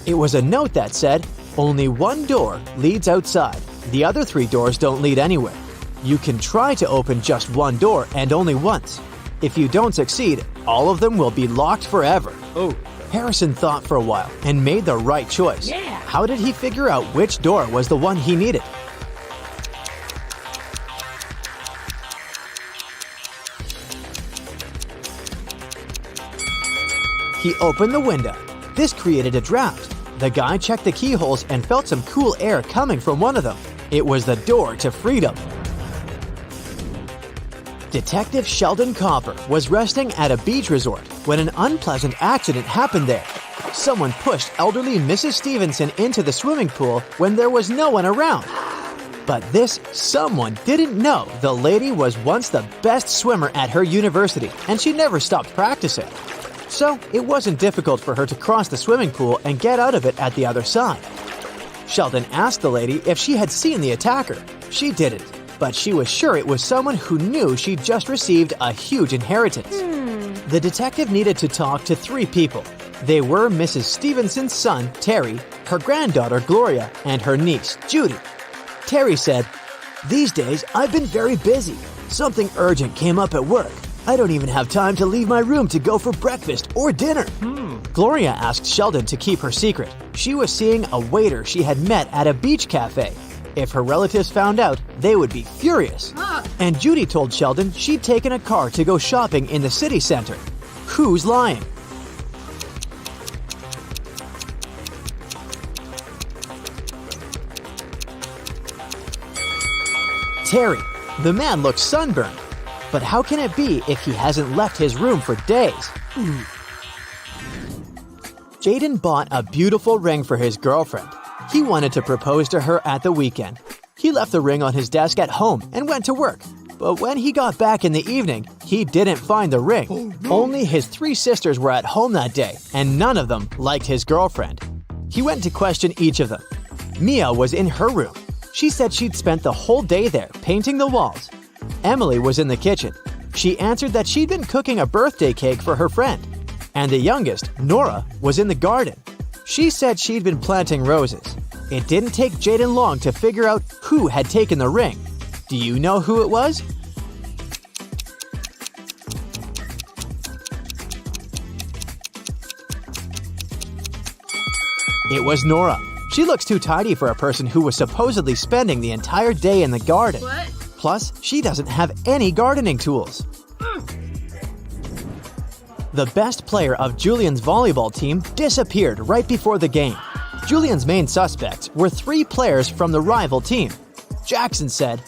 It was a note that said, "Only one door leads outside. The other 3 doors don't lead anywhere. You can try to open just one door and only once. If you don't succeed, all of them will be locked forever." Harrison thought for a while and made the right choice. How did he figure out which door was the one he needed? He opened the window. This created a draft. The guy checked the keyholes and felt some cool air coming from one of them. It was the door to freedom. Detective Sheldon Copper was resting at a beach resort when an unpleasant accident happened there. Someone pushed elderly Mrs. Stevenson into the swimming pool when there was no one around. But this someone didn't know the lady was once the best swimmer at her university, and she never stopped practicing. So it wasn't difficult for her to cross the swimming pool and get out of it at the other side. Sheldon asked the lady if she had seen the attacker. She didn't, but she was sure it was someone who knew she'd just received a huge inheritance. The detective needed to talk to 3 people. They were Mrs. Stevenson's son, Terry, her granddaughter, Gloria, and her niece, Judy. Terry said, "These days, I've been very busy. Something urgent came up at work. I don't even have time to leave my room to go for breakfast or dinner." Gloria asked Sheldon to keep her secret. She was seeing a waiter she had met at a beach cafe. If her relatives found out, they would be furious. And Judy told Sheldon she'd taken a car to go shopping in the city center. Who's lying? Terry. The man looks sunburned. But how can it be if he hasn't left his room for days? Jaden bought a beautiful ring for his girlfriend. He wanted to propose to her at the weekend. He left the ring on his desk at home and went to work. But when he got back in the evening, he didn't find the ring. Only his 3 sisters were at home that day, and none of them liked his girlfriend. He went to question each of them. Mia was in her room. She said she'd spent the whole day there painting the walls. Emily was in the kitchen. She answered that she'd been cooking a birthday cake for her friend. And the youngest, Nora, was in the garden. She said she'd been planting roses. It didn't take Jaden long to figure out who had taken the ring. Do you know who it was? It was Nora. She looks too tidy for a person who was supposedly spending the entire day in the garden. What? Plus, she doesn't have any gardening tools. The best player of Julian's volleyball team disappeared right before the game. Julian's main suspects were 3 players from the rival team. Jackson said,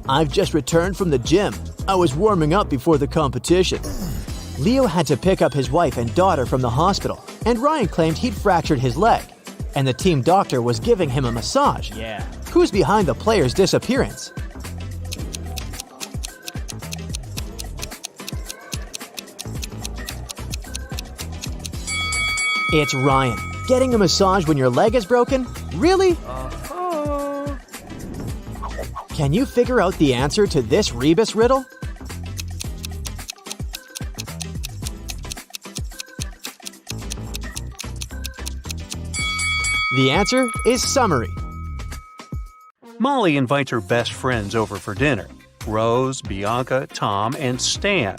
"I've just returned from the gym. I was warming up before the competition." Leo had to pick up his wife and daughter from the hospital, and Ryan claimed he'd fractured his leg, and the team doctor was giving him a massage. Yeah. Who's behind the player's disappearance? It's Ryan. Getting a massage when your leg is broken? Really? Can you figure out the answer to this rebus riddle? The answer is summary. Molly invites her best friends over for dinner. Rose, Bianca, Tom, and Stan.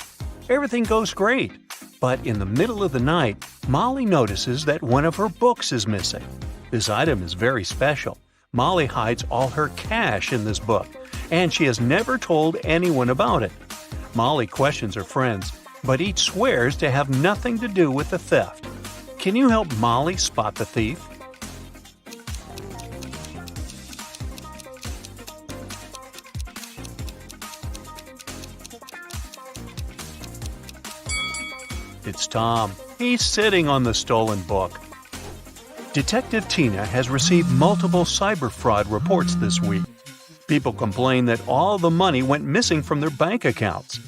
Everything goes great. But in the middle of the night, Molly notices that one of her books is missing. This item is very special. Molly hides all her cash in this book, and she has never told anyone about it. Molly questions her friends, but each swears to have nothing to do with the theft. Can you help Molly spot the thief? It's Tom. He's sitting on the stolen book. Detective Tina has received multiple cyber fraud reports this week. People complain that all the money went missing from their bank accounts.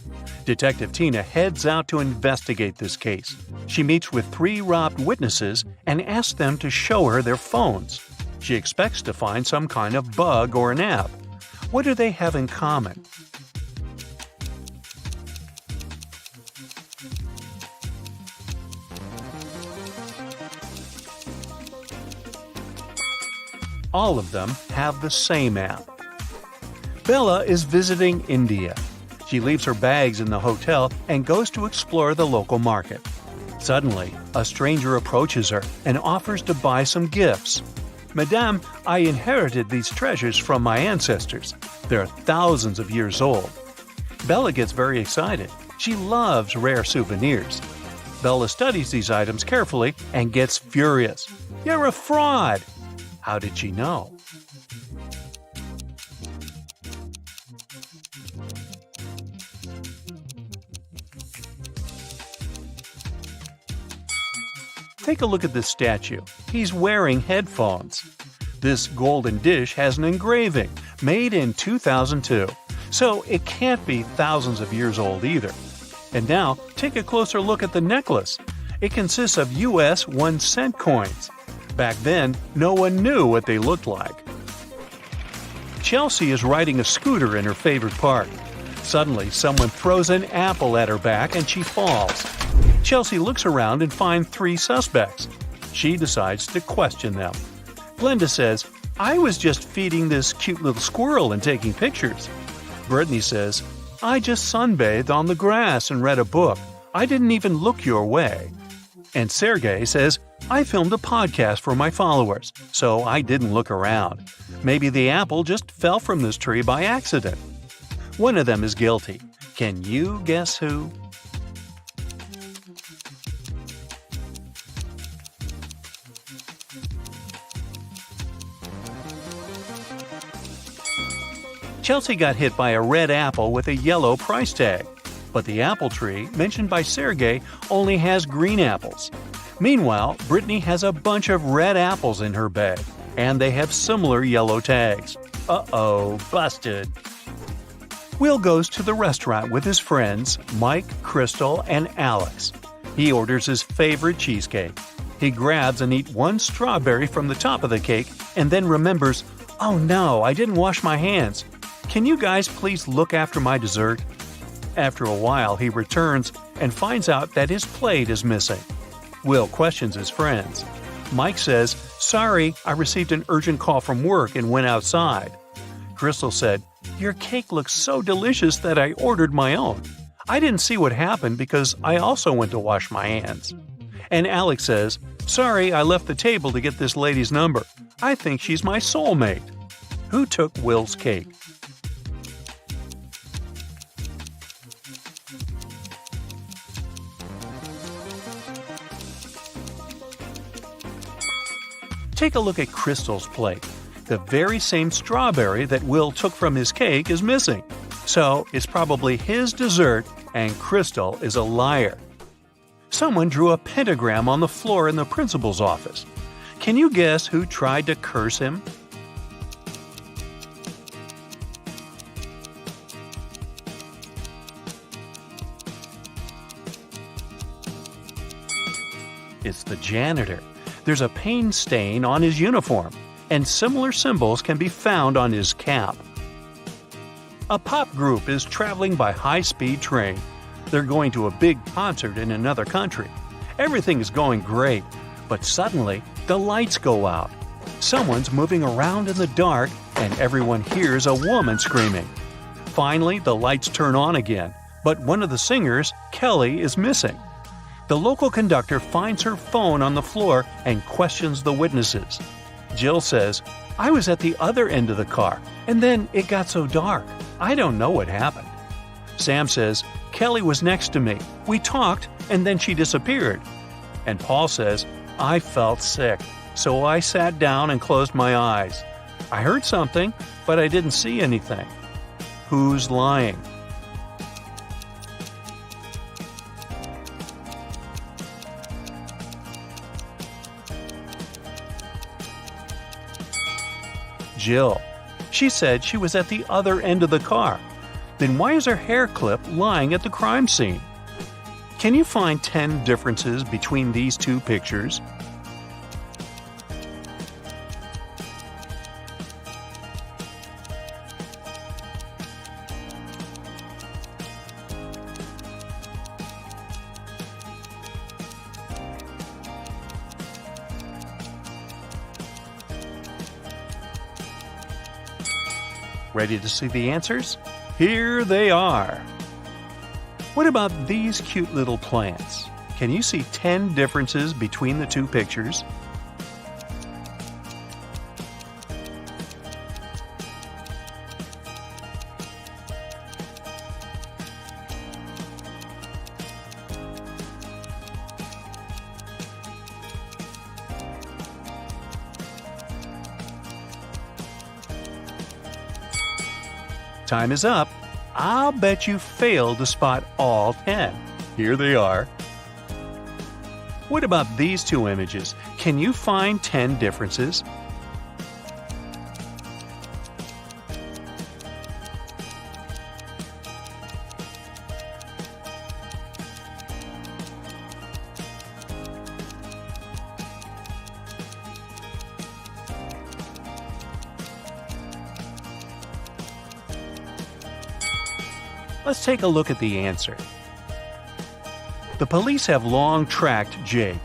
Detective Tina heads out to investigate this case. She meets with 3 robbed witnesses and asks them to show her their phones. She expects to find some kind of bug or an app. What do they have in common? All of them have the same app. Bella is visiting India. She leaves her bags in the hotel and goes to explore the local market. Suddenly, a stranger approaches her and offers to buy some gifts. "Madame, I inherited these treasures from my ancestors. They're thousands of years old." Bella gets very excited. She loves rare souvenirs. Bella studies these items carefully and gets furious. "You're a fraud!" How did she know? Take a look at this statue. He's wearing headphones. This golden dish has an engraving, made in 2002, so it can't be thousands of years old either. And now, take a closer look at the necklace. It consists of US 1-cent coins. Back then, no one knew what they looked like. Chelsea is riding a scooter in her favorite park. Suddenly, someone throws an apple at her back and she falls. Chelsea looks around and finds 3 suspects. She decides to question them. Glenda says, "I was just feeding this cute little squirrel and taking pictures." Brittany says, "I just sunbathed on the grass and read a book. I didn't even look your way." And Sergey says, "I filmed a podcast for my followers, so I didn't look around. Maybe the apple just fell from this tree by accident." One of them is guilty. Can you guess who? Chelsea got hit by a red apple with a yellow price tag. But the apple tree, mentioned by Sergey, only has green apples. Meanwhile, Brittany has a bunch of red apples in her bag, and they have similar yellow tags. Uh-oh, busted. Will goes to the restaurant with his friends, Mike, Crystal, and Alex. He orders his favorite cheesecake. He grabs and eats 1 strawberry from the top of the cake, and then remembers, "Oh no, I didn't wash my hands. Can you guys please look after my dessert?" After a while, he returns and finds out that his plate is missing. Will questions his friends. Mike says, "Sorry, I received an urgent call from work and went outside." Crystal said, "Your cake looks so delicious that I ordered my own. I didn't see what happened because I also went to wash my hands." And Alex says, "Sorry, I left the table to get this lady's number. I think she's my soulmate." Who took Will's cake? Take a look at Crystal's plate. The very same strawberry that Will took from his cake is missing. So it's probably his dessert and Crystal is a liar. Someone drew a pentagram on the floor in the principal's office. Can you guess who tried to curse him? It's the janitor. There's a paint stain on his uniform, and similar symbols can be found on his cap. A pop group is traveling by high-speed train. They're going to a big concert in another country. Everything is going great, but suddenly the lights go out. Someone's moving around in the dark, and everyone hears a woman screaming. Finally, the lights turn on again, but one of the singers, Kelly, is missing. The local conductor finds her phone on the floor and questions the witnesses. Jill says, "I was at the other end of the car, and then it got so dark. I don't know what happened." Sam says, "Kelly was next to me. We talked, and then she disappeared." And Paul says, "I felt sick, so I sat down and closed my eyes. I heard something, but I didn't see anything." Who's lying? Jill. She said she was at the other end of the car. Then why is her hair clip lying at the crime scene? Can you find 10 differences between these two pictures? Ready to see the answers? Here they are. What about these cute little plants? Can you see 10 differences between the two pictures? Time is up. I'll bet you failed to spot all 10. Here they are. What about these two images? Can you find 10 differences? Let's take a look at the answer. The police have long tracked Jake.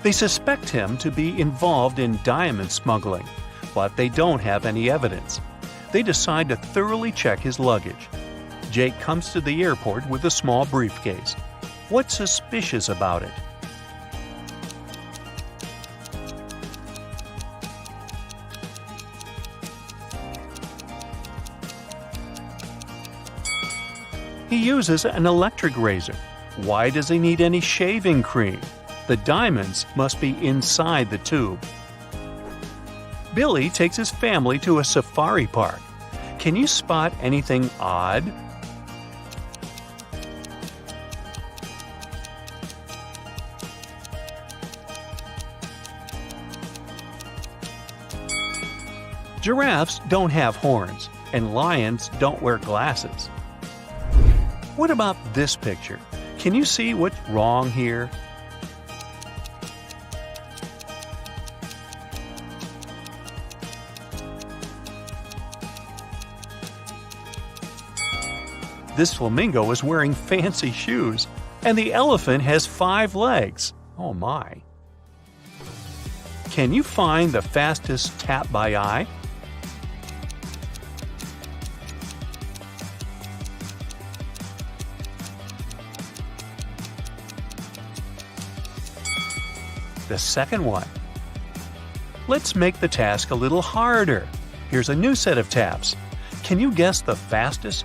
They suspect him to be involved in diamond smuggling, but they don't have any evidence. They decide to thoroughly check his luggage. Jake comes to the airport with a small briefcase. What's suspicious about it? He uses an electric razor. Why does he need any shaving cream? The diamonds must be inside the tube. Billy takes his family to a safari park. Can you spot anything odd? Giraffes don't have horns, and lions don't wear glasses. What about this picture? Can you see what's wrong here? This flamingo is wearing fancy shoes, and the elephant has 5 legs. Oh my. Can you find the fastest tap by eye? The second one. Let's make the task a little harder. Here's a new set of taps. Can you guess the fastest?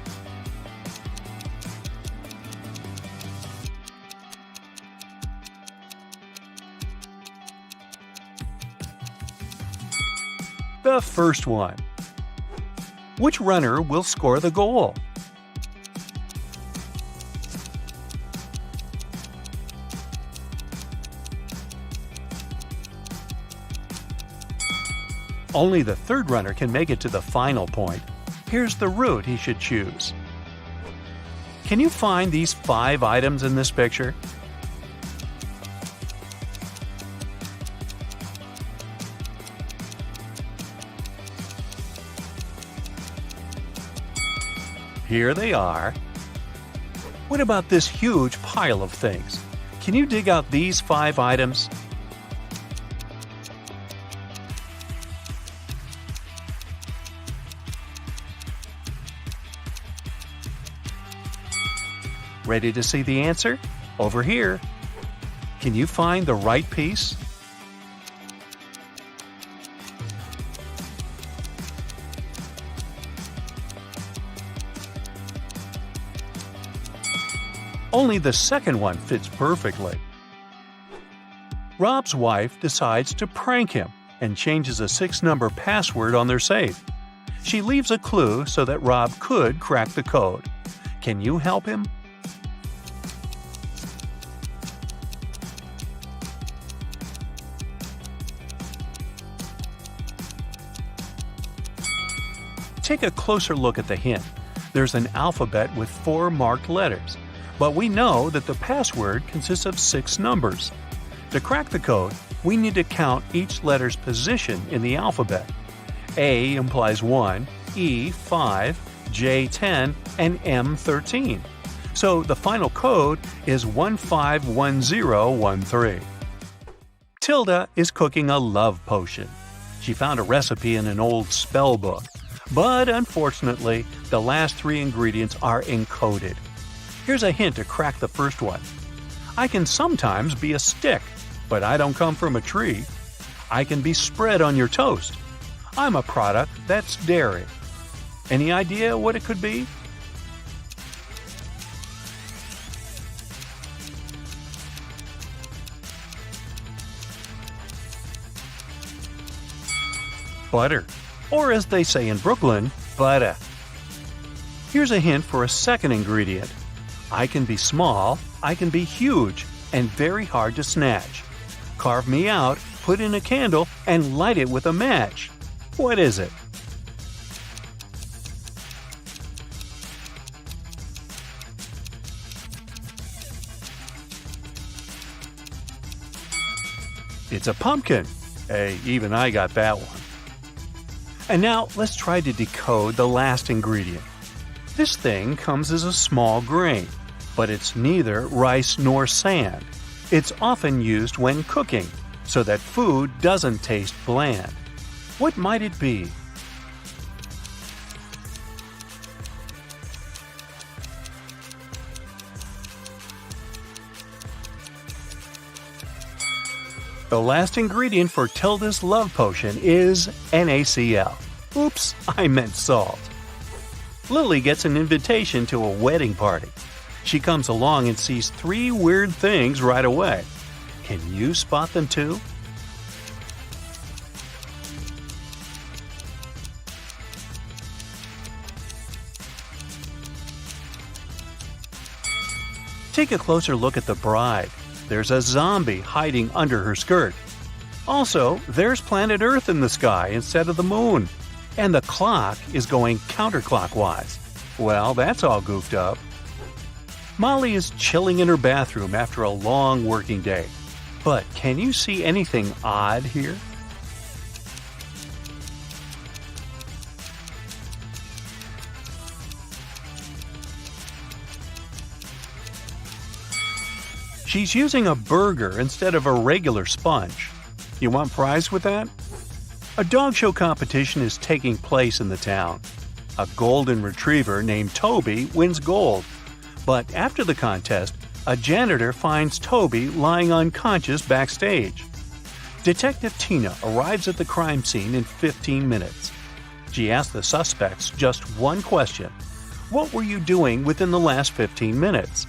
The first one. Which runner will score the goal? Only the third runner can make it to the final point. Here's the route he should choose. Can you find these 5 items in this picture? Here they are. What about this huge pile of things? Can you dig out these 5 items? Ready to see the answer? Over here. Can you find the right piece? Only the second one fits perfectly. Rob's wife decides to prank him and changes a 6-number password on their safe. She leaves a clue so that Rob could crack the code. Can you help him? Take a closer look at the hint. There's an alphabet with 4 marked letters, but we know that the password consists of 6 numbers. To crack the code, we need to count each letter's position in the alphabet. A implies 1, E 5, J 10, and M 13. So the final code is 151013. Tilda is cooking a love potion. She found a recipe in an old spell book. But unfortunately, the last 3 ingredients are encoded. Here's a hint to crack the first one. I can sometimes be a stick, but I don't come from a tree. I can be spread on your toast. I'm a product that's dairy. Any idea what it could be? Butter. Or as they say in Brooklyn, butter. Here's a hint for a second ingredient. I can be small, I can be huge, and very hard to snatch. Carve me out, put in a candle, and light it with a match. What is it? It's a pumpkin. Hey, even I got that one. And now let's try to decode the last ingredient. This thing comes as a small grain, but it's neither rice nor sand. It's often used when cooking, so that food doesn't taste bland. What might it be? The last ingredient for Tilda's love potion is NaCl. Oops, I meant salt. Lily gets an invitation to a wedding party. She comes along and sees 3 weird things right away. Can you spot them too? Take a closer look at the bride. There's a zombie hiding under her skirt. Also, there's planet Earth in the sky instead of the moon. And the clock is going counterclockwise. Well, that's all goofed up. Molly is chilling in her bathroom after a long working day. But can you see anything odd here? She's using a burger instead of a regular sponge. You want fries with that? A dog show competition is taking place in the town. A golden retriever named Toby wins gold. But after the contest, a janitor finds Toby lying unconscious backstage. Detective Tina arrives at the crime scene in 15 minutes. She asks the suspects just one question. What were you doing within the last 15 minutes?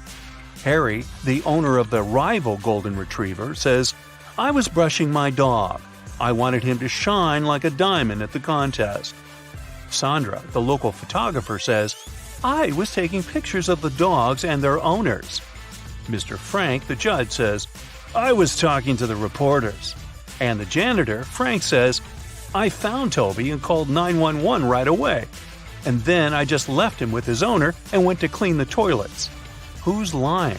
Harry, the owner of the rival golden retriever, says, I was brushing my dog. I wanted him to shine like a diamond at the contest. Sandra, the local photographer, says, I was taking pictures of the dogs and their owners. Mr. Frank, the judge, says, I was talking to the reporters. And the janitor, Frank, says, I found Toby and called 911 right away. And then I just left him with his owner and went to clean the toilets. Who's lying?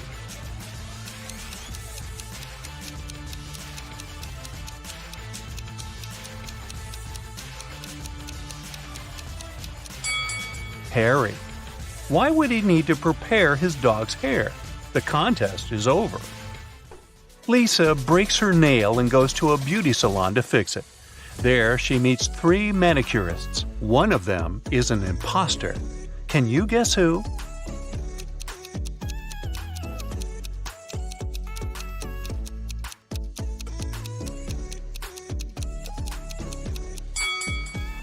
Harry. Why would he need to prepare his dog's hair? The contest is over. Lisa breaks her nail and goes to a beauty salon to fix it. There, she meets 3 manicurists. One of them is an imposter. Can you guess who?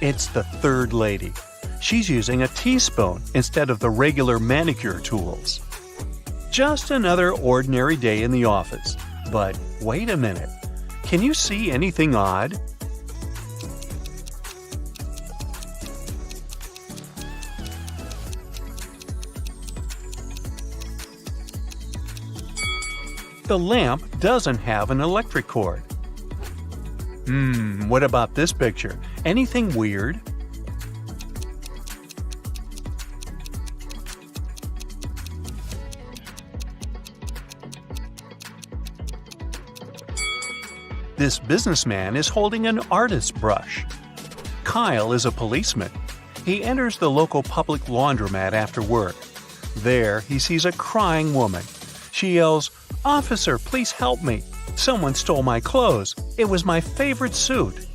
It's the third lady. She's using a teaspoon instead of the regular manicure tools. Just another ordinary day in the office. But wait a minute. Can you see anything odd? The lamp doesn't have an electric cord. What about this picture? Anything weird? This businessman is holding an artist's brush. Kyle is a policeman. He enters the local public laundromat after work. There, he sees a crying woman. She yells, "Officer, please help me. Someone stole my clothes. It was my favorite suit."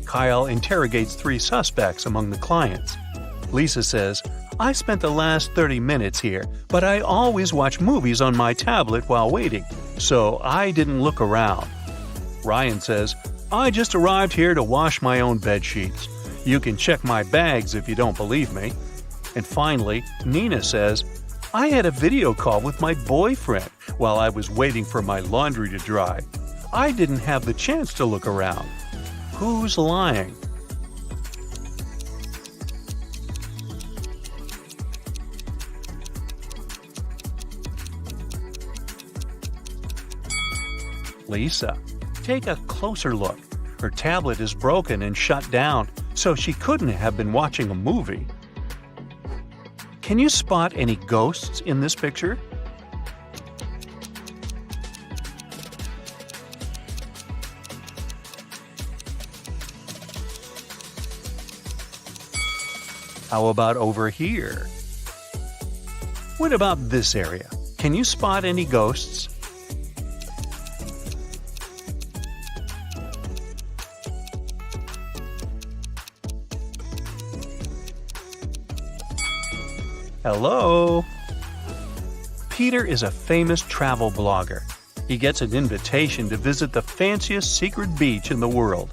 Kyle interrogates 3 suspects among the clients. Lisa says, "I spent the last 30 minutes here, but I always watch movies on my tablet while waiting, so I didn't look around." Ryan says, "I just arrived here to wash my own bed sheets. You can check my bags if you don't believe me." And finally, Nina says, "I had a video call with my boyfriend while I was waiting for my laundry to dry. I didn't have the chance to look around." Who's lying? Lisa. Take a closer look. Her tablet is broken and shut down, so she couldn't have been watching a movie. Can you spot any ghosts in this picture? How about over here? What about this area? Can you spot any ghosts? Hello? Peter is a famous travel blogger. He gets an invitation to visit the fanciest secret beach in the world.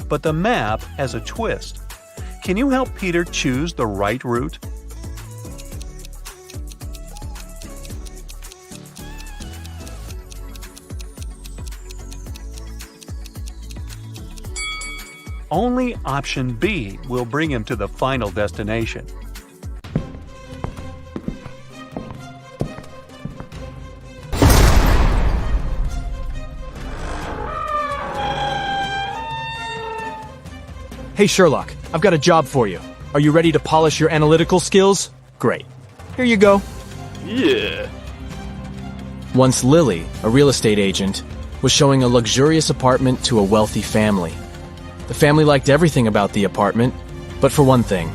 But the map has a twist. Can you help Peter choose the right route? Only option B will bring him to the final destination. Hey Sherlock, I've got a job for you. Are you ready to polish your analytical skills? Great. Here you go. Yeah. Once Lily, a real estate agent, was showing a luxurious apartment to a wealthy family. The family liked everything about the apartment, but for one thing.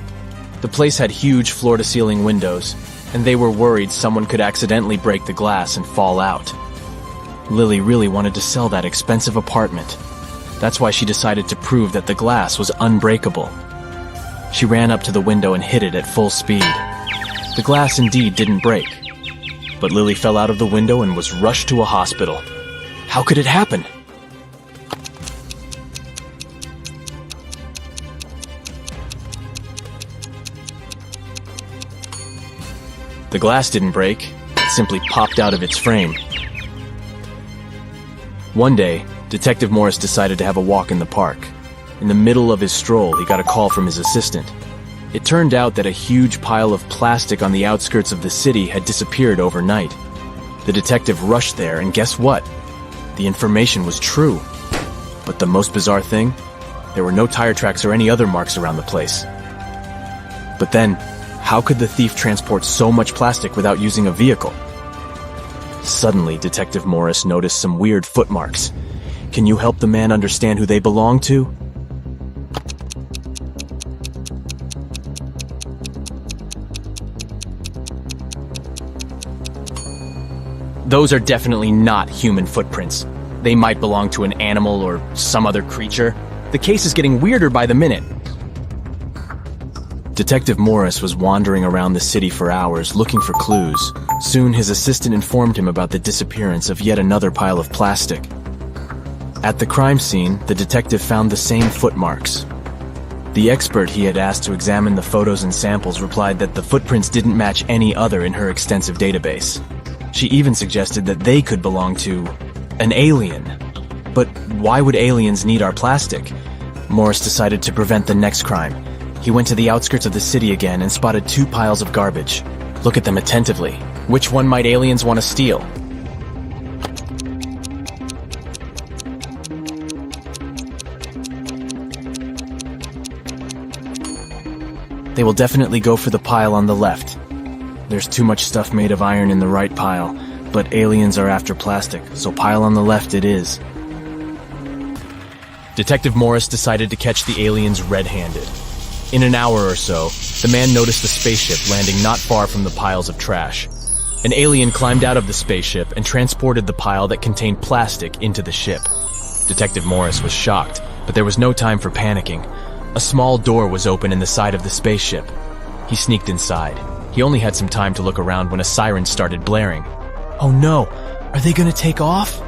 The place had huge floor-to-ceiling windows, and they were worried someone could accidentally break the glass and fall out. Lily really wanted to sell that expensive apartment. That's why she decided to prove that the glass was unbreakable. She ran up to the window and hit it at full speed. The glass indeed didn't break, but Lily fell out of the window and was rushed to a hospital. How could it happen? The glass didn't break, it simply popped out of its frame. One day, Detective Morris decided to have a walk in the park. In the middle of his stroll, he got a call from his assistant. It turned out that a huge pile of plastic on the outskirts of the city had disappeared overnight. The detective rushed there, and guess what? The information was true. But the most bizarre thing? There were no tire tracks or any other marks around the place. But then, how could the thief transport so much plastic without using a vehicle? Suddenly, Detective Morris noticed some weird footmarks. Can you help the man understand who they belong to? Those are definitely not human footprints. They might belong to an animal or some other creature. The case is getting weirder by the minute. Detective Morris was wandering around the city for hours looking for clues. Soon his assistant informed him about the disappearance of yet another pile of plastic. At the crime scene, the detective found the same footmarks. The expert he had asked to examine the photos and samples replied that the footprints didn't match any other in her extensive database. She even suggested that they could belong to an alien. But why would aliens need our plastic? Morris decided to prevent the next crime. He went to the outskirts of the city again and spotted 2 piles of garbage. Look at them attentively. Which one might aliens want to steal? They will definitely go for the pile on the left. There's too much stuff made of iron in the right pile, but aliens are after plastic, so pile on the left it is. Detective Morris decided to catch the aliens red-handed. In an hour or so, the man noticed a spaceship landing not far from the piles of trash. An alien climbed out of the spaceship and transported the pile that contained plastic into the ship. Detective Morris was shocked, but there was no time for panicking. A small door was open in the side of the spaceship. He sneaked inside. He only had some time to look around when a siren started blaring. Oh no! Are they gonna take off?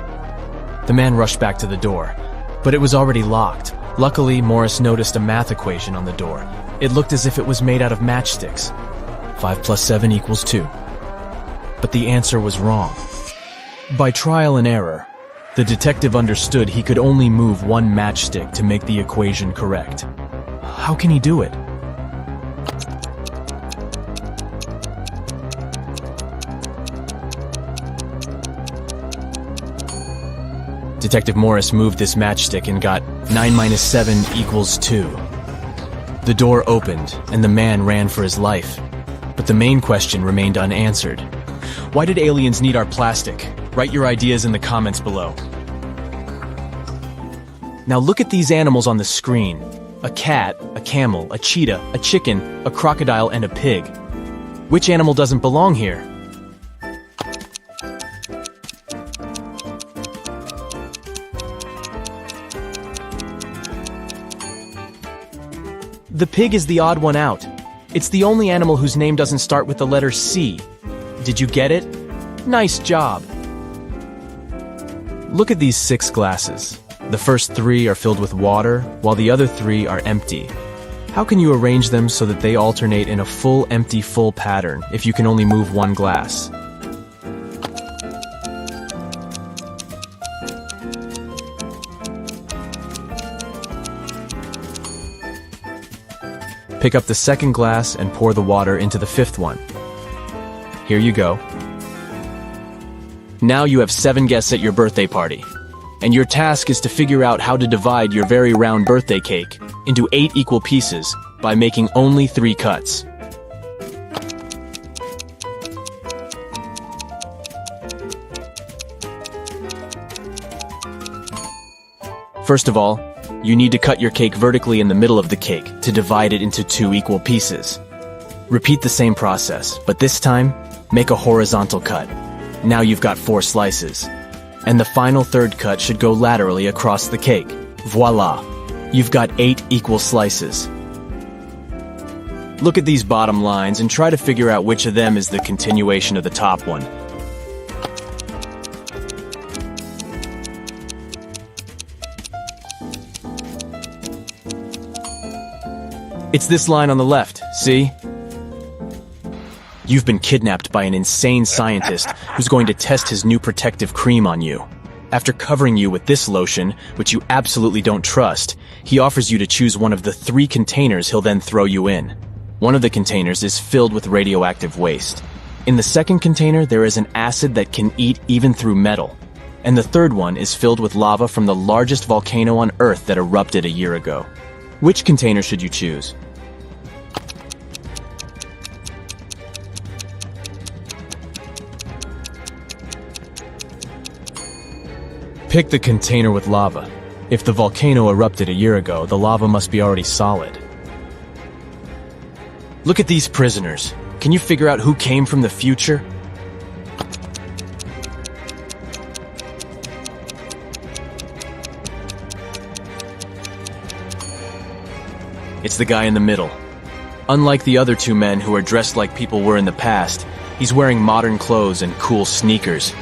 The man rushed back to the door, but it was already locked. Luckily, Morris noticed a math equation on the door. It looked as if it was made out of matchsticks. 5 + 7 = 2. But the answer was wrong. By trial and error, the detective understood he could only move one matchstick to make the equation correct. How can he do it? Detective Morris moved this matchstick and got 9 - 7 = 2. The door opened, and the man ran for his life. But the main question remained unanswered. Why did aliens need our plastic? Write your ideas in the comments below. Now look at these animals on the screen. A cat, a camel, a cheetah, a chicken, a crocodile, and a pig. Which animal doesn't belong here? The pig is the odd one out. It's the only animal whose name doesn't start with the letter C. Did you get it? Nice job! Look at these 6 glasses. The first 3 are filled with water, while the other 3 are empty. How can you arrange them so that they alternate in a full empty full pattern if you can only move one glass? Pick up the second glass and pour the water into the 5th one. Here you go. Now you have 7 guests at your birthday party. And your task is to figure out how to divide your very round birthday cake into 8 equal pieces by making only 3 cuts. First of all, you need to cut your cake vertically in the middle of the cake to divide it into 2 equal pieces. Repeat the same process, but this time, make a horizontal cut. Now you've got 4 slices. And the final 3rd cut should go laterally across the cake. Voila! You've got 8 equal slices. Look at these bottom lines and try to figure out which of them is the continuation of the top one. It's this line on the left, see? You've been kidnapped by an insane scientist who's going to test his new protective cream on you. After covering you with this lotion, which you absolutely don't trust, he offers you to choose one of the 3 containers he'll then throw you in. One of the containers is filled with radioactive waste. In the second container, there is an acid that can eat even through metal. And the third one is filled with lava from the largest volcano on Earth that erupted a year ago. Which container should you choose? Pick the container with lava. If the volcano erupted a year ago, the lava must be already solid. Look at these prisoners. Can you figure out who came from the future? It's the guy in the middle. Unlike the other 2 men who are dressed like people were in the past, he's wearing modern clothes and cool sneakers.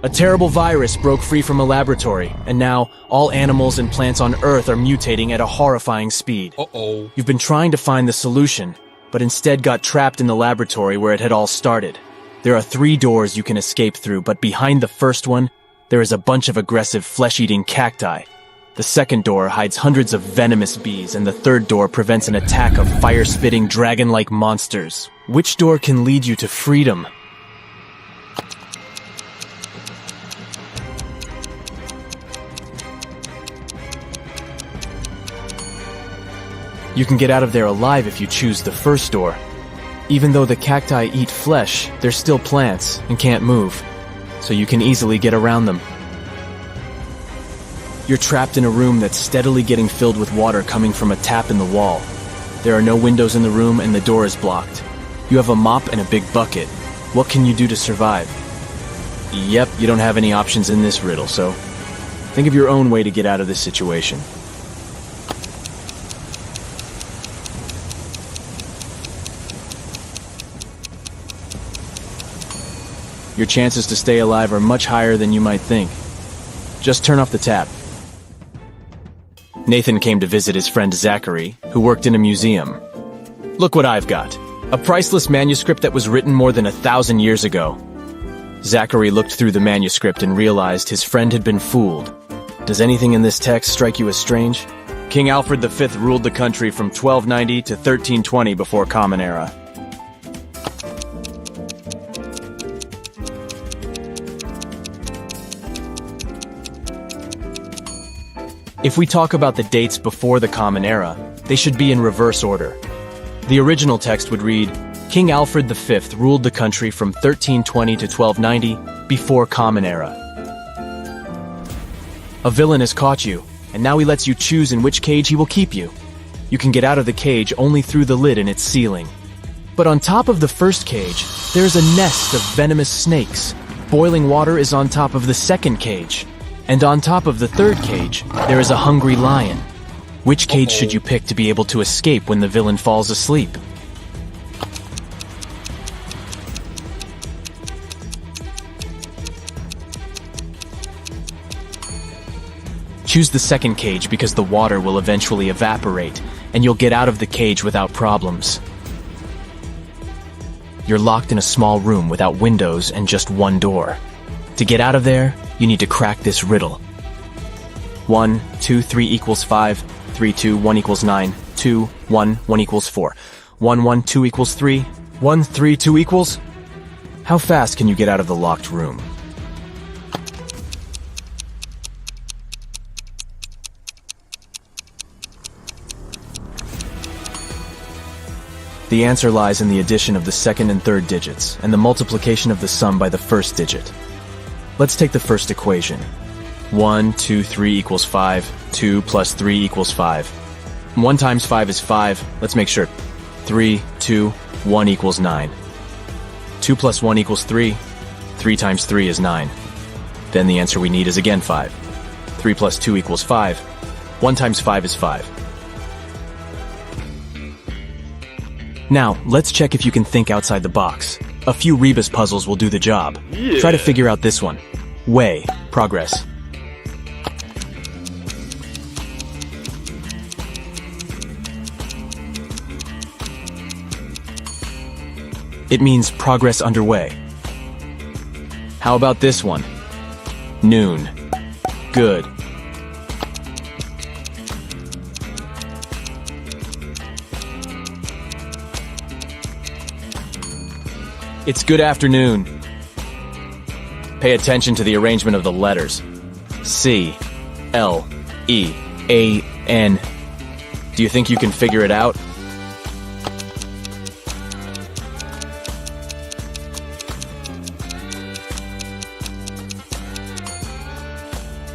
A terrible virus broke free from a laboratory, and now all animals and plants on Earth are mutating at a horrifying speed. Uh-oh. You've been trying to find the solution, but instead got trapped in the laboratory where it had all started. There are 3 doors you can escape through, but behind the first one, there is a bunch of aggressive flesh-eating cacti. The second door hides hundreds of venomous bees, and the third door prevents an attack of fire-spitting dragon-like monsters. Which door can lead you to freedom? You can get out of there alive if you choose the first door. Even though the cacti eat flesh, they're still plants and can't move, so you can easily get around them. You're trapped in a room that's steadily getting filled with water coming from a tap in the wall. There are no windows in the room and the door is blocked. You have a mop and a big bucket. What can you do to survive? Yep, you don't have any options in this riddle, so think of your own way to get out of this situation. Your chances to stay alive are much higher than you might think. Just turn off the tap. Nathan came to visit his friend Zachary, who worked in a museum. Look what I've got. A priceless manuscript that was written more than 1,000 years ago. Zachary looked through the manuscript and realized his friend had been fooled. Does anything in this text strike you as strange? King Alfred V ruled the country from 1290 to 1320 before Common Era. If we talk about the dates before the Common Era, they should be in reverse order. The original text would read, King Alfred V ruled the country from 1320 to 1290 before Common Era. A villain has caught you, and now he lets you choose in which cage he will keep you. You can get out of the cage only through the lid in its ceiling. But on top of the first cage, there is a nest of venomous snakes. Boiling water is on top of the second cage. And on top of the third cage, there is a hungry lion. Which cage should you pick to be able to escape when the villain falls asleep? Choose the second cage because the water will eventually evaporate, and you'll get out of the cage without problems. You're locked in a small room without windows and just one door. To get out of there, you need to crack this riddle. 1, 2, 3 equals 5, 3, 2, 1 equals 9, 2, 1, 1 equals 4, 1, 1, 2 equals 3, 1, 3, 2 equals... How fast can you get out of the locked room? The answer lies in the addition of the second and third digits, and the multiplication of the sum by the first digit. Let's take the first equation. 1, 2, 3 equals 5. 2 plus 3 equals 5. 1 times 5 is 5. Let's make sure. 3, 2, 1 equals 9. 2 plus 1 equals 3. 3 times 3 is 9. Then the answer we need is again 5. 3 plus 2 equals 5. 1 times 5 is 5. Now, let's check if you can think outside the box. A few rebus puzzles will do the job. Try to figure out this one. Way. Progress. It means progress underway. How about this one? Noon. Good. It's good afternoon. Pay attention to the arrangement of the letters. C, L, E, A, N. Do you think you can figure it out?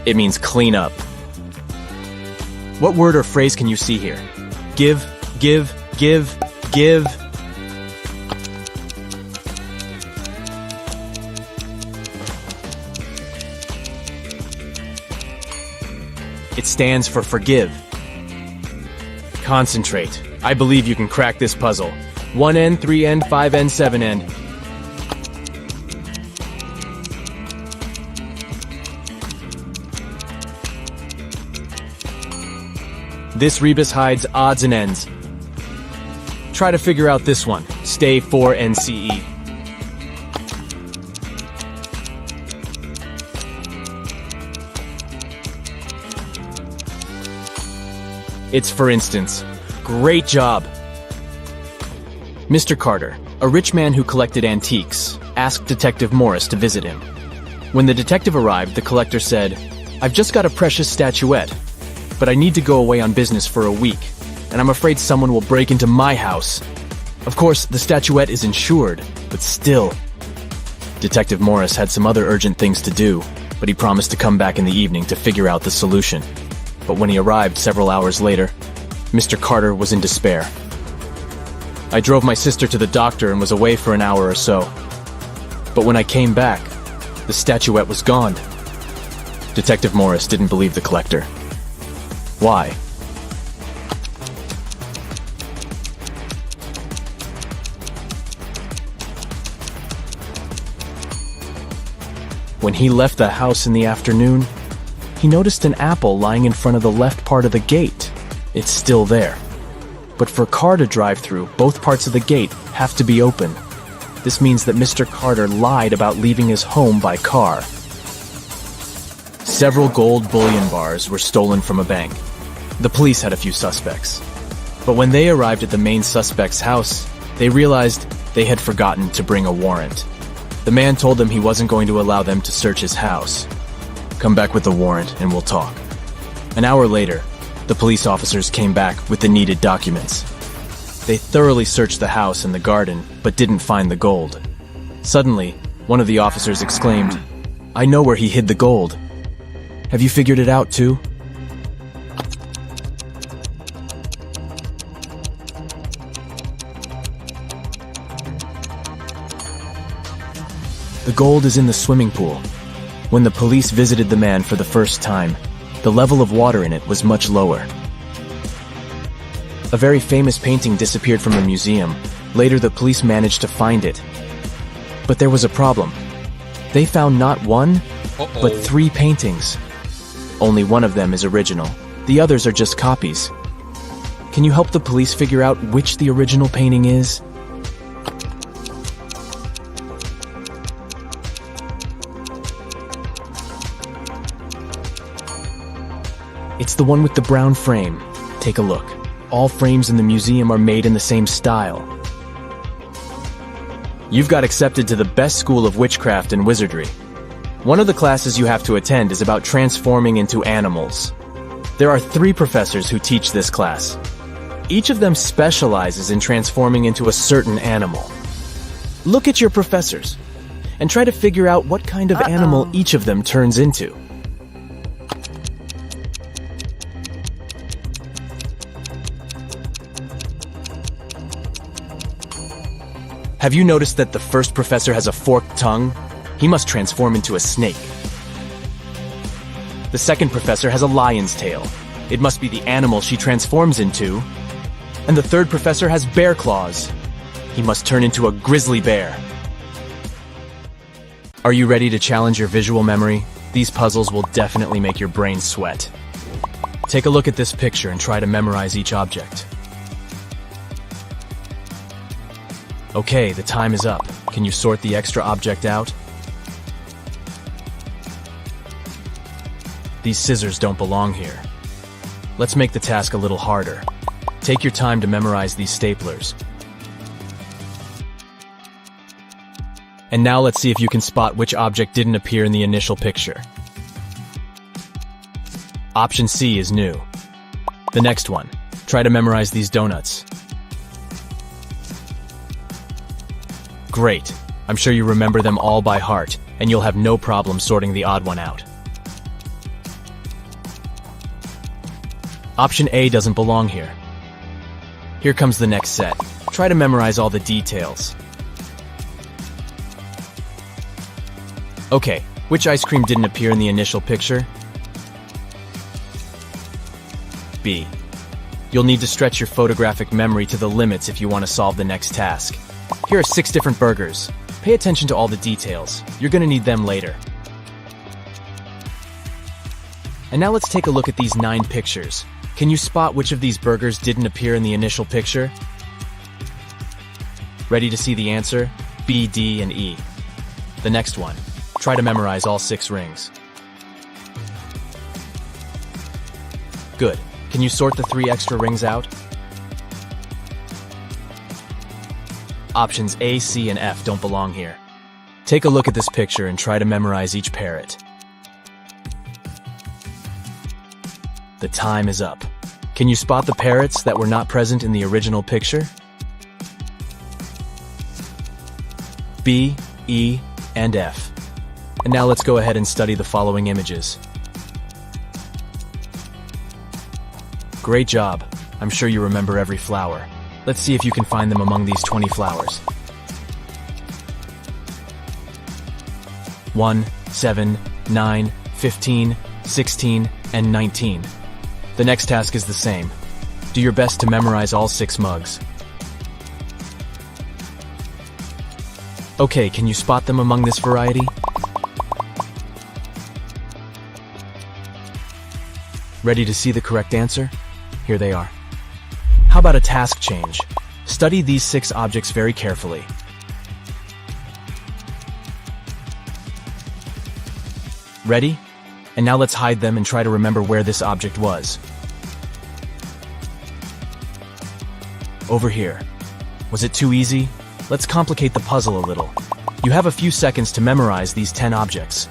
It means clean up. What word or phrase can you see here? Give, give, give, give. It stands for forgive. Concentrate. I believe you can crack this puzzle. 1N, 3N, 5N, 7N. This rebus hides odds and ends. Try to figure out this one. Stay 4NCE. It's for instance. Great job! Mr. Carter, a rich man who collected antiques, asked Detective Morris to visit him. When the detective arrived, the collector said, "I've just got a precious statuette, but I need to go away on business for a week, and I'm afraid someone will break into my house." Of course, the statuette is insured, but still. Detective Morris had some other urgent things to do, but he promised to come back in the evening to figure out the solution. But when he arrived several hours later, Mr. Carter was in despair. I drove my sister to the doctor and was away for an hour or so. But when I came back, the statuette was gone. Detective Morris didn't believe the collector. Why? When he left the house in the afternoon, he noticed an apple lying in front of the left part of the gate. It's still there. But for a car to drive through, both parts of the gate have to be open. This means that Mr. Carter lied about leaving his home by car. Several gold bullion bars were stolen from a bank. The police had a few suspects. But when they arrived at the main suspect's house, they realized they had forgotten to bring a warrant. The man told them he wasn't going to allow them to search his house. "Come back with the warrant and we'll talk." An hour later, the police officers came back with the needed documents. They thoroughly searched the house and the garden, but didn't find the gold. Suddenly, one of the officers exclaimed, "I know where he hid the gold. Have you figured it out too?" The gold is in the swimming pool. When the police visited the man for the first time, the level of water in it was much lower. A very famous painting disappeared from the museum. Later, the police managed to find it. But there was a problem. They found not one, but 3 paintings. Only one of them is original. The others are just copies. Can you help the police figure out which the original painting is? It's the one with the brown frame. Take a look. All frames in the museum are made in the same style. You've got accepted to the best school of witchcraft and wizardry. One of the classes you have to attend is about transforming into animals. There are 3 professors who teach this class. Each of them specializes in transforming into a certain animal. Look at your professors and try to figure out what kind of animal each of them turns into. Have you noticed that the first professor has a forked tongue? He must transform into a snake. The second professor has a lion's tail. It must be the animal she transforms into. And the third professor has bear claws. He must turn into a grizzly bear. Are you ready to challenge your visual memory? These puzzles will definitely make your brain sweat. Take a look at this picture and try to memorize each object. Okay, the time is up. Can you sort the extra object out? These scissors don't belong here. Let's make the task a little harder. Take your time to memorize these staplers. And now let's see if you can spot which object didn't appear in the initial picture. Option C is new. The next one, try to memorize these donuts. Great. I'm sure you remember them all by heart, and you'll have no problem sorting the odd one out. Option A doesn't belong here. Here comes the next set. Try to memorize all the details. Okay, which ice cream didn't appear in the initial picture? B. You'll need to stretch your photographic memory to the limits if you want to solve the next task. Here are 6 different burgers. Pay attention to all the details. You're going to need them later. And now let's take a look at these 9 pictures. Can you spot which of these burgers didn't appear in the initial picture? Ready to see the answer? B, D, and E. The next one. Try to memorize all 6 rings. Good. Can you sort the 3 extra rings out? Options A, C, and F don't belong here. Take a look at this picture and try to memorize each parrot. The time is up. Can you spot the parrots that were not present in the original picture? B, E, and F. And now let's go ahead and study the following images. Great job. I'm sure you remember every flower. Let's see if you can find them among these 20 flowers. 1, 7, 9, 15, 16, and 19. The next task is the same. Do your best to memorize all 6 mugs. Okay, can you spot them among this variety? Ready to see the correct answer? Here they are. How about a task change? Study these 6 objects very carefully. Ready? And now let's hide them and try to remember where this object was. Over here. Was it too easy? Let's complicate the puzzle a little. You have a few seconds to memorize these 10 objects.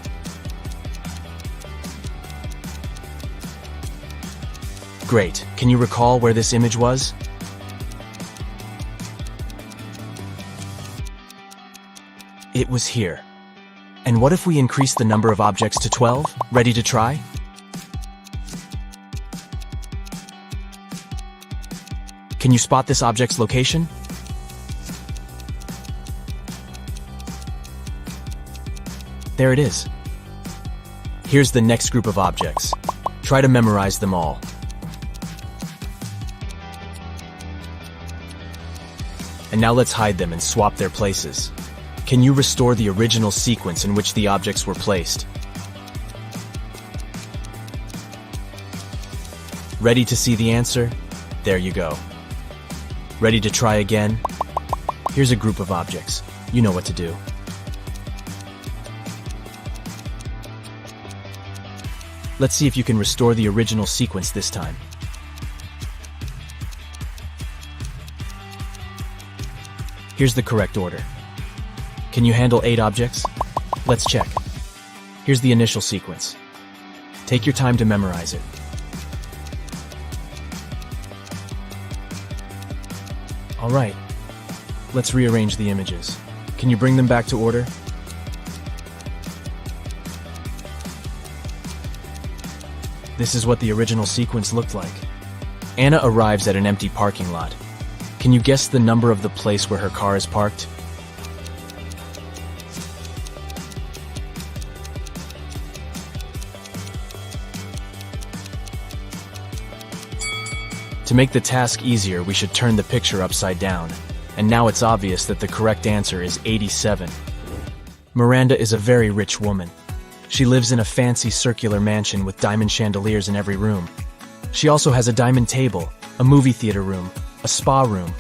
Great. Can you recall where this image was? It was here. And what if we increase the number of objects to 12? Ready to try? Can you spot this object's location? There it is. Here's the next group of objects. Try to memorize them all. And now let's hide them and swap their places. Can you restore the original sequence in which the objects were placed? Ready to see the answer? There you go. Ready to try again? Here's a group of objects. You know what to do. Let's see if you can restore the original sequence this time. Here's the correct order. Can you handle 8 objects? Let's check. Here's the initial sequence. Take your time to memorize it. All right. Let's rearrange the images. Can you bring them back to order? This is what the original sequence looked like. Anna arrives at an empty parking lot. Can you guess the number of the place where her car is parked? To make the task easier, we should turn the picture upside down. And now it's obvious that the correct answer is 87. Miranda is a very rich woman. She lives in a fancy circular mansion with diamond chandeliers in every room. She also has a diamond table, a movie theater room, a spa room,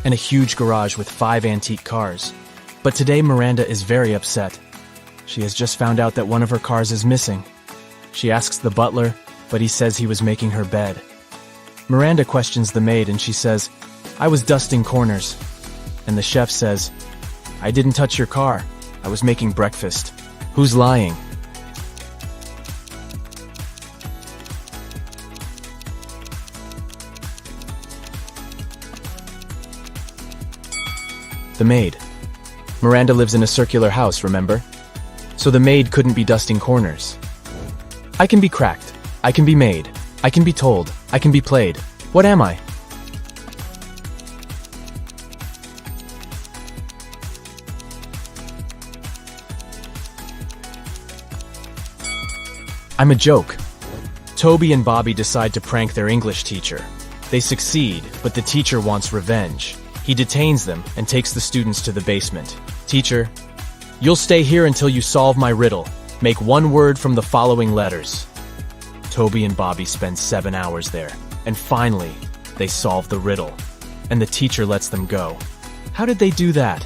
and a huge garage with 5 antique cars. But today Miranda is very upset. She has just found out that one of her cars is missing. She asks the butler, but he says he was making her bed. Miranda questions the maid and she says, "I was dusting corners." And the chef says, "I didn't touch your car. I was making breakfast." Who's lying? The maid. Miranda lives in a circular house, remember? So the maid couldn't be dusting corners. I can be cracked. I can be made. I can be told. I can be played. What am I? I'm a joke. Toby and Bobby decide to prank their English teacher. They succeed, but the teacher wants revenge. He detains them and takes the students to the basement. "Teacher, you'll stay here until you solve my riddle. Make one word from the following letters." Toby and Bobby spend 7 hours there, and finally, they solve the riddle. And the teacher lets them go. How did they do that?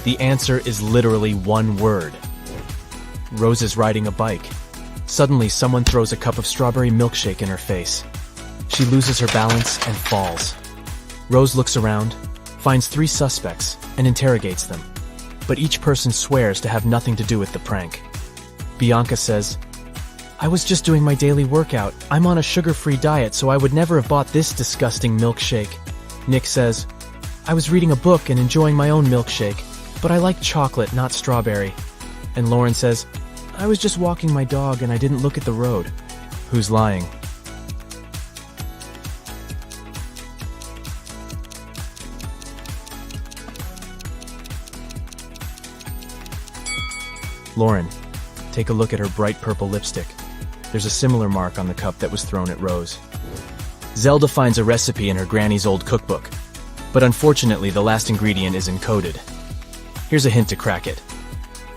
The answer is literally one word. Rose is riding a bike. Suddenly, someone throws a cup of strawberry milkshake in her face. She loses her balance and falls. Rose looks around, finds 3 suspects, and interrogates them. But each person swears to have nothing to do with the prank. Bianca says, "I was just doing my daily workout. I'm on a sugar-free diet, so I would never have bought this disgusting milkshake." Nick says, "I was reading a book and enjoying my own milkshake, but I like chocolate, not strawberry." And Lauren says, "I was just walking my dog and I didn't look at the road." Who's lying? Lauren, take a look at her bright purple lipstick. There's a similar mark on the cup that was thrown at Rose. Zelda finds a recipe in her granny's old cookbook, but unfortunately the last ingredient is encoded. Here's a hint to crack it.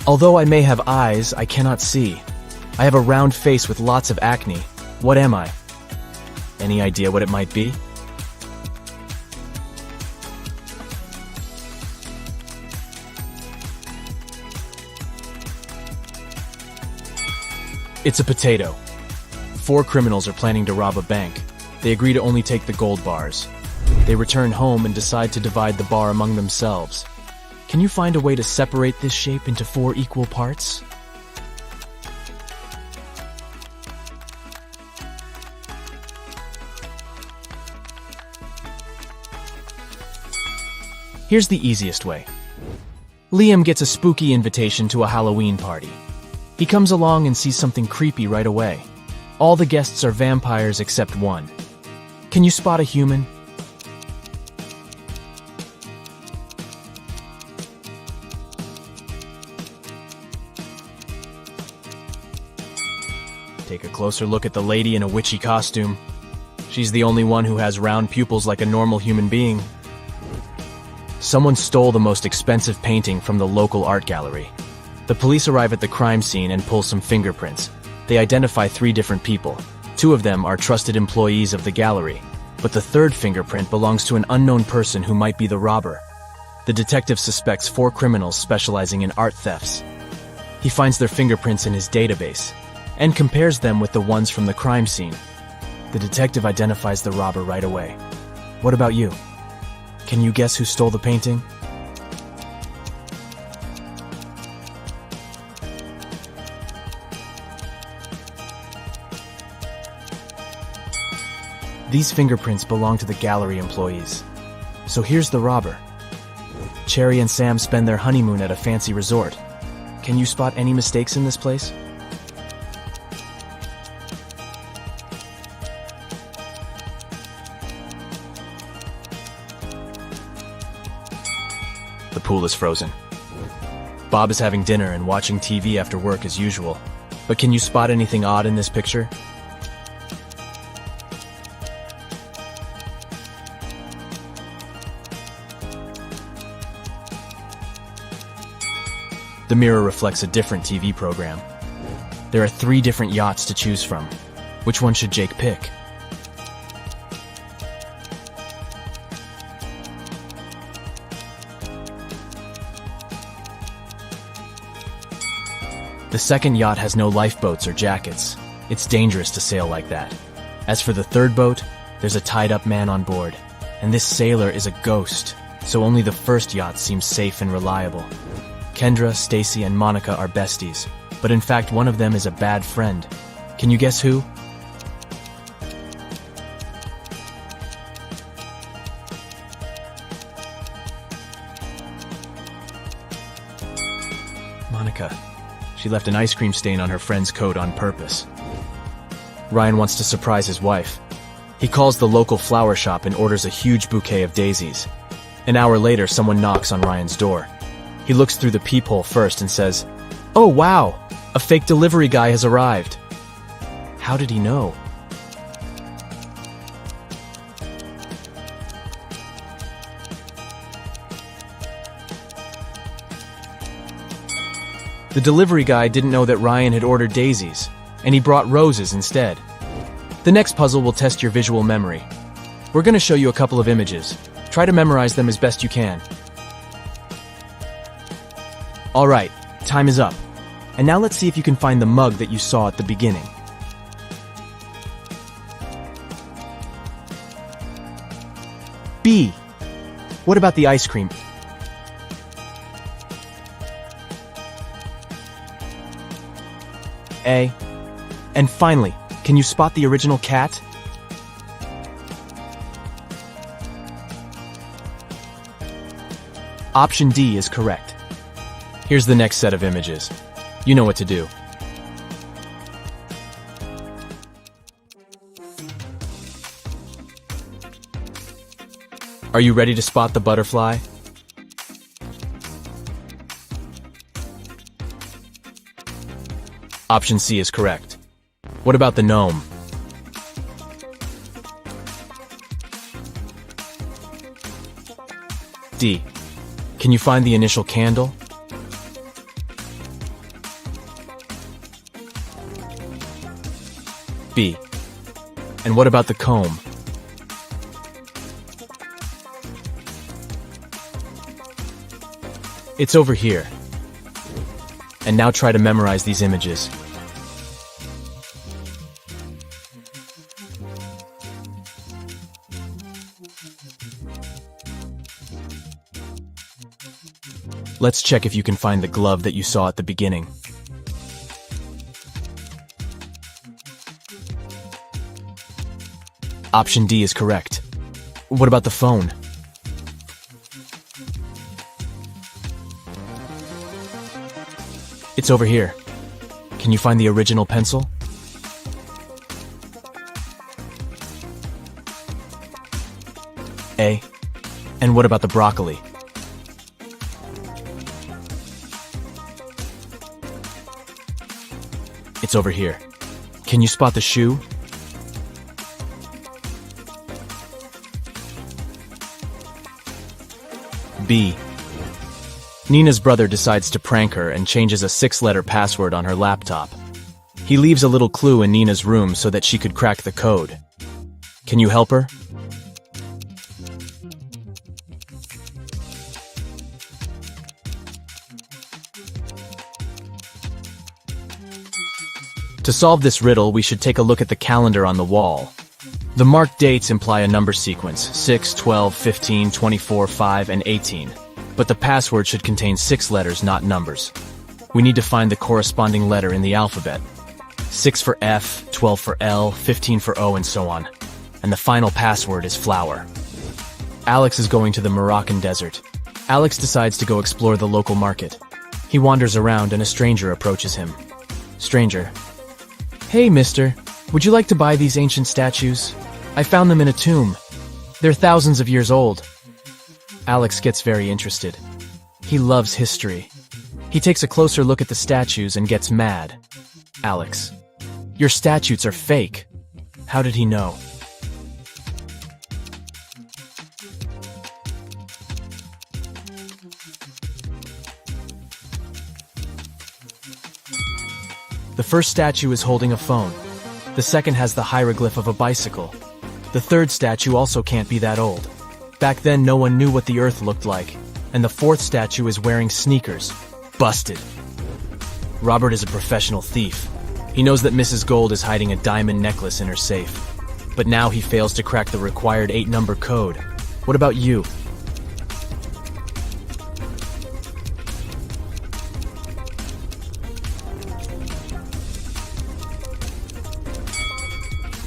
Although I may have eyes, I cannot see. I have a round face with lots of acne. What am I? Any idea what it might be? It's a potato. 4 criminals are planning to rob a bank. They agree to only take the gold bars. They return home and decide to divide the bar among themselves. Can you find a way to separate this shape into 4 equal parts? Here's the easiest way. Liam gets a spooky invitation to a Halloween party. He comes along and sees something creepy right away. All the guests are vampires except one. Can you spot a human? Take a closer look at the lady in a witchy costume. She's the only one who has round pupils like a normal human being. Someone stole the most expensive painting from the local art gallery. The police arrive at the crime scene and pull some fingerprints. They identify 3 different people. 2 of them are trusted employees of the gallery, but the 3rd fingerprint belongs to an unknown person who might be the robber. The detective suspects 4 criminals specializing in art thefts. He finds their fingerprints in his database and compares them with the ones from the crime scene. The detective identifies the robber right away. What about you? Can you guess who stole the painting? These fingerprints belong to the gallery employees. So here's the robber. Cherry and Sam spend their honeymoon at a fancy resort. Can you spot any mistakes in this place? The pool is frozen. Bob is having dinner and watching TV after work as usual. But can you spot anything odd in this picture? The mirror reflects a different TV program. There are 3 different yachts to choose from. Which one should Jake pick? The second yacht has no lifeboats or jackets. It's dangerous to sail like that. As for the third boat, there's a tied-up man on board, and this sailor is a ghost, so only the first yacht seems safe and reliable. Kendra, Stacy, and Monica are besties, but in fact one of them is a bad friend. Can you guess who? Monica. She left an ice cream stain on her friend's coat on purpose. Ryan wants to surprise his wife. He calls the local flower shop and orders a huge bouquet of daisies. An hour later, someone knocks on Ryan's door. He looks through the peephole first and says, "Oh wow, a fake delivery guy has arrived." How did he know? The delivery guy didn't know that Ryan had ordered daisies, and he brought roses instead. The next puzzle will test your visual memory. We're going to show you a couple of images. Try to memorize them as best you can. All right, time is up. And now let's see if you can find the mug that you saw at the beginning. B. What about the ice cream? A. And finally, can you spot the original cat? Option D is correct. Here's the next set of images. You know what to do. Are you ready to spot the butterfly? Option C is correct. What about the gnome? D. Can you find the initial candle? B. And what about the comb? It's over here. And now try to memorize these images. Let's check if you can find the glove that you saw at the beginning. Option D is correct. What about the phone? It's over here. Can you find the original pencil? A. And what about the broccoli? It's over here. Can you spot the shoe? B. Nina's brother decides to prank her and changes a 6-letter password on her laptop. He leaves a little clue in Nina's room so that she could crack the code. Can you help her? To solve this riddle, we should take a look at the calendar on the wall. The marked dates imply a number sequence, 6, 12, 15, 24, 5, and 18. But the password should contain 6 letters, not numbers. We need to find the corresponding letter in the alphabet. 6 for F, 12 for L, 15 for O, and so on. And the final password is flower. Alex is going to the Moroccan desert. Alex decides to go explore the local market. He wanders around and a stranger approaches him. Stranger. Hey, mister. Would you like to buy these ancient statues? I found them in a tomb. They're thousands of years old. Alex gets very interested. He loves history. He takes a closer look at the statues and gets mad. Alex, your statues are fake. How did he know? The first statue is holding a phone. The second has the hieroglyph of a bicycle. The third statue also can't be that old. Back then, no one knew what the Earth looked like. And the fourth statue is wearing sneakers. Busted. Robert is a professional thief. He knows that Mrs. Gold is hiding a diamond necklace in her safe. But now he fails to crack the required 8-number code. What about you?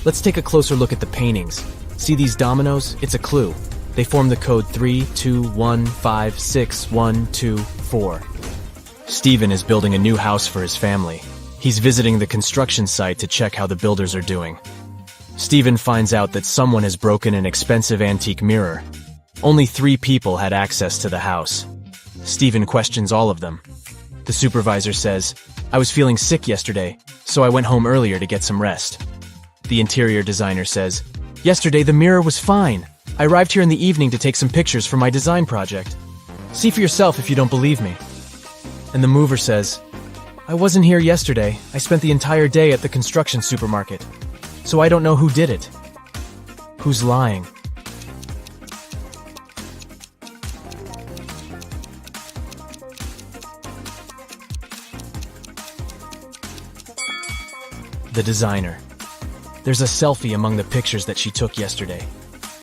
Let's take a closer look at the paintings. See these dominoes? It's a clue. They form the code 3, 2, 1, 5, 6, 1, 2, 4. Stephen is building a new house for his family. He's visiting the construction site to check how the builders are doing. Stephen finds out that someone has broken an expensive antique mirror. Only 3 people had access to the house. Stephen questions all of them. The supervisor says, "I was feeling sick yesterday, so I went home earlier to get some rest." The interior designer says, "Yesterday the mirror was fine. I arrived here in the evening to take some pictures for my design project. See for yourself if you don't believe me." And the mover says, "I wasn't here yesterday. I spent the entire day at the construction supermarket. So I don't know who did it." Who's lying? The designer. There's a selfie among the pictures that she took yesterday.